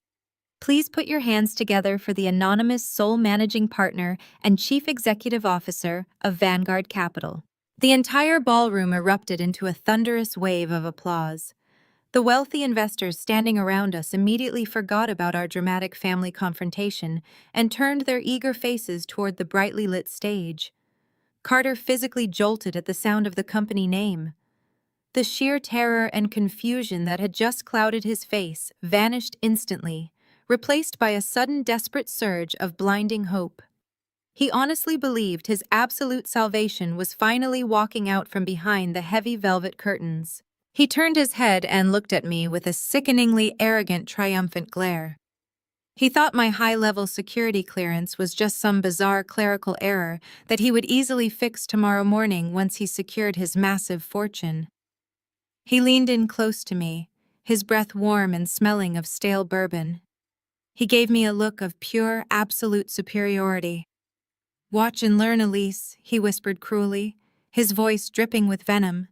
Please put your hands together for the anonymous sole managing partner and chief executive officer of Vanguard Capital." The entire ballroom erupted into a thunderous wave of applause. The wealthy investors standing around us immediately forgot about our dramatic family confrontation and turned their eager faces toward the brightly lit stage. Carter physically jolted at the sound of the company name. The sheer terror and confusion that had just clouded his face vanished instantly, replaced by a sudden desperate surge of blinding hope. He honestly believed his absolute salvation was finally walking out from behind the heavy velvet curtains. He turned his head and looked at me with a sickeningly arrogant, triumphant glare. He thought my high-level security clearance was just some bizarre clerical error that he would easily fix tomorrow morning once he secured his massive fortune. He leaned in close to me, his breath warm and smelling of stale bourbon. He gave me a look of pure, absolute superiority. "Watch and learn, Elise," he whispered cruelly, his voice dripping with venom.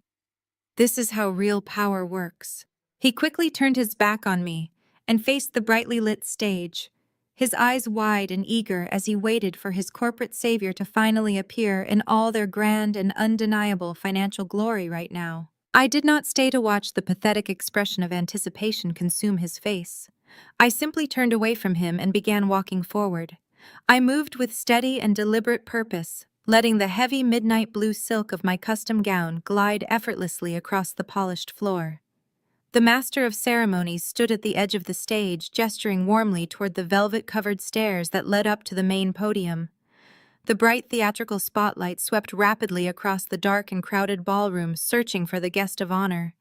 "This is how real power works." He quickly turned his back on me and faced the brightly lit stage, his eyes wide and eager as he waited for his corporate savior to finally appear in all their grand and undeniable financial glory right now. I did not stay to watch the pathetic expression of anticipation consume his face. I simply turned away from him and began walking forward. I moved with steady and deliberate purpose, letting the heavy midnight blue silk of my custom gown glide effortlessly across the polished floor. The master of ceremonies stood at the edge of the stage, gesturing warmly toward the velvet-covered stairs that led up to the main podium. The bright theatrical spotlight swept rapidly across the dark and crowded ballroom, searching for the guest of honor.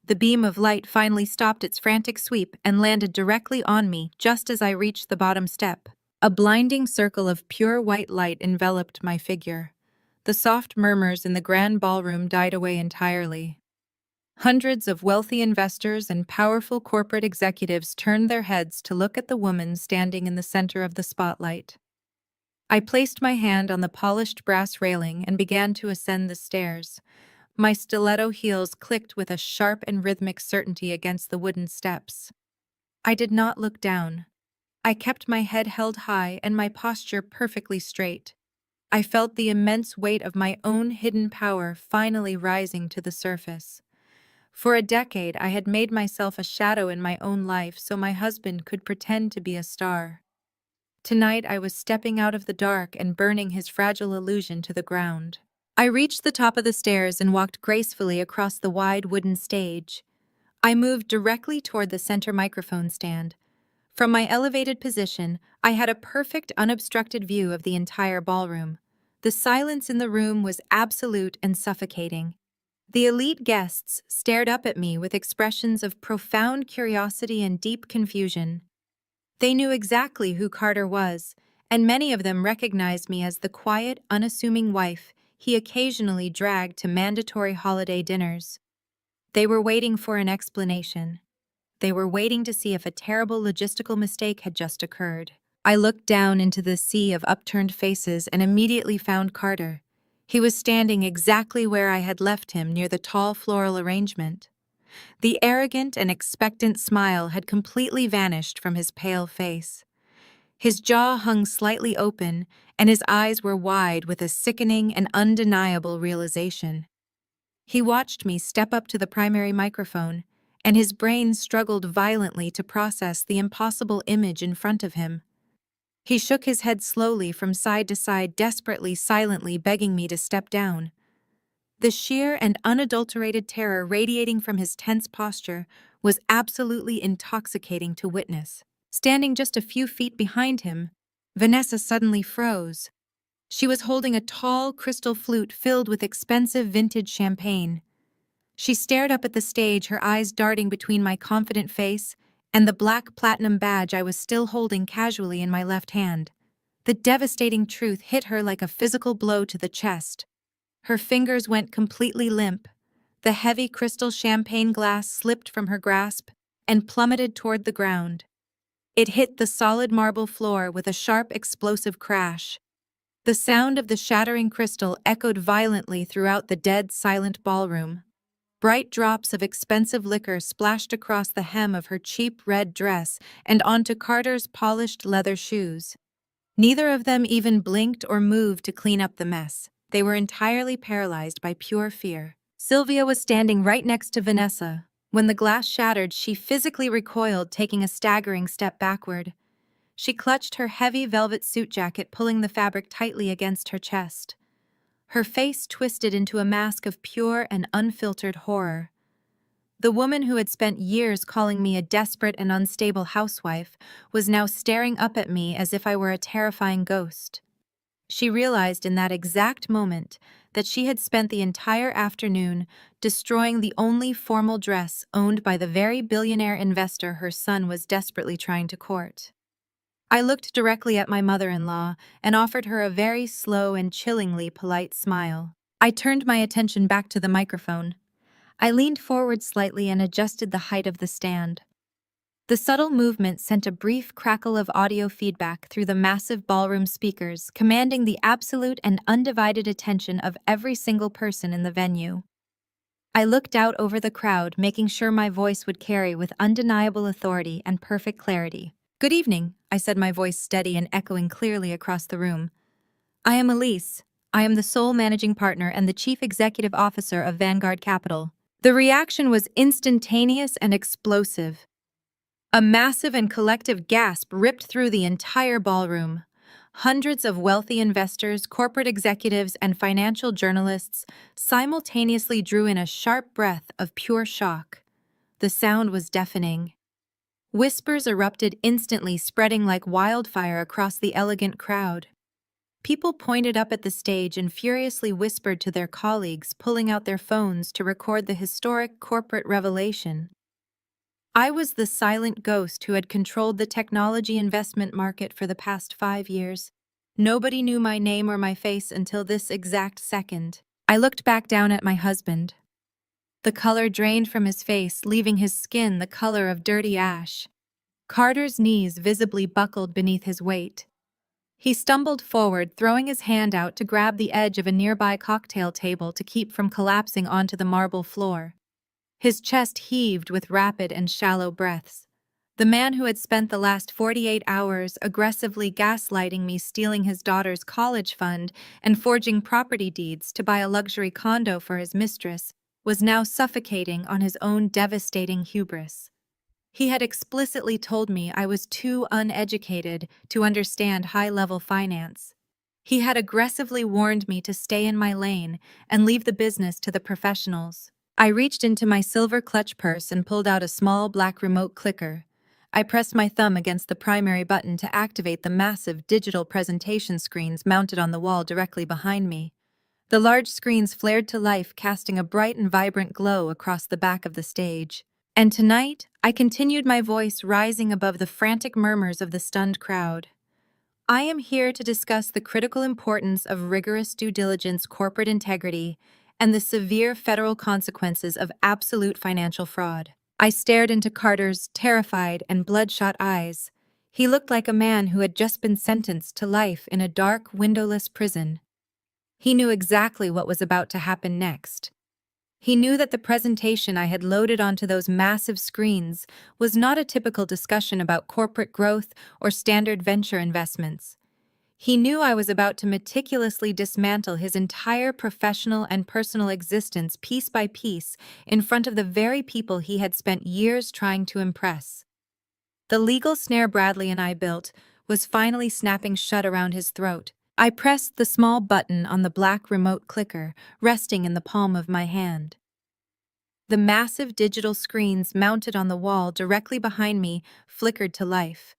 The beam of light finally stopped its frantic sweep and landed directly on me just as I reached the bottom step. A blinding circle of pure white light enveloped my figure. The soft murmurs in the grand ballroom died away entirely. Hundreds of wealthy investors and powerful corporate executives turned their heads to look at the woman standing in the center of the spotlight. I placed my hand on the polished brass railing and began to ascend the stairs. My stiletto heels clicked with a sharp and rhythmic certainty against the wooden steps. I did not look down. I kept my head held high and my posture perfectly straight. I felt the immense weight of my own hidden power finally rising to the surface. For a decade, I had made myself a shadow in my own life so my husband could pretend to be a star. Tonight, I was stepping out of the dark and burning his fragile illusion to the ground. I reached the top of the stairs and walked gracefully across the wide wooden stage. I moved directly toward the center microphone stand. From my elevated position, I had a perfect, unobstructed view of the entire ballroom. The silence in the room was absolute and suffocating. The elite guests stared up at me with expressions of profound curiosity and deep confusion. They knew exactly who Carter was, and many of them recognized me as the quiet, unassuming wife he occasionally dragged to mandatory holiday dinners. They were waiting for an explanation. They were waiting to see if a terrible logistical mistake had just occurred. I looked down into the sea of upturned faces and immediately found Carter. He was standing exactly where I had left him near the tall floral arrangement. The arrogant and expectant smile had completely vanished from his pale face. His jaw hung slightly open, and his eyes were wide with a sickening and undeniable realization. He watched me step up to the primary microphone, and his brain struggled violently to process the impossible image in front of him. He shook his head slowly from side to side, desperately, silently begging me to step down. The sheer and unadulterated terror radiating from his tense posture was absolutely intoxicating to witness. Standing just a few feet behind him, Vanessa suddenly froze. She was holding a tall crystal flute filled with expensive vintage champagne. She stared up at the stage, her eyes darting between my confident face and the black platinum badge I was still holding casually in my left hand. The devastating truth hit her like a physical blow to the chest. Her fingers went completely limp. The heavy crystal champagne glass slipped from her grasp and plummeted toward the ground. It hit the solid marble floor with a sharp, explosive crash. The sound of the shattering crystal echoed violently throughout the dead, silent ballroom. Bright drops of expensive liquor splashed across the hem of her cheap red dress and onto Carter's polished leather shoes. Neither of them even blinked or moved to clean up the mess. They were entirely paralyzed by pure fear. Sylvia was standing right next to Vanessa. When the glass shattered, she physically recoiled, taking a staggering step backward. She clutched her heavy velvet suit jacket, pulling the fabric tightly against her chest. Her face twisted into a mask of pure and unfiltered horror. The woman who had spent years calling me a desperate and unstable housewife was now staring up at me as if I were a terrifying ghost. She realized in that exact moment that she had spent the entire afternoon destroying the only formal dress owned by the very billionaire investor her son was desperately trying to court. I looked directly at my mother-in-law and offered her a very slow and chillingly polite smile. I turned my attention back to the microphone. I leaned forward slightly and adjusted the height of the stand. The subtle movement sent a brief crackle of audio feedback through the massive ballroom speakers, commanding the absolute and undivided attention of every single person in the venue. I looked out over the crowd, making sure my voice would carry with undeniable authority and perfect clarity. "Good evening," I said, my voice steady and echoing clearly across the room. "I am Elise. I am the sole managing partner and the chief executive officer of Vanguard Capital." The reaction was instantaneous and explosive. A massive and collective gasp ripped through the entire ballroom. Hundreds of wealthy investors, corporate executives, and financial journalists simultaneously drew in a sharp breath of pure shock. The sound was deafening. Whispers erupted instantly, spreading like wildfire across the elegant crowd. People pointed up at the stage and furiously whispered to their colleagues, pulling out their phones to record the historic corporate revelation. I was the silent ghost who had controlled the technology investment market for the past 5 years. Nobody knew my name or my face until this exact second. I looked back down at my husband. The color drained from his face, leaving his skin the color of dirty ash. Carter's knees visibly buckled beneath his weight. He stumbled forward, throwing his hand out to grab the edge of a nearby cocktail table to keep from collapsing onto the marble floor. His chest heaved with rapid and shallow breaths. The man who had spent the last 48 hours aggressively gaslighting me, stealing his daughter's college fund, and forging property deeds to buy a luxury condo for his mistress, was now suffocating on his own devastating hubris. He had explicitly told me I was too uneducated to understand high-level finance. He had aggressively warned me to stay in my lane and leave the business to the professionals. I reached into my silver clutch purse and pulled out a small black remote clicker. I pressed my thumb against the primary button to activate the massive digital presentation screens mounted on the wall directly behind me. The large screens flared to life, casting a bright and vibrant glow across the back of the stage. And tonight, I continued, my voice rising above the frantic murmurs of the stunned crowd. I am here to discuss the critical importance of rigorous due diligence, corporate integrity, and the severe federal consequences of absolute financial fraud. I stared into Carter's terrified and bloodshot eyes. He looked like a man who had just been sentenced to life in a dark, windowless prison. He knew exactly what was about to happen next. He knew that the presentation I had loaded onto those massive screens was not a typical discussion about corporate growth or standard venture investments. He knew I was about to meticulously dismantle his entire professional and personal existence piece by piece in front of the very people he had spent years trying to impress. The legal snare Bradley and I built was finally snapping shut around his throat. I pressed the small button on the black remote clicker, resting in the palm of my hand. The massive digital screens mounted on the wall directly behind me flickered to life.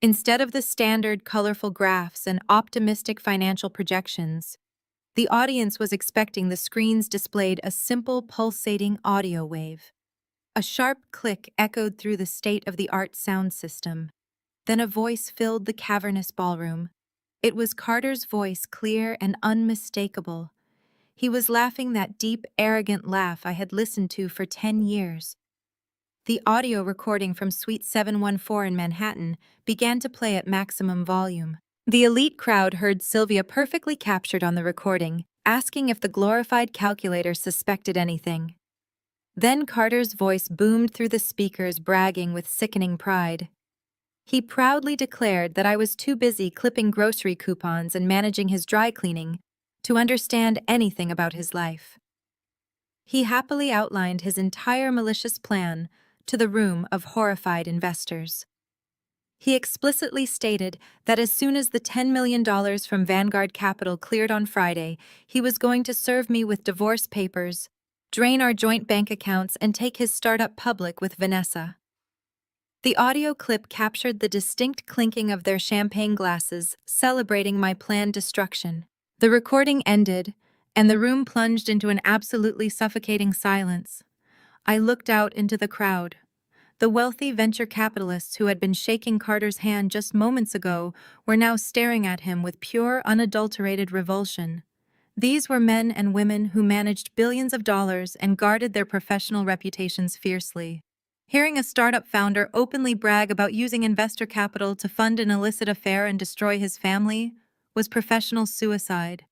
Instead of the standard colorful graphs and optimistic financial projections, the audience was expecting the screens displayed a simple pulsating audio wave. A sharp click echoed through the state-of-the-art sound system. Then a voice filled the cavernous ballroom. It was Carter's voice, clear and unmistakable. He was laughing that deep, arrogant laugh I had listened to for 10 years. The audio recording from Suite 714 in Manhattan began to play at maximum volume. The elite crowd heard Sylvia perfectly captured on the recording, asking if the glorified calculator suspected anything. Then Carter's voice boomed through the speakers, bragging with sickening pride. He proudly declared that I was too busy clipping grocery coupons and managing his dry cleaning to understand anything about his life. He happily outlined his entire malicious plan to the room of horrified investors. He explicitly stated that as soon as the $10 million from Vanguard Capital cleared on Friday, he was going to serve me with divorce papers, drain our joint bank accounts, and take his startup public with Vanessa. The audio clip captured the distinct clinking of their champagne glasses, celebrating my planned destruction. The recording ended, and the room plunged into an absolutely suffocating silence. I looked out into the crowd. The wealthy venture capitalists who had been shaking Carter's hand just moments ago were now staring at him with pure, unadulterated revulsion. These were men and women who managed billions of dollars and guarded their professional reputations fiercely. Hearing a startup founder openly brag about using investor capital to fund an illicit affair and destroy his family was professional suicide.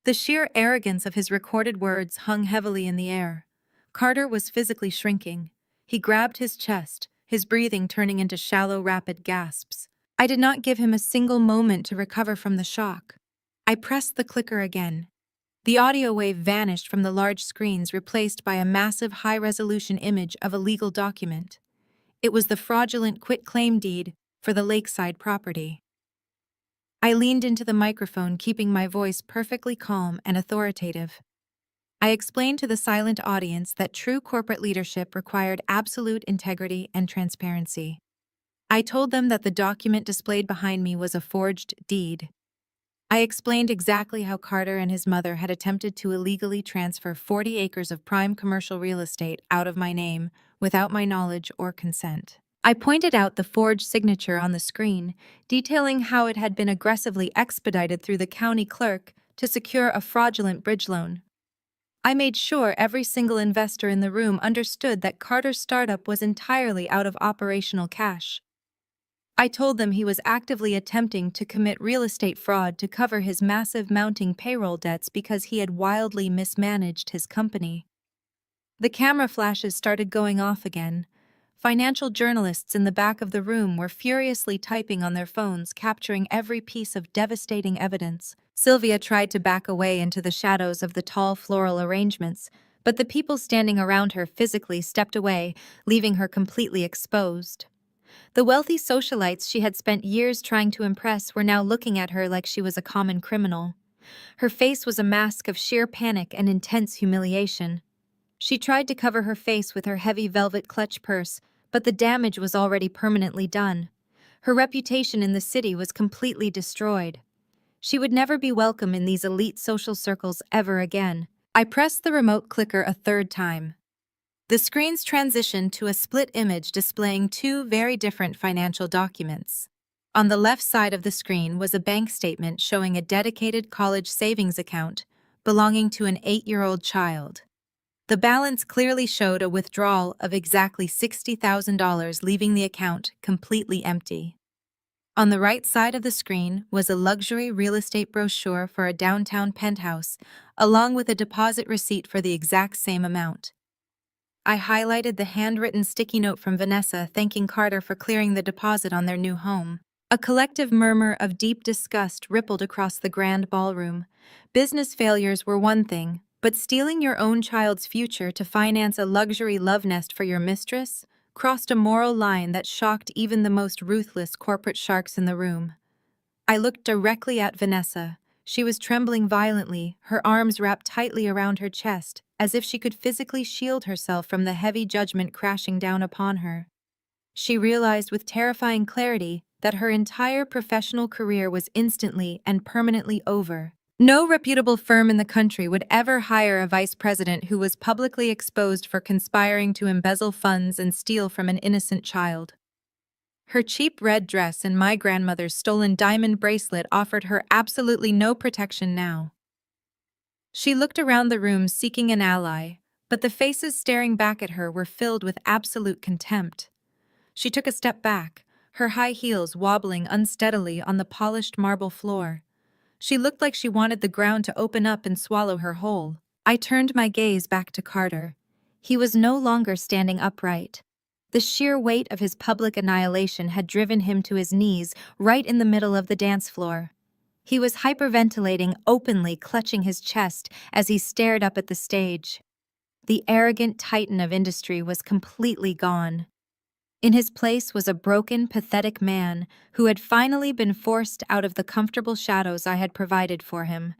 The sheer arrogance of his recorded words hung heavily in the air. Carter was physically shrinking. He grabbed his chest, his breathing turning into shallow, rapid gasps. I did not give him a single moment to recover from the shock. I pressed the clicker again. The audio wave vanished from the large screens, replaced by a massive high-resolution image of a legal document. It was the fraudulent quitclaim deed for the lakeside property. I leaned into the microphone, keeping my voice perfectly calm and authoritative. I explained to the silent audience that true corporate leadership required absolute integrity and transparency. I told them that the document displayed behind me was a forged deed. I explained exactly how Carter and his mother had attempted to illegally transfer 40 acres of prime commercial real estate out of my name without my knowledge or consent. I pointed out the forged signature on the screen, detailing how it had been aggressively expedited through the county clerk to secure a fraudulent bridge loan. I made sure every single investor in the room understood that Carter's startup was entirely out of operational cash. I told them he was actively attempting to commit real estate fraud to cover his massive mounting payroll debts because he had wildly mismanaged his company. The camera flashes started going off again. Financial journalists in the back of the room were furiously typing on their phones, capturing every piece of devastating evidence. Sylvia tried to back away into the shadows of the tall floral arrangements, but the people standing around her physically stepped away, leaving her completely exposed. The wealthy socialites she had spent years trying to impress were now looking at her like she was a common criminal. Her face was a mask of sheer panic and intense humiliation. She tried to cover her face with her heavy velvet clutch purse, but the damage was already permanently done. Her reputation in the city was completely destroyed. She would never be welcome in these elite social circles ever again. I pressed the remote clicker a third time. The screens transitioned to a split image displaying two very different financial documents. On the left side of the screen was a bank statement showing a dedicated college savings account belonging to an 8-year-old child. The balance clearly showed a withdrawal of exactly $60,000, leaving the account completely empty. On the right side of the screen was a luxury real estate brochure for a downtown penthouse, along with a deposit receipt for the exact same amount. I highlighted the handwritten sticky note from Vanessa thanking Carter for clearing the deposit on their new home. A collective murmur of deep disgust rippled across the grand ballroom. Business failures were one thing, but stealing your own child's future to finance a luxury love nest for your mistress crossed a moral line that shocked even the most ruthless corporate sharks in the room. I looked directly at Vanessa. She was trembling violently, her arms wrapped tightly around her chest, as if she could physically shield herself from the heavy judgment crashing down upon her. She realized with terrifying clarity that her entire professional career was instantly and permanently over. No reputable firm in the country would ever hire a vice president who was publicly exposed for conspiring to embezzle funds and steal from an innocent child. Her cheap red dress and my grandmother's stolen diamond bracelet offered her absolutely no protection now. She looked around the room seeking an ally, but the faces staring back at her were filled with absolute contempt. She took a step back, her high heels wobbling unsteadily on the polished marble floor. She looked like she wanted the ground to open up and swallow her whole. I turned my gaze back to Carter. He was no longer standing upright. The sheer weight of his public annihilation had driven him to his knees right in the middle of the dance floor. He was hyperventilating, openly clutching his chest as he stared up at the stage. The arrogant titan of industry was completely gone. In his place was a broken, pathetic man who had finally been forced out of the comfortable shadows I had provided for him.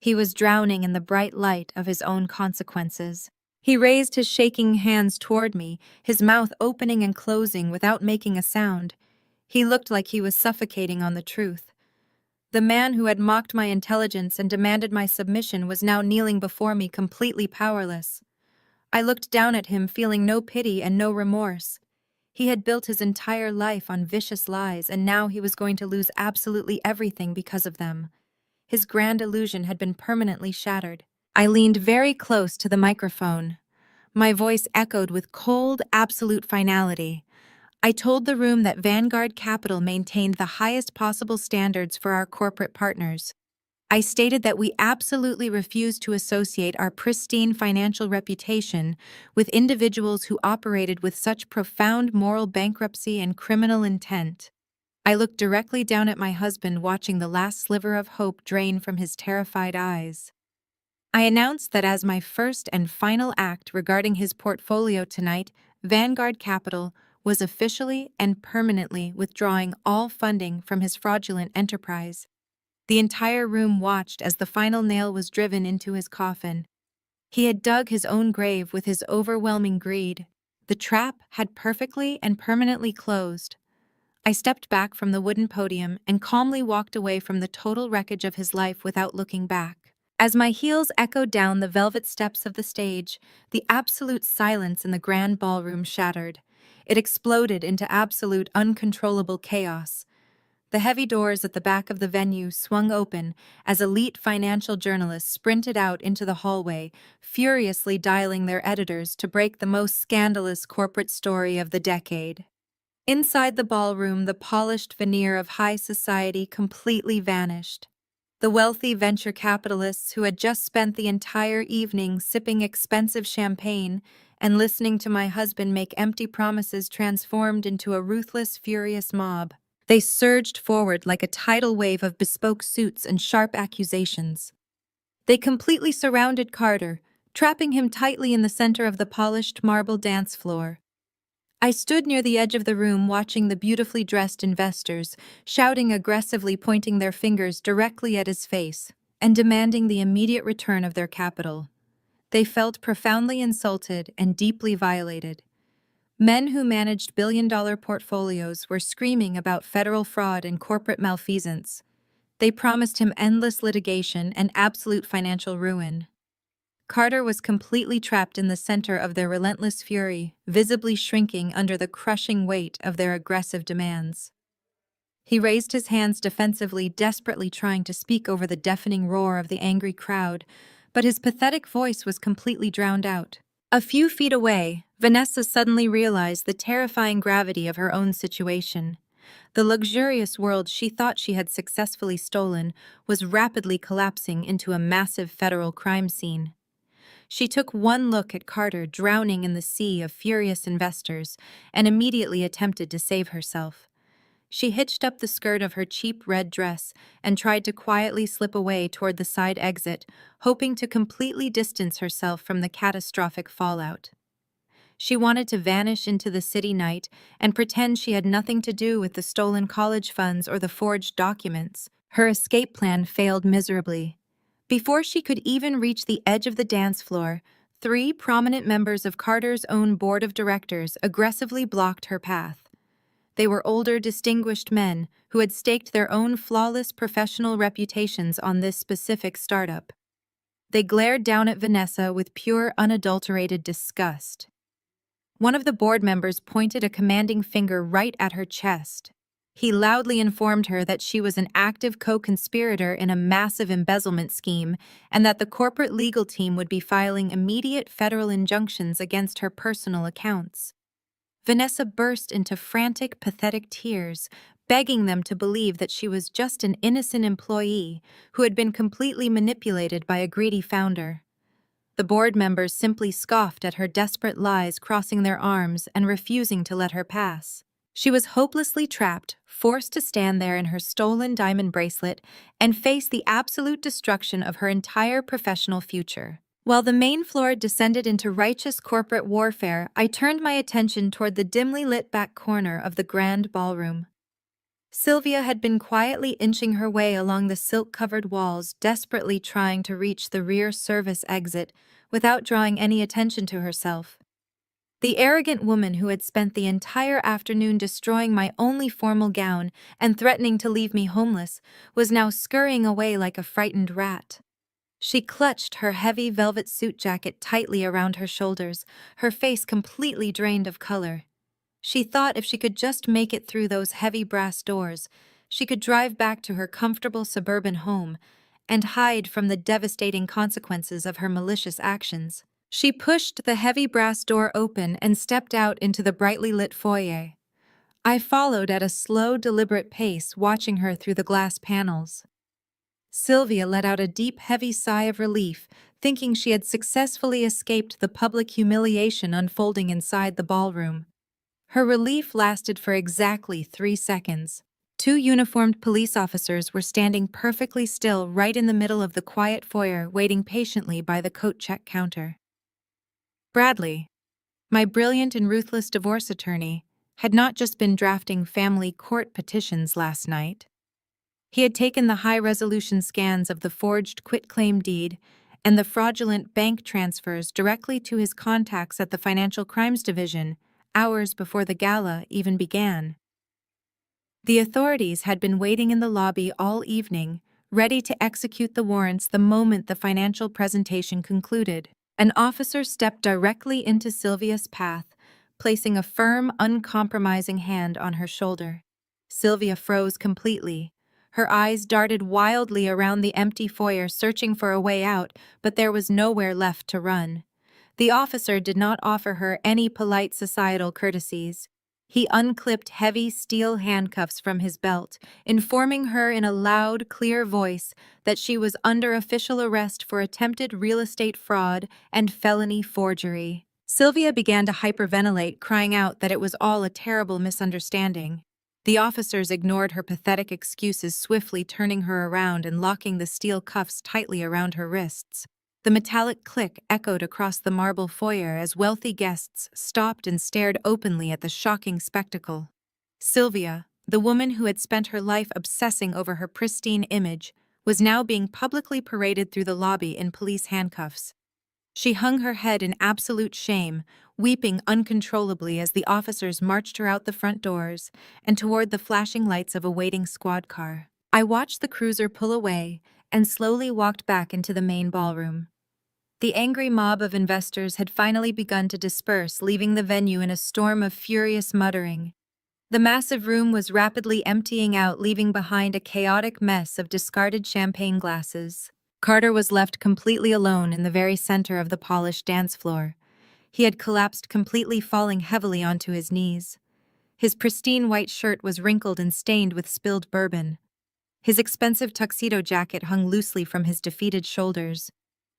He was drowning in the bright light of his own consequences. He raised his shaking hands toward me, his mouth opening and closing without making a sound. He looked like he was suffocating on the truth. The man who had mocked my intelligence and demanded my submission was now kneeling before me completely powerless. I looked down at him feeling no pity and no remorse. He had built his entire life on vicious lies, and now he was going to lose absolutely everything because of them. His grand illusion had been permanently shattered. I leaned very close to the microphone. My voice echoed with cold, absolute finality. I told the room that Vanguard Capital maintained the highest possible standards for our corporate partners. I stated that we absolutely refused to associate our pristine financial reputation with individuals who operated with such profound moral bankruptcy and criminal intent. I looked directly down at my husband, watching the last sliver of hope drain from his terrified eyes. I announced that as my first and final act regarding his portfolio tonight, Vanguard Capital was officially and permanently withdrawing all funding from his fraudulent enterprise. The entire room watched as the final nail was driven into his coffin. He had dug his own grave with his overwhelming greed. The trap had perfectly and permanently closed. I stepped back from the wooden podium and calmly walked away from the total wreckage of his life without looking back. As my heels echoed down the velvet steps of the stage, the absolute silence in the grand ballroom shattered. It exploded into absolute uncontrollable chaos. The heavy doors at the back of the venue swung open as elite financial journalists sprinted out into the hallway, furiously dialing their editors to break the most scandalous corporate story of the decade. Inside the ballroom, the polished veneer of high society completely vanished. The wealthy venture capitalists who had just spent the entire evening sipping expensive champagne and listening to my husband make empty promises transformed into a ruthless, furious mob. They surged forward like a tidal wave of bespoke suits and sharp accusations. They completely surrounded Carter, trapping him tightly in the center of the polished marble dance floor. I stood near the edge of the room watching the beautifully dressed investors, shouting aggressively, pointing their fingers directly at his face, and demanding the immediate return of their capital. They felt profoundly insulted and deeply violated. Men who managed billion-dollar portfolios were screaming about federal fraud and corporate malfeasance. They promised him endless litigation and absolute financial ruin. Carter was completely trapped in the center of their relentless fury, visibly shrinking under the crushing weight of their aggressive demands. He raised his hands defensively, desperately trying to speak over the deafening roar of the angry crowd, but his pathetic voice was completely drowned out. A few feet away, Vanessa suddenly realized the terrifying gravity of her own situation. The luxurious world she thought she had successfully stolen was rapidly collapsing into a massive federal crime scene. She took one look at Carter drowning in the sea of furious investors and immediately attempted to save herself. She hitched up the skirt of her cheap red dress and tried to quietly slip away toward the side exit, hoping to completely distance herself from the catastrophic fallout. She wanted to vanish into the city night and pretend she had nothing to do with the stolen college funds or the forged documents. Her escape plan failed miserably. Before she could even reach the edge of the dance floor, 3 prominent members of Carter's own board of directors aggressively blocked her path. They were older, distinguished men who had staked their own flawless professional reputations on this specific startup. They glared down at Vanessa with pure, unadulterated disgust. One of the board members pointed a commanding finger right at her chest. He loudly informed her that she was an active co-conspirator in a massive embezzlement scheme and that the corporate legal team would be filing immediate federal injunctions against her personal accounts. Vanessa burst into frantic, pathetic tears, begging them to believe that she was just an innocent employee who had been completely manipulated by a greedy founder. The board members simply scoffed at her desperate lies, crossing their arms and refusing to let her pass. She was hopelessly trapped, forced to stand there in her stolen diamond bracelet and face the absolute destruction of her entire professional future. While the main floor descended into righteous corporate warfare, I turned my attention toward the dimly lit back corner of the grand ballroom. Sylvia had been quietly inching her way along the silk-covered walls, desperately trying to reach the rear service exit without drawing any attention to herself. The arrogant woman who had spent the entire afternoon destroying my only formal gown and threatening to leave me homeless was now scurrying away like a frightened rat. She clutched her heavy velvet suit jacket tightly around her shoulders, her face completely drained of color. She thought if she could just make it through those heavy brass doors, she could drive back to her comfortable suburban home and hide from the devastating consequences of her malicious actions. She pushed the heavy brass door open and stepped out into the brightly lit foyer. I followed at a slow, deliberate pace, watching her through the glass panels. Sylvia let out a deep, heavy sigh of relief, thinking she had successfully escaped the public humiliation unfolding inside the ballroom. Her relief lasted for exactly 3 seconds. 2 uniformed police officers were standing perfectly still right in the middle of the quiet foyer, waiting patiently by the coat check counter. Bradley, my brilliant and ruthless divorce attorney, had not just been drafting family court petitions last night. He had taken the high-resolution scans of the forged quitclaim deed and the fraudulent bank transfers directly to his contacts at the Financial Crimes Division, hours before the gala even began. The authorities had been waiting in the lobby all evening, ready to execute the warrants the moment the financial presentation concluded. An officer stepped directly into Sylvia's path, placing a firm, uncompromising hand on her shoulder. Sylvia froze completely. Her eyes darted wildly around the empty foyer, searching for a way out, but there was nowhere left to run. The officer did not offer her any polite societal courtesies. He unclipped heavy steel handcuffs from his belt, informing her in a loud, clear voice that she was under official arrest for attempted real estate fraud and felony forgery. Sylvia began to hyperventilate, crying out that it was all a terrible misunderstanding. The officers ignored her pathetic excuses, swiftly turning her around and locking the steel cuffs tightly around her wrists. The metallic click echoed across the marble foyer as wealthy guests stopped and stared openly at the shocking spectacle. Sylvia, the woman who had spent her life obsessing over her pristine image, was now being publicly paraded through the lobby in police handcuffs. She hung her head in absolute shame, weeping uncontrollably as the officers marched her out the front doors and toward the flashing lights of a waiting squad car. I watched the cruiser pull away and slowly walked back into the main ballroom. The angry mob of investors had finally begun to disperse, leaving the venue in a storm of furious muttering. The massive room was rapidly emptying out, leaving behind a chaotic mess of discarded champagne glasses. Carter was left completely alone in the very center of the polished dance floor. He had collapsed completely, falling heavily onto his knees. His pristine white shirt was wrinkled and stained with spilled bourbon. His expensive tuxedo jacket hung loosely from his defeated shoulders.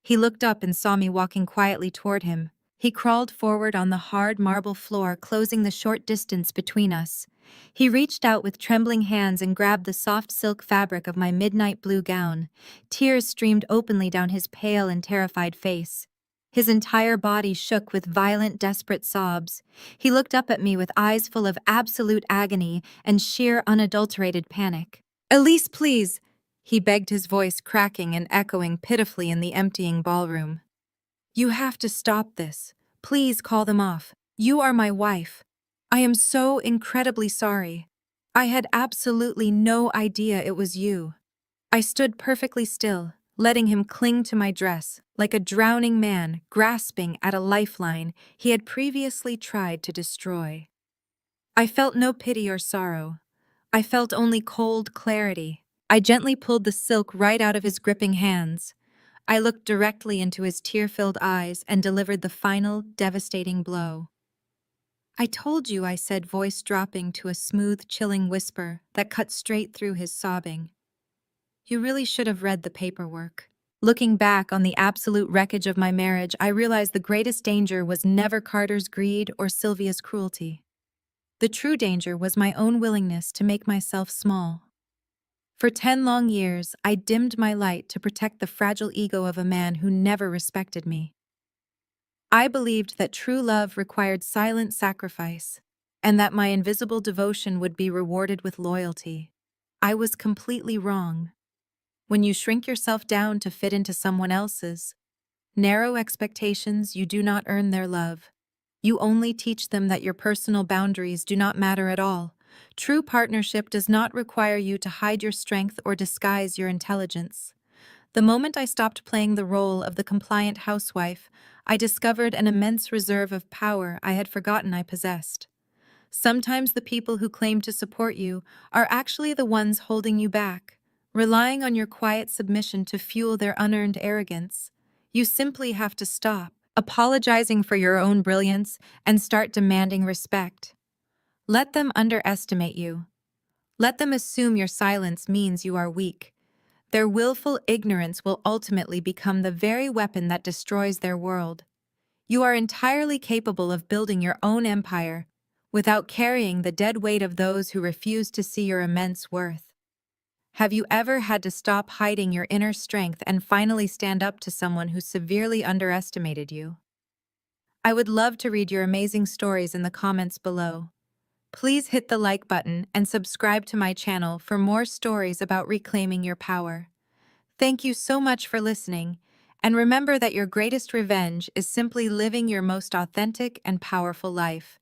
He looked up and saw me walking quietly toward him. He crawled forward on the hard marble floor, closing the short distance between us. He reached out with trembling hands and grabbed the soft silk fabric of my midnight blue gown. Tears streamed openly down his pale and terrified face. His entire body shook with violent, desperate sobs. He looked up at me with eyes full of absolute agony and sheer, unadulterated panic. "Elise, please!" He begged, his voice cracking and echoing pitifully in the emptying ballroom. "You have to stop this. Please call them off. You are my wife. I am so incredibly sorry. I had absolutely no idea it was you." I stood perfectly still, letting him cling to my dress, like a drowning man grasping at a lifeline he had previously tried to destroy. I felt no pity or sorrow. I felt only cold clarity. I gently pulled the silk right out of his gripping hands. I looked directly into his tear-filled eyes and delivered the final, devastating blow. "I told you," I said, voice dropping to a smooth, chilling whisper that cut straight through his sobbing. "You really should have read the paperwork." Looking back on the absolute wreckage of my marriage, I realized the greatest danger was never Carter's greed or Sylvia's cruelty. The true danger was my own willingness to make myself small. For 10 long years, I dimmed my light to protect the fragile ego of a man who never respected me. I believed that true love required silent sacrifice, and that my invisible devotion would be rewarded with loyalty. I was completely wrong. When you shrink yourself down to fit into someone else's narrow expectations, you do not earn their love. You only teach them that your personal boundaries do not matter at all. True partnership does not require you to hide your strength or disguise your intelligence. The moment I stopped playing the role of the compliant housewife, I discovered an immense reserve of power I had forgotten I possessed. Sometimes the people who claim to support you are actually the ones holding you back, relying on your quiet submission to fuel their unearned arrogance. You simply have to stop apologizing for your own brilliance and start demanding respect. Let them underestimate you. Let them assume your silence means you are weak. Their willful ignorance will ultimately become the very weapon that destroys their world. You are entirely capable of building your own empire without carrying the dead weight of those who refuse to see your immense worth. Have you ever had to stop hiding your inner strength and finally stand up to someone who severely underestimated you? I would love to read your amazing stories in the comments below. Please hit the like button and subscribe to my channel for more stories about reclaiming your power. Thank you so much for listening, and remember that your greatest revenge is simply living your most authentic and powerful life.